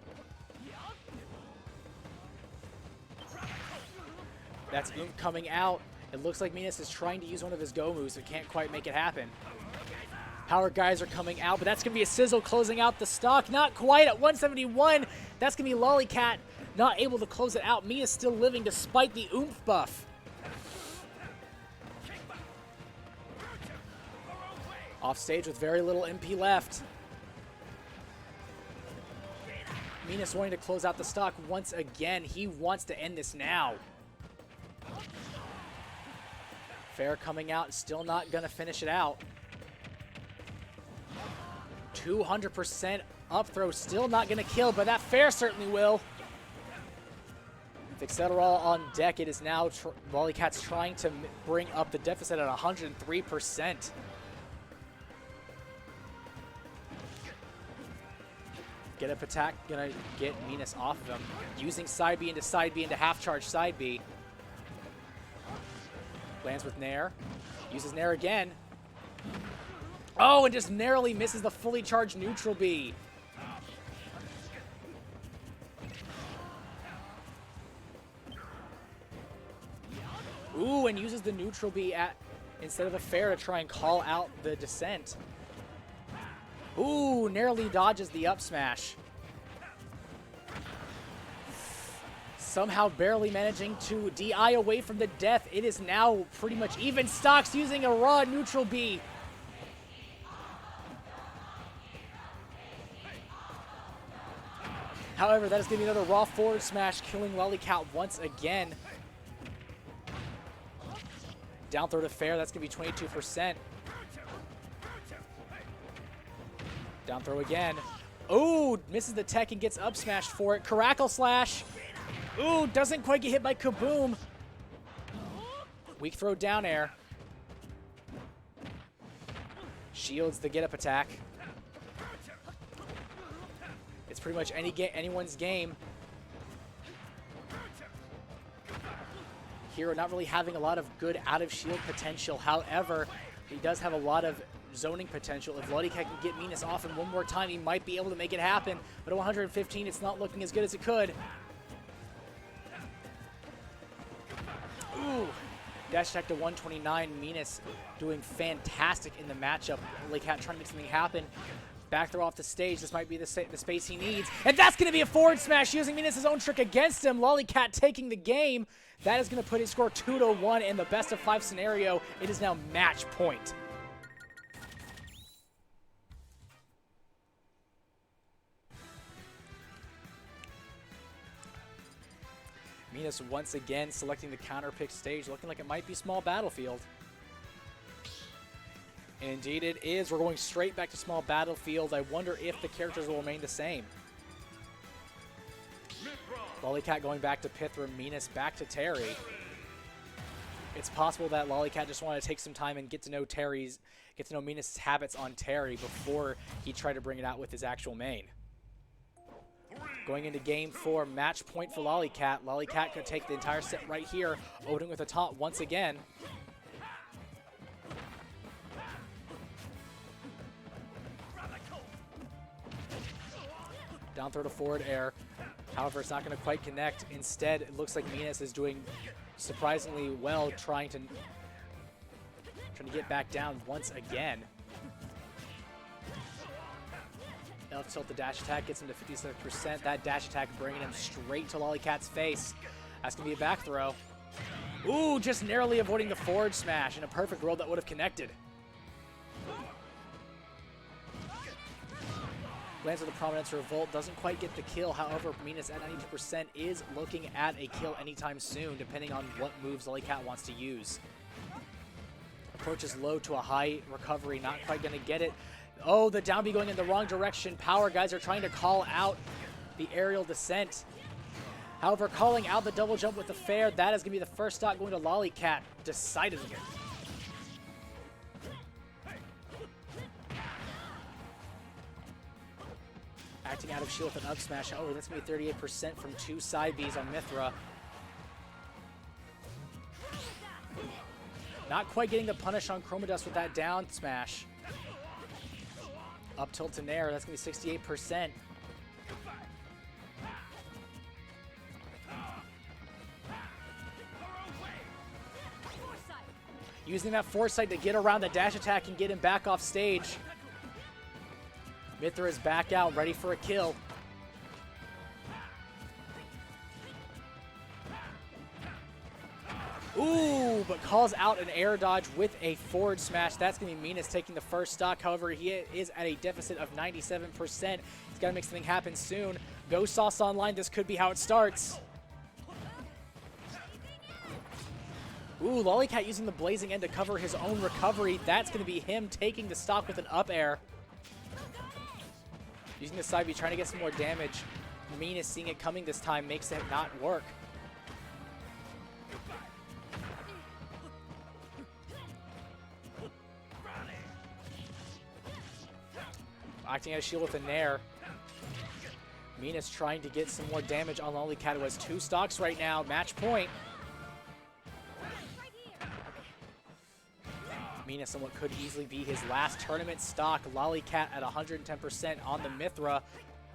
That's Oomph coming out. It looks like Venus is trying to use one of his go moves, but can't quite make it happen. Power guys are coming out, but that's going to be a sizzle closing out the stock. Not quite at 171. That's going to be Lollycat not able to close it out. Mia's still living despite the Oomph buff. Off stage with very little MP left. Venus wanting to close out the stock once again. He wants to end this now. Fair coming out, still not going to finish it out. 200% up throw, still not going to kill, but that fair certainly will. With Excederall on deck, it is now Lollycat's trying to bring up the deficit at 103%. Get up attack, gonna get Venus off of him. Using side B into half charge side B. Lands with Nair. Uses Nair again. Oh, and just narrowly misses the fully charged neutral B. Ooh, and uses the neutral B instead of a fair to try and call out the descent. Ooh, narrowly dodges the up smash. Somehow barely managing to DI away from the death. It is now pretty much even. Stocks using a raw neutral B. However, that is going to be another raw forward smash, killing Lollycat once again. Down throw to fair, that's going to be 22%. Down throw again. Ooh, misses the tech and gets up smashed for it. Caracal slash. Ooh, doesn't quite get hit by Kaboom. Weak throw down air. Shields the get up attack. It's pretty much anyone's game. Hero not really having a lot of good out-of-shield potential. However, he does have a lot of zoning potential. If Lollycat can get Venus off him one more time, he might be able to make it happen. But at 115, it's not looking as good as it could. Ooh. Dash attack to 129. Venus doing fantastic in the matchup. Lollycat trying to make something happen. Back throw off the stage. This might be the space he needs. And that's going to be a forward smash using Venus' own trick against him. Lollycat taking the game. That is going to put his score 2-1 in the best of 5 scenario. It is now match point. Venus once again selecting the counter pick stage, looking like it might be small battlefield. Indeed it is. We're going straight back to small battlefield. I wonder if the characters will remain the same. Lollycat going back to Pithra, Venus back to Terry. It's possible that Lollycat just wanted to take some time and get to know Venus' habits on Terry before he tried to bring it out with his actual main. Going into game 4, match point for Lollycat. Lollycat could take the entire set right here. Odin with a taunt once again. Down throw to forward air. However, it's not going to quite connect. Instead, it looks like Venus is doing surprisingly well trying to get back down once again. Up tilt the dash attack, gets him to 57%. That dash attack bringing him straight to Lollycat's face. That's going to be a back throw. Ooh, just narrowly avoiding the forward smash. In a perfect world, that would have connected. Lands with the Prominence Revolt, doesn't quite get the kill. However, Venus at 92% is looking at a kill anytime soon, depending on what moves Lollycat wants to use. Approaches low to a high recovery, not quite going to get it. Oh, the down B going in the wrong direction. Power guys are trying to call out the aerial descent. However, calling out the double jump with the fair, that is going to be the first stock going to Lollycat, decidedly. Acting out of shield with an up smash. Oh, that's going to be 38% from 2 side Bs on Mithra. Not quite getting the punish on Chromodust with that down smash. Up tilt to Nair, that's going to be 68%. Using that foresight to get around the dash attack and get him back off stage. Mithra is back out, ready for a kill. Ooh, but calls out an air dodge with a forward smash. That's going to be Venus taking the first stock. However, he is at a deficit of 97%. He's got to make something happen soon. Go Sauce Online, this could be how it starts. Ooh, Lollycat using the Blazing End to cover his own recovery. That's going to be him taking the stock with an up air. Using the side B, trying to get some more damage. Venus seeing it coming this time makes it not work. Acting out of shield with a Nair. Venus trying to get some more damage on Lollycat, who has 2 stocks right now. Match point. Venus on what could easily be his last tournament stock. Lollycat at 110% on the Mithra.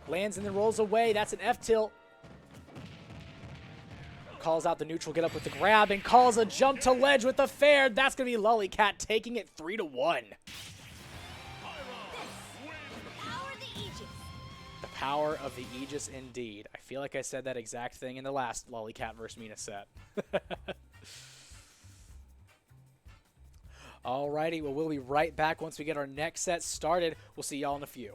Lands and then rolls away. That's an F-tilt. Calls out the neutral, get up with the grab, and calls a jump to ledge with the fair. That's going to be Lollycat taking it 3-1. The power of the Aegis indeed. I feel like I said that exact thing in the last Lollycat vs. Venus set. Alrighty, well, we'll be right back once we get our next set started. We'll see y'all in a few.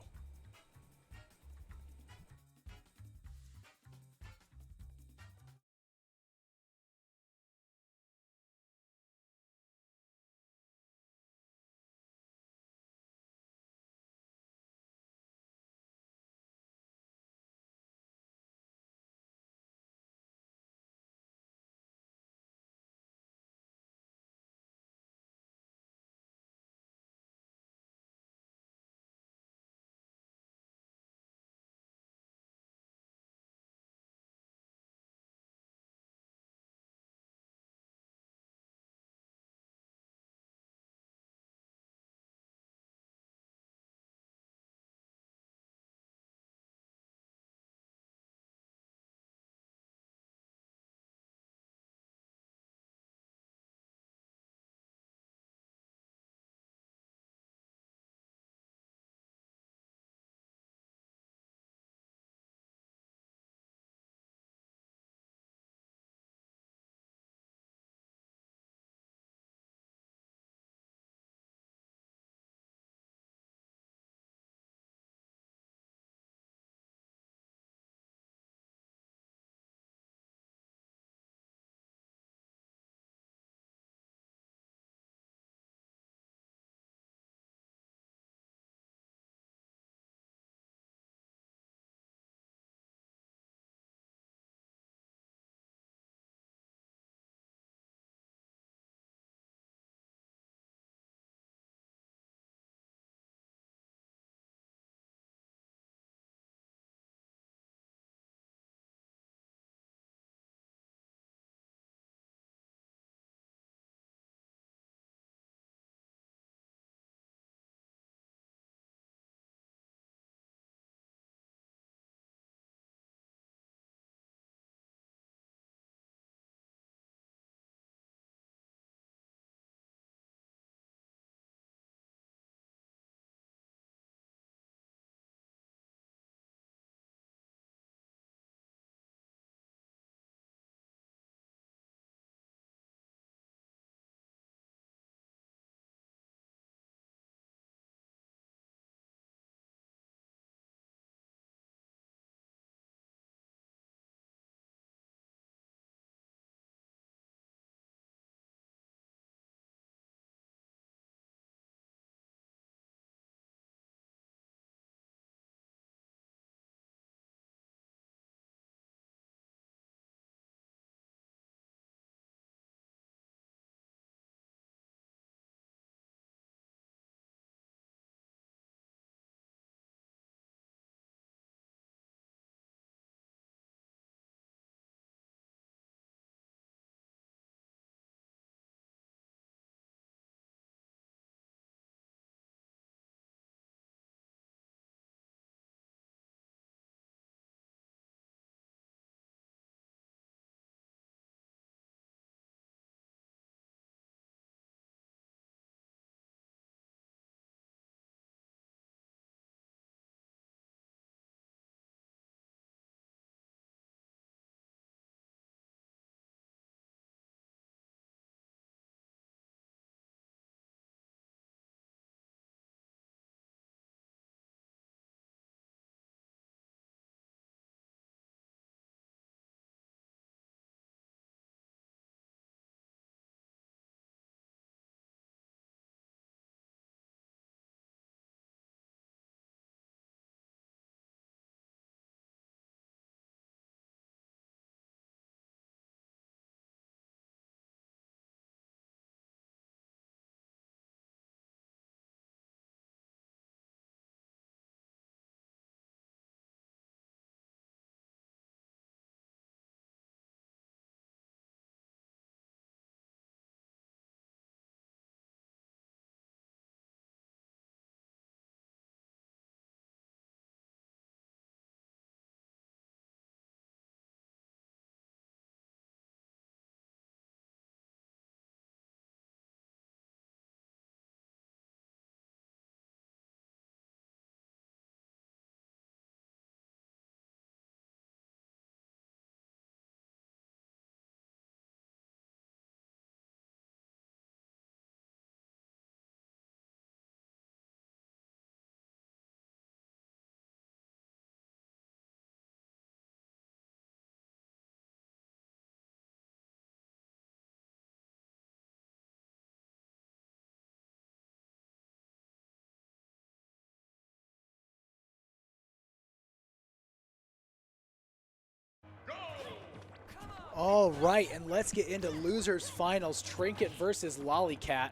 All right, and let's get into losers finals. Trinket versus Lollycat.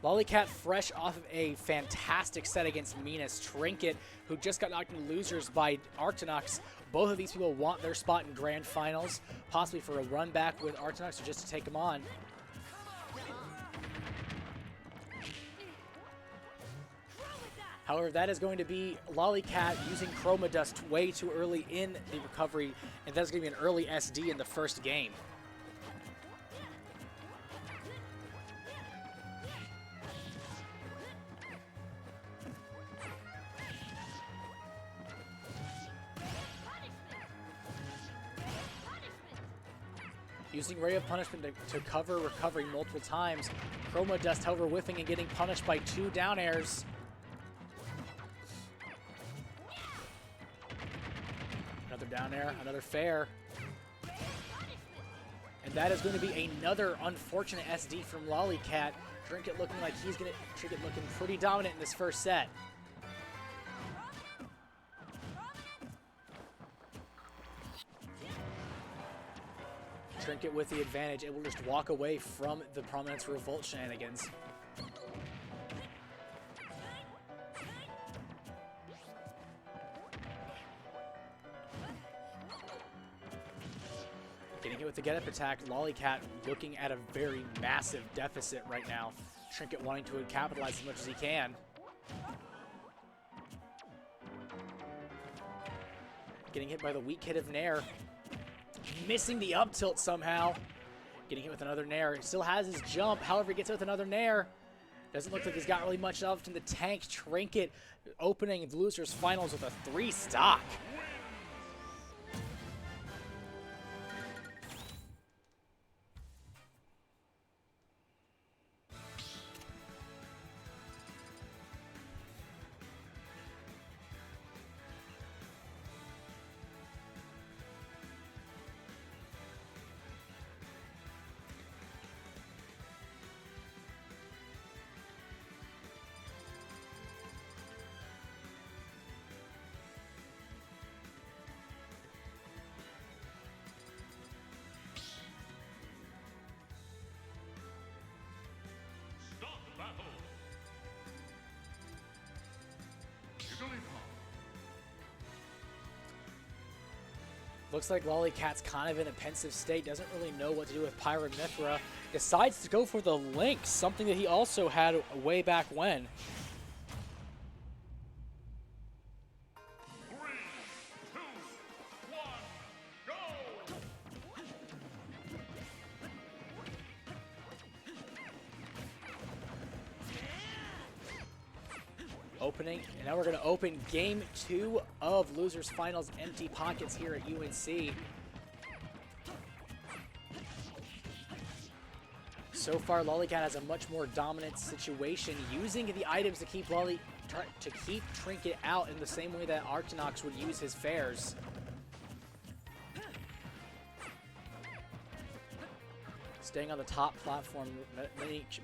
Lollycat fresh off of a fantastic set against Minas. Trinket, who just got knocked into losers by Arctonox. Both of these people want their spot in grand finals, possibly for a run back with Arctonox or just to take them on. However, that is going to be Lollycat using Chroma Dust way too early in the recovery, and that's going to be an early SD in the first game. Using Ray of Punishment to cover recovery multiple times. Chroma Dust, however, whiffing and getting punished by 2 down airs. Another down air, another fair. And that is going to be another unfortunate SD from Lollycat. Trinket looking like he's going to, Trinket looking pretty dominant in this first set. Trinket with the advantage, able to just walk away from the Prominence Revolt shenanigans. Getting hit with the get-up attack, Lollycat looking at a very massive deficit right now. Trinket wanting to capitalize as much as he can. Getting hit by the weak hit of Nair. Missing the up tilt somehow. Getting hit with another Nair. He still has his jump, however he gets hit with another Nair. Doesn't look like he's got really much left in the tank. Trinket opening the losers finals with a 3 stock. Stop battle. Jigglypuff. Looks like Lollycat's kind of in a pensive state, doesn't really know what to do with Pyramithra. Decides to go for the Lynx, something that he also had way back when. 3, 2, 1, go! Opening, and now we're going to open game 2 of Losers Finals Empty Pockets here at UNC. So far, Lollycat has a much more dominant situation, using the items to keep Trinket out in the same way that Arctonox would use his fares. Staying on the top platform,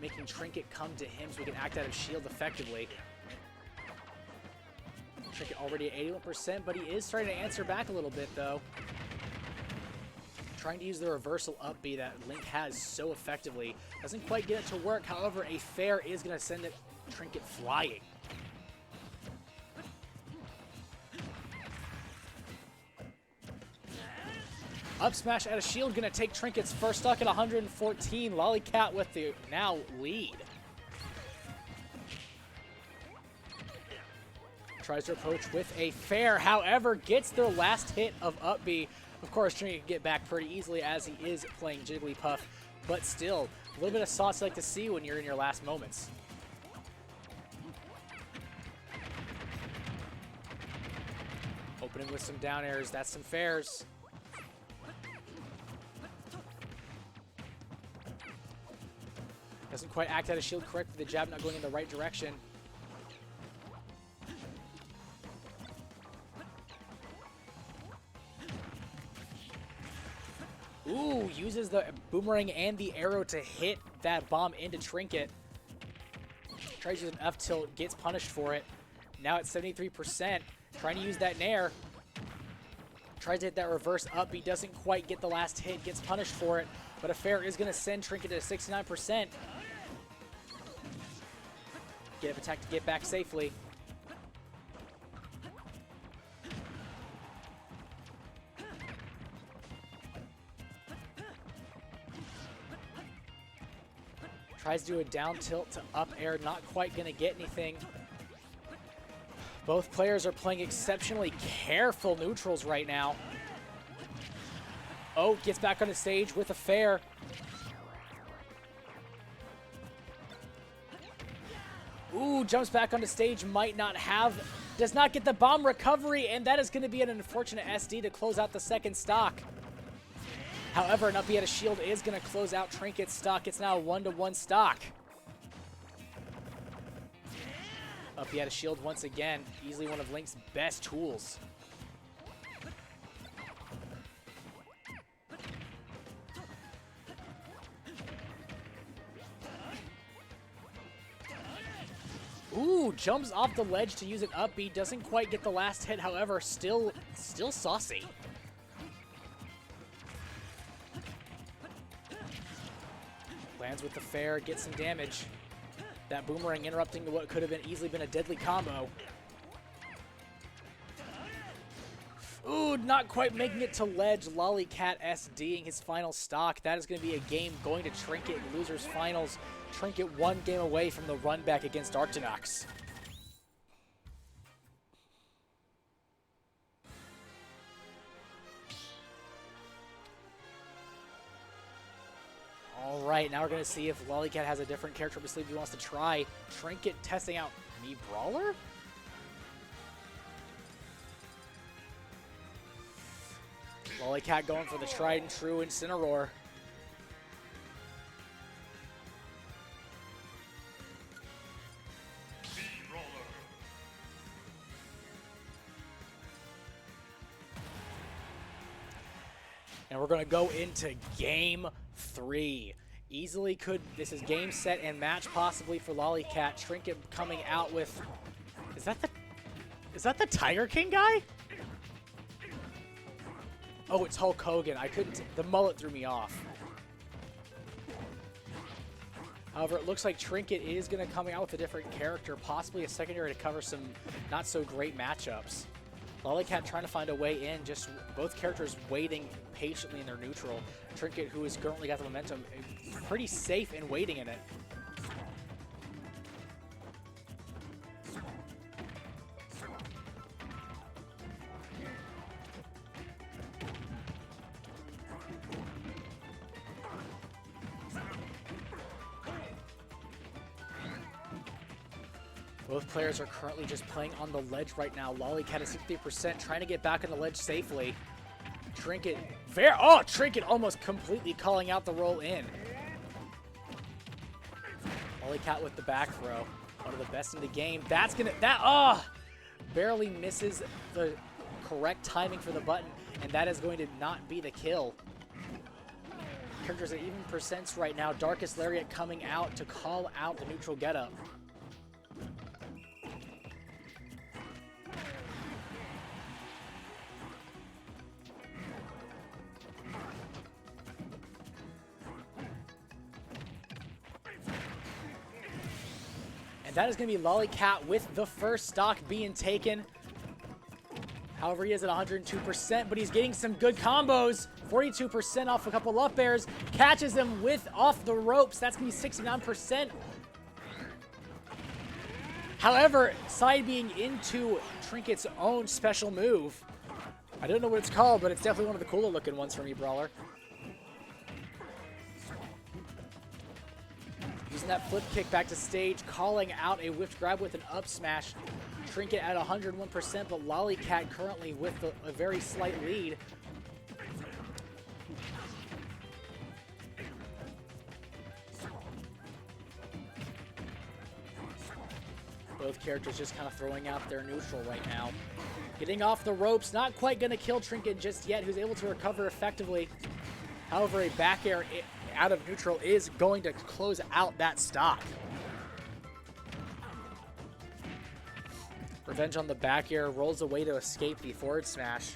making Trinket come to him so he can act out of shield effectively. Trinket already at 81%, but he is starting to answer back a little bit, though. Trying to use the reversal up B that Link has so effectively. Doesn't quite get it to work, however, a fair is going to send Trinket flying. Up smash out of shield, going to take Trinket's first stock at 114. Lollycat with the now lead. Tries to approach with a fair, however, gets their last hit of up B. Of course, Trinket can get back pretty easily as he is playing Jigglypuff, but still, a little bit of sauce you like to see when you're in your last moments. Opening with some down airs, that's some fairs. Doesn't quite act out of shield correctly, the jab not going in the right direction. Ooh, uses the boomerang and the arrow to hit that bomb into Trinket. Tries to use an F tilt, gets punished for it. Now at 73%, trying to use that Nair. Tries to hit that reverse up. He doesn't quite get the last hit. Gets punished for it. But a fair is going to send Trinket to 69%. Get up attack to get back safely. Tries to do a down tilt to up air, not quite going to get anything. Both players are playing exceptionally careful neutrals right now. Oh, gets back on the stage with a fair. Ooh, jumps back on the stage, might not have, does not get the bomb recovery, and that is going to be an unfortunate SD to close out the second stock. However, an up B at a shield is going to close out Trinket's stock. It's now a 1-to-1 stock. Up B at a shield once again. Easily one of Link's best tools. Ooh, jumps off the ledge to use an up B. Doesn't quite get the last hit, however, still saucy. Lands with the fair, gets some damage. That boomerang interrupting what could have been easily been a deadly combo. Ooh, not quite making it to ledge. Lollycat SDing his final stock. That is going to be a game going to Trinket in losers finals. Trinket one game away from the run back against Arctonox. All right, now we're going to see if Lollycat has a different character up his sleeve he wants to try. Trinket testing out Me Brawler? Lollycat going for the tried and true Incineroar. And we're going to go into game 3. Easily could, this is game, set, and match possibly for Lollycat. Trinket coming out with, is that the Tiger King guy? Oh, it's Hulk Hogan. I couldn't, the mullet threw me off. However, it looks like Trinket is going to coming out with a different character, possibly a secondary to cover some not so great matchups. Lollycat trying to find a way in, just both characters waiting patiently in their neutral. Trinket, who has currently got the momentum, pretty safe and waiting in it. Both players are currently just playing on the ledge right now. Lollycat is 60%, trying to get back on the ledge safely. Trinket, Trinket almost completely calling out the roll in. Lollycat with the back throw. One of the best in the game. Barely misses the correct timing for the button, and that is going to not be the kill. Characters at even percents right now. Darkest Lariat coming out to call out the neutral getup. That is going to be Lollycat with the first stock being taken. However, he is at 102%, but he's getting some good combos. 42% off a couple up airs. Catches him with off the ropes. That's going to be 69%. However, side being into Trinket's own special move. I don't know what it's called, but it's definitely one of the cooler looking ones for me, Brawler. Using that flip kick back to stage, calling out a whipped grab with an up smash. Trinket at 101%, but Lollycat currently with a very slight lead. Both characters just kind of throwing out their neutral right now. Getting off the ropes, not quite going to kill Trinket just yet, who's able to recover effectively. However, a back air out of neutral is going to close out that stock. Revenge on the back air, rolls away to escape the forward smash.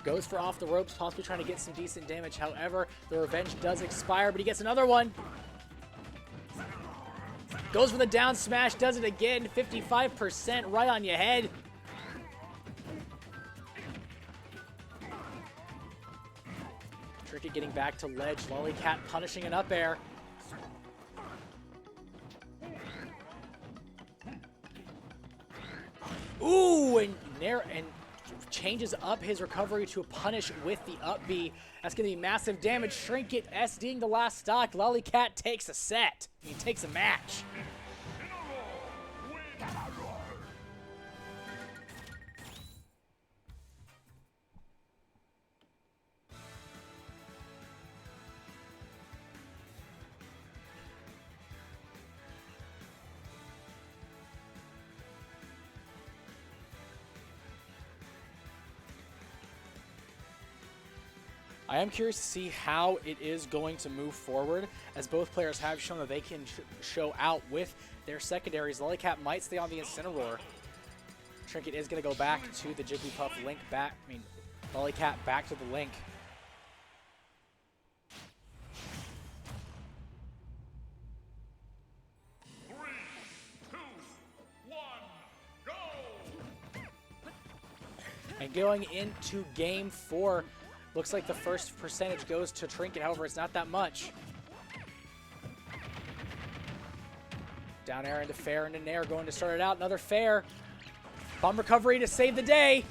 Goes for off the ropes, possibly trying to get some decent damage. However, the revenge does expire, but he gets another one. Goes for the down smash, does it again. 55% right on your head. Trinket getting back to ledge. Lollycat punishing an up air. Ooh, and changes up his recovery to a punish with the up B. That's going to be massive damage. Trinket SDing the last stock. Lollycat takes a set. He takes a match. I am curious to see how it is going to move forward, as both players have shown that they can show out with their secondaries. Lollycat might stay on the Incineroar. Trinket is going to go back to the Jigglypuff Link back. Lollycat back to the Link. And going into game 4, looks like the first percentage goes to Trinket. However, it's not that much. Down air into fair into nair, going to start it out. Another fair. Bomb recovery to save the day.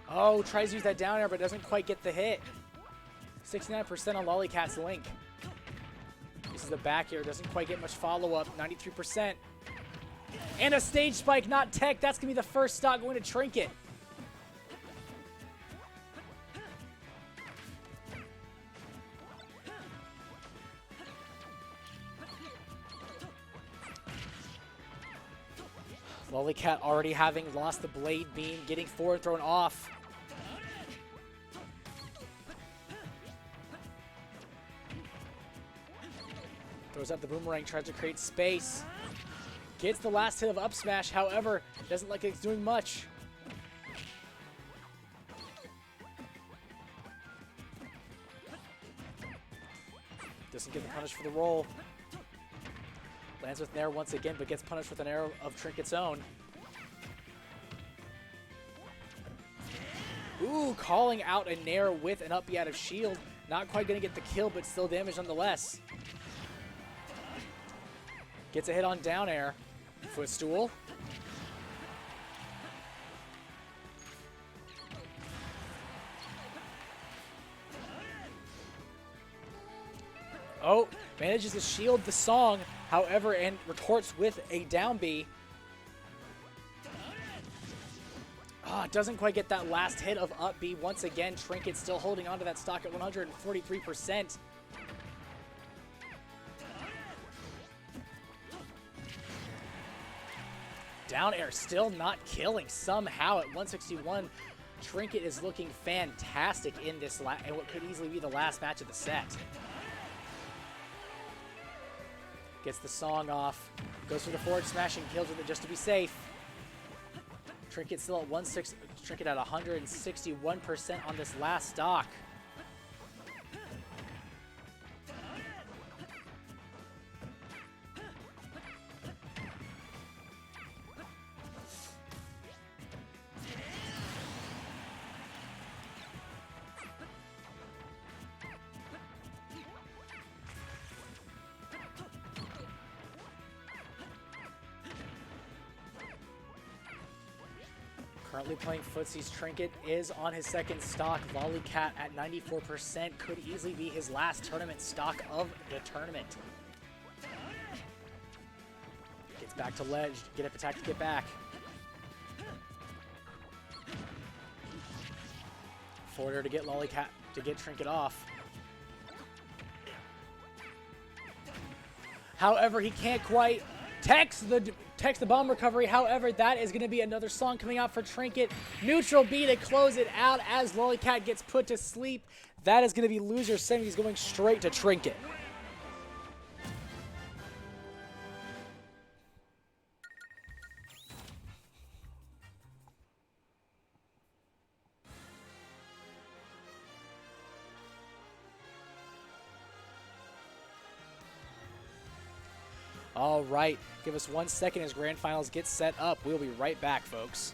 Oh, tries to use that down air, but doesn't quite get the hit. 69% on Lollycat's Link. This is the back air, doesn't quite get much follow-up. 93%. And a stage spike, not tech. That's going to be the first stock going to Trinket. Lollycat already having lost the Blade Beam, getting forward thrown off. Throws up the boomerang, tries to create space. Gets the last hit of up smash, however, doesn't like it's doing much. Doesn't get the punish for the roll. Lands with Nair once again, but gets punished with an arrow of Trinket's own. Ooh, calling out a Nair with an up B out of shield. Not quite going to get the kill, but still damage nonetheless. Gets a hit on down air. Footstool. Oh, manages to shield the song, however, and retorts with a down B. Doesn't quite get that last hit of up B. Once again, Trinket still holding on to that stock at 143%. Down air still not killing somehow at 161. Trinket is looking fantastic in this and what could easily be the last match of the set. Gets the song off. Goes for the forward smash and kills with it just to be safe. Trinket still at Trinket at 161% on this last stock. Currently playing footsies, Trinket is on his second stock. Lollycat at 94% could easily be his last tournament stock of the tournament. Gets back to ledge, get up attack to get back. Forwarder to get Lollycat, to get Trinket off. However, he can't quite text the bomb recovery. However, that is going to be another song coming out for Trinket. Neutral B to close it out as Lollycat gets put to sleep. That is going to be loser semis going straight to Trinket. All right, give us 1 second as Grand Finals get set up. We'll be right back, folks.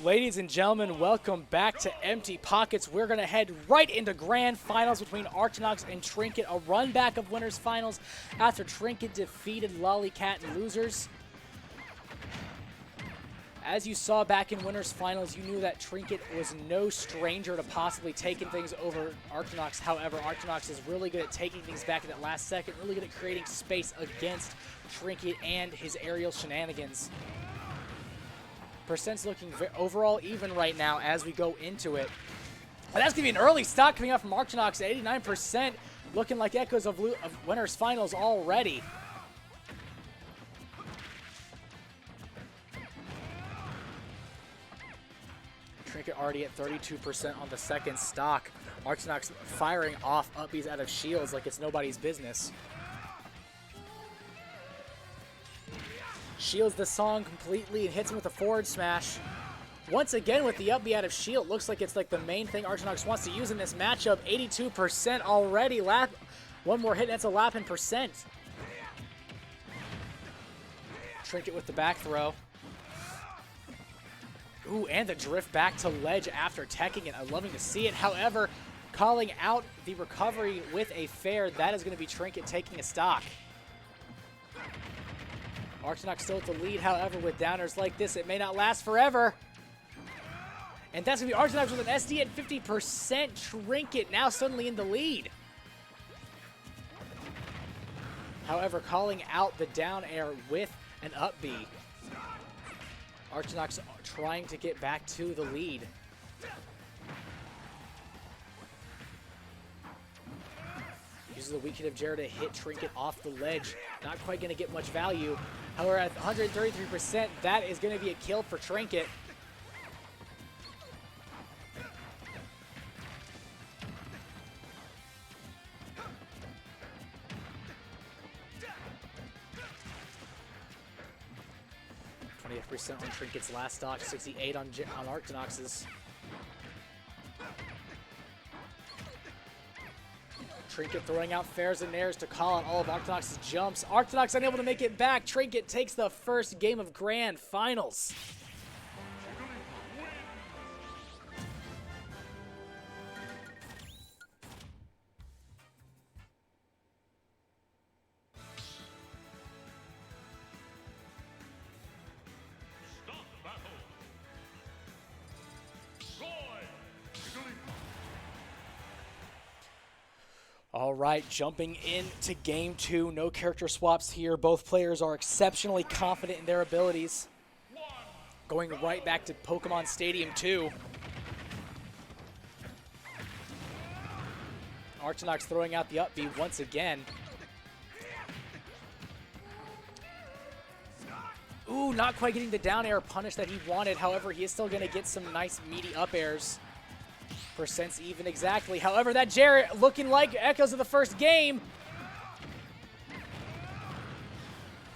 Ladies and gentlemen, welcome back to Empty Pockets. We're going to head right into Grand Finals between Archinox and Trinket, a run back of Winners Finals after Trinket defeated Lollycat and Losers. As you saw back in Winners Finals, you knew that Trinket was no stranger to possibly taking things over Archinox. However, Archinox is really good at taking things back at that last second, really good at creating space against Trinket and his aerial shenanigans. Percent's looking overall even right now as we go into it. And that's going to be an early stock coming out from Archinox at 89%, looking like echoes of Winners Finals already. Trinket already at 32% on the second stock. Archinox firing off uppies out of shields like it's nobody's business. Shields the song completely and hits him with a forward smash. Once again with the up B out of shield. Looks like it's like the main thing Archinox wants to use in this matchup. 82% already. One more hit, that's a lap in percent. Trinket with the back throw. Ooh, and the drift back to ledge after teching it. I'm loving to see it. However, calling out the recovery with a fair. That is going to be Trinket taking a stock. Archinox still at the lead, however, with downers like this, it may not last forever. And that's going to be Archinox with an SD at 50%. Trinket now suddenly in the lead. However, calling out the down air with an up B. Archinox trying to get back to the lead. Uses the weak hit of Jared to hit Trinket off the ledge. Not quite going to get much value. However, at 133%, that is going to be a kill for Trinket. %, on Trinket's last stock, 68 on Arctonox's. Trinket throwing out fairs and nairs to call out all of Arctonox's jumps. Arctonox unable to make it back. Trinket takes the first game of Grand Finals. Stop battle. Roy. All right, jumping into game 2. No character swaps here. Both players are exceptionally confident in their abilities. Going right back to Pokemon Stadium 2. Arctonox throwing out the up B once again. Ooh, not quite getting the down air punish that he wanted. However, he is still going to get some nice meaty up airs. Percents even exactly. However, that Jarrett looking like echoes of the first game.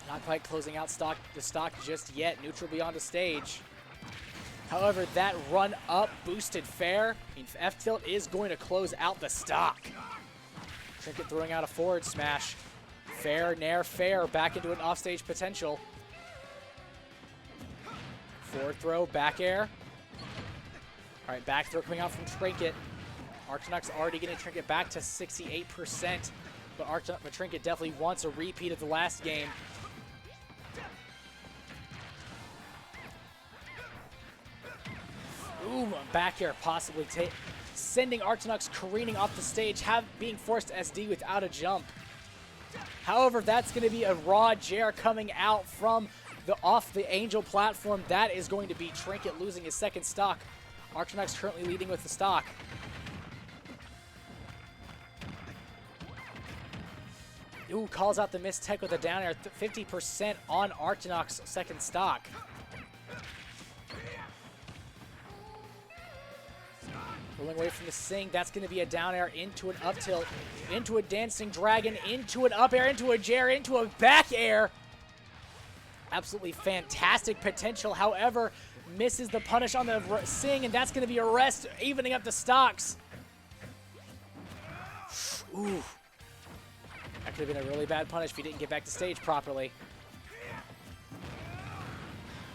Not quite closing out the stock just yet. Neutral beyond the stage. However, that run up boosted fair. I mean, F-tilt is going to close out the stock. Trinket throwing out a forward smash. Fair, nair, fair. Back into an offstage potential. Forward throw, back air. All right, back throw coming out from Trinket. Arctonox already getting Trinket back to 68%, but Trinket definitely wants a repeat of the last game. Ooh, back air possibly sending Arctonox careening off the stage, being forced to SD without a jump. However, that's going to be a raw Jer coming out from off the Angel platform. That is going to be Trinket losing his second stock. Arctonox currently leading with the stock. Ooh, calls out the missed tech with a down air. 50% on Arctonox second stock. Rolling away from the Sing. That's going to be a down air into an up tilt, into a dancing dragon, into an up air, into a Jer, into a back air. Absolutely fantastic potential. However, misses the punish on the Sing, and that's going to be a rest, evening up the stocks. Ooh. That could have been a really bad punish if he didn't get back to stage properly.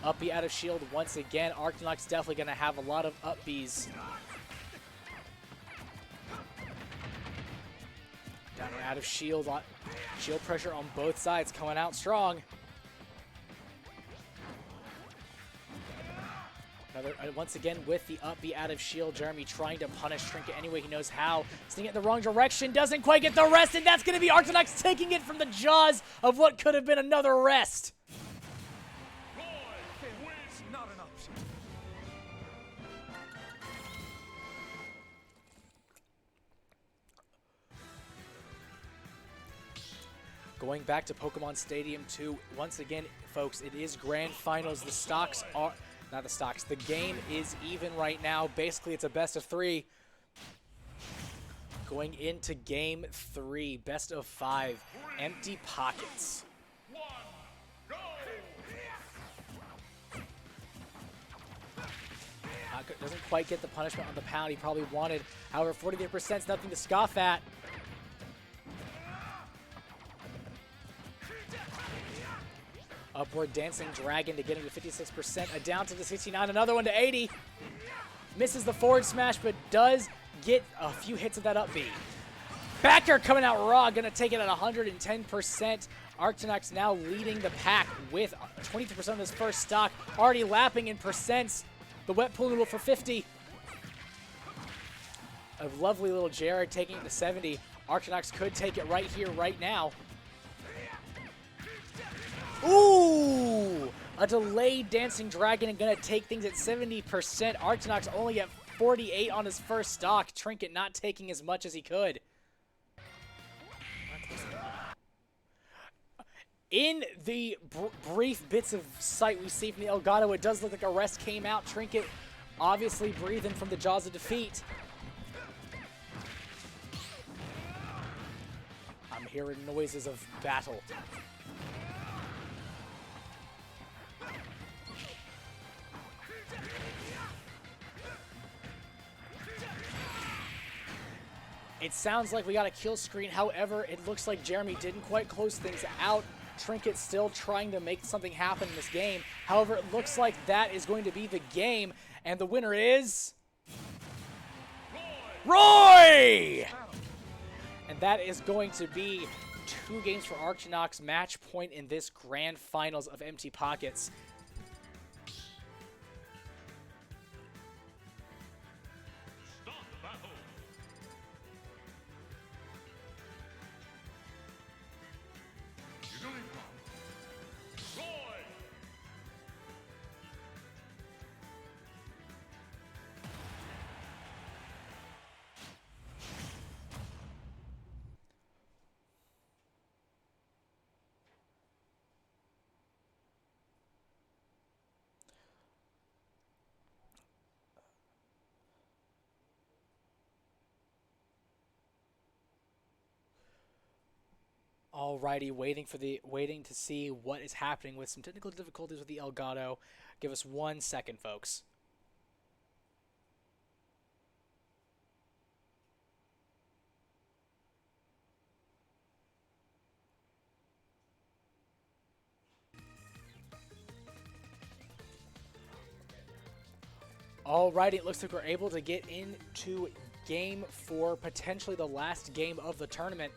Up B out of shield once again. Arctonox definitely going to have a lot of up Bs. Down or out of shield. Shield pressure on both sides coming out strong. Once again with the up B out of shield, Jeremy trying to punish Trinket any way he knows how. Sneaking it in the wrong direction, doesn't quite get the rest, and that's going to be Arctonox taking it from the jaws of what could have been another rest. Not an option. Going back to Pokemon Stadium 2, once again, folks, it is Grand Finals. The stocks are... Not the stocks. The game is even right now. Basically, it's a best of 3. Going into game 3, best of 5. Empty pockets. Doesn't quite get the punishment on the pound he probably wanted. However, 43% is nothing to scoff at. Upward dancing dragon to get him to 56%. A down to the 69. Another one to 80. Misses the forward smash, but does get a few hits of that up B. Backer coming out raw. Going to take it at 110%. Arctonox now leading the pack with 22% of his first stock. Already lapping in percents. The wet pool noodle for 50. A lovely little Jared taking it to 70. Arctonox could take it right here, right now. Ooh! A delayed dancing dragon and gonna take things at 70%. Arctonox only at 48 on his first stock. Trinket not taking as much as he could. In the brief bits of sight we see from the Elgato, it does look like a rest came out. Trinket obviously breathing from the jaws of defeat. I'm hearing noises of battle. It sounds like we got a kill screen. However, it looks like Jeremy didn't quite close things out. Trinket still trying to make something happen in this game. However, it looks like that is going to be the game. And the winner is... Roy! And that is going to be 2 games for Archinox, match point in this grand finals of Empty Pockets. Start battle. Roy. Alrighty, waiting to see what is happening with some technical difficulties with the Elgato. Give us 1 second, folks. Alrighty, it looks like we're able to get into game 4, potentially the last game of the tournament.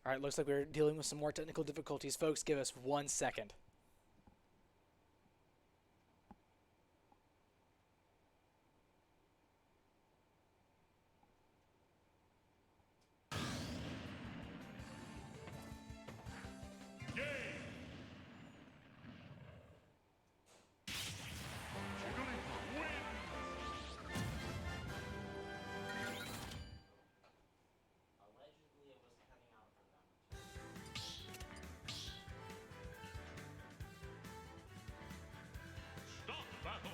All right, looks like we're dealing with some more technical difficulties. Folks, give us 1 second. Start battle.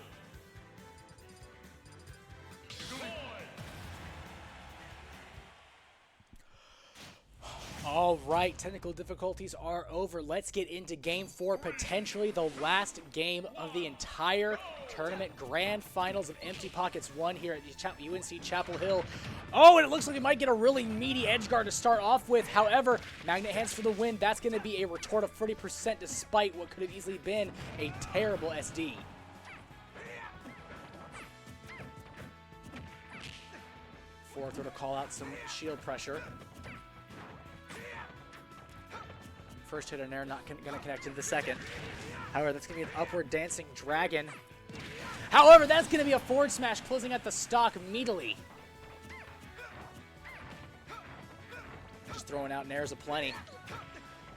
All right, technical difficulties are over. Let's get into game 4, potentially the last game of the entire tournament. Grand finals of Empty Pockets 1 here at UNC Chapel Hill. Oh, and it looks like we might get a really meaty edge guard to start off with. However, Magnet Hands for the win. That's going to be a retort of 30% despite what could have easily been a terrible SD. Forward throw to call out some shield pressure. First hit in air, not going to connect to the second. However, that's going to be an upward dancing dragon. However, that's going to be a forward smash closing at the stock immediately. Just throwing out nairs aplenty.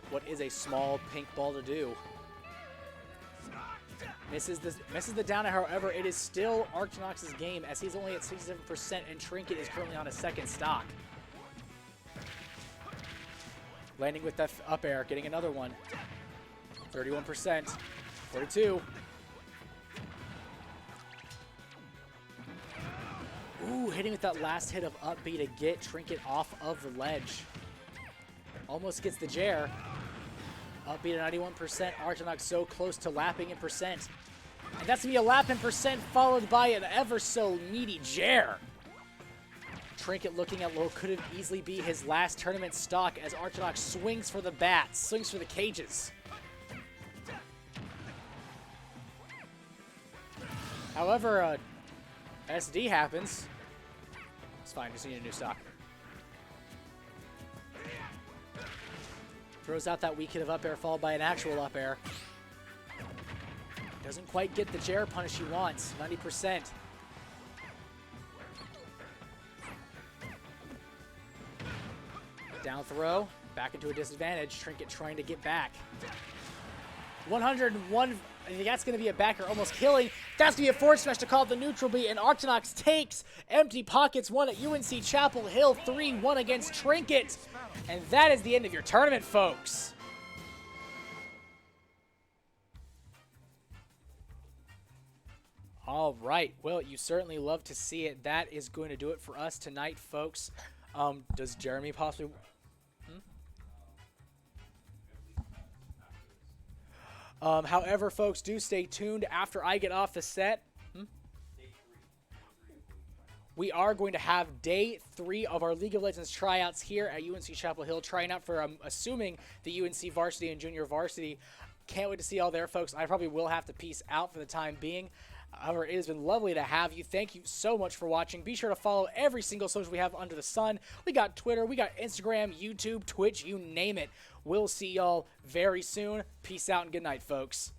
What is a small pink ball to do? Misses the down air, however, it is still Archinox's game as he's only at 67% and Trinket is currently on a second stock. Landing with that up air, getting another one. 31%, 42. Ooh, hitting with that last hit of up B to get Trinket off of the ledge. Almost gets the Jair. Up B to 91%. Archinox so close to lapping in percent. And that's going to be a lap in percent followed by an ever so meaty Jair. Trinket looking at what could have easily be his last tournament stock as Archinox swings for the bats, swings for the cages. However, SD happens. It's fine, just need a new stock. Throws out that weak hit of up air followed by an actual up air. Doesn't quite get the Jair punish he wants, 90%. Down throw, back into a disadvantage. Trinket trying to get back. 101, I think that's going to be a backer almost killing. That's going to be a forward smash to call it the neutral beat, and Octonox takes Empty Pockets 1 at UNC Chapel Hill, 3-1 against Trinket. And that is the end of your tournament, folks. All right. Well, you certainly love to see it. That is going to do it for us tonight, folks. Does Jeremy possibly... However, folks, do stay tuned after I get off the set. We are going to have day 3 of our League of Legends tryouts here at UNC Chapel Hill, trying out for, I'm assuming, the UNC varsity and junior varsity. Can't wait to see y'all there, folks. I probably will have to peace out for the time being. However, it has been lovely to have you. Thank you so much for watching. Be sure to follow every single social we have under the sun. We got Twitter, we got Instagram, YouTube, Twitch, you name it. We'll see y'all very soon. Peace out and good night, folks.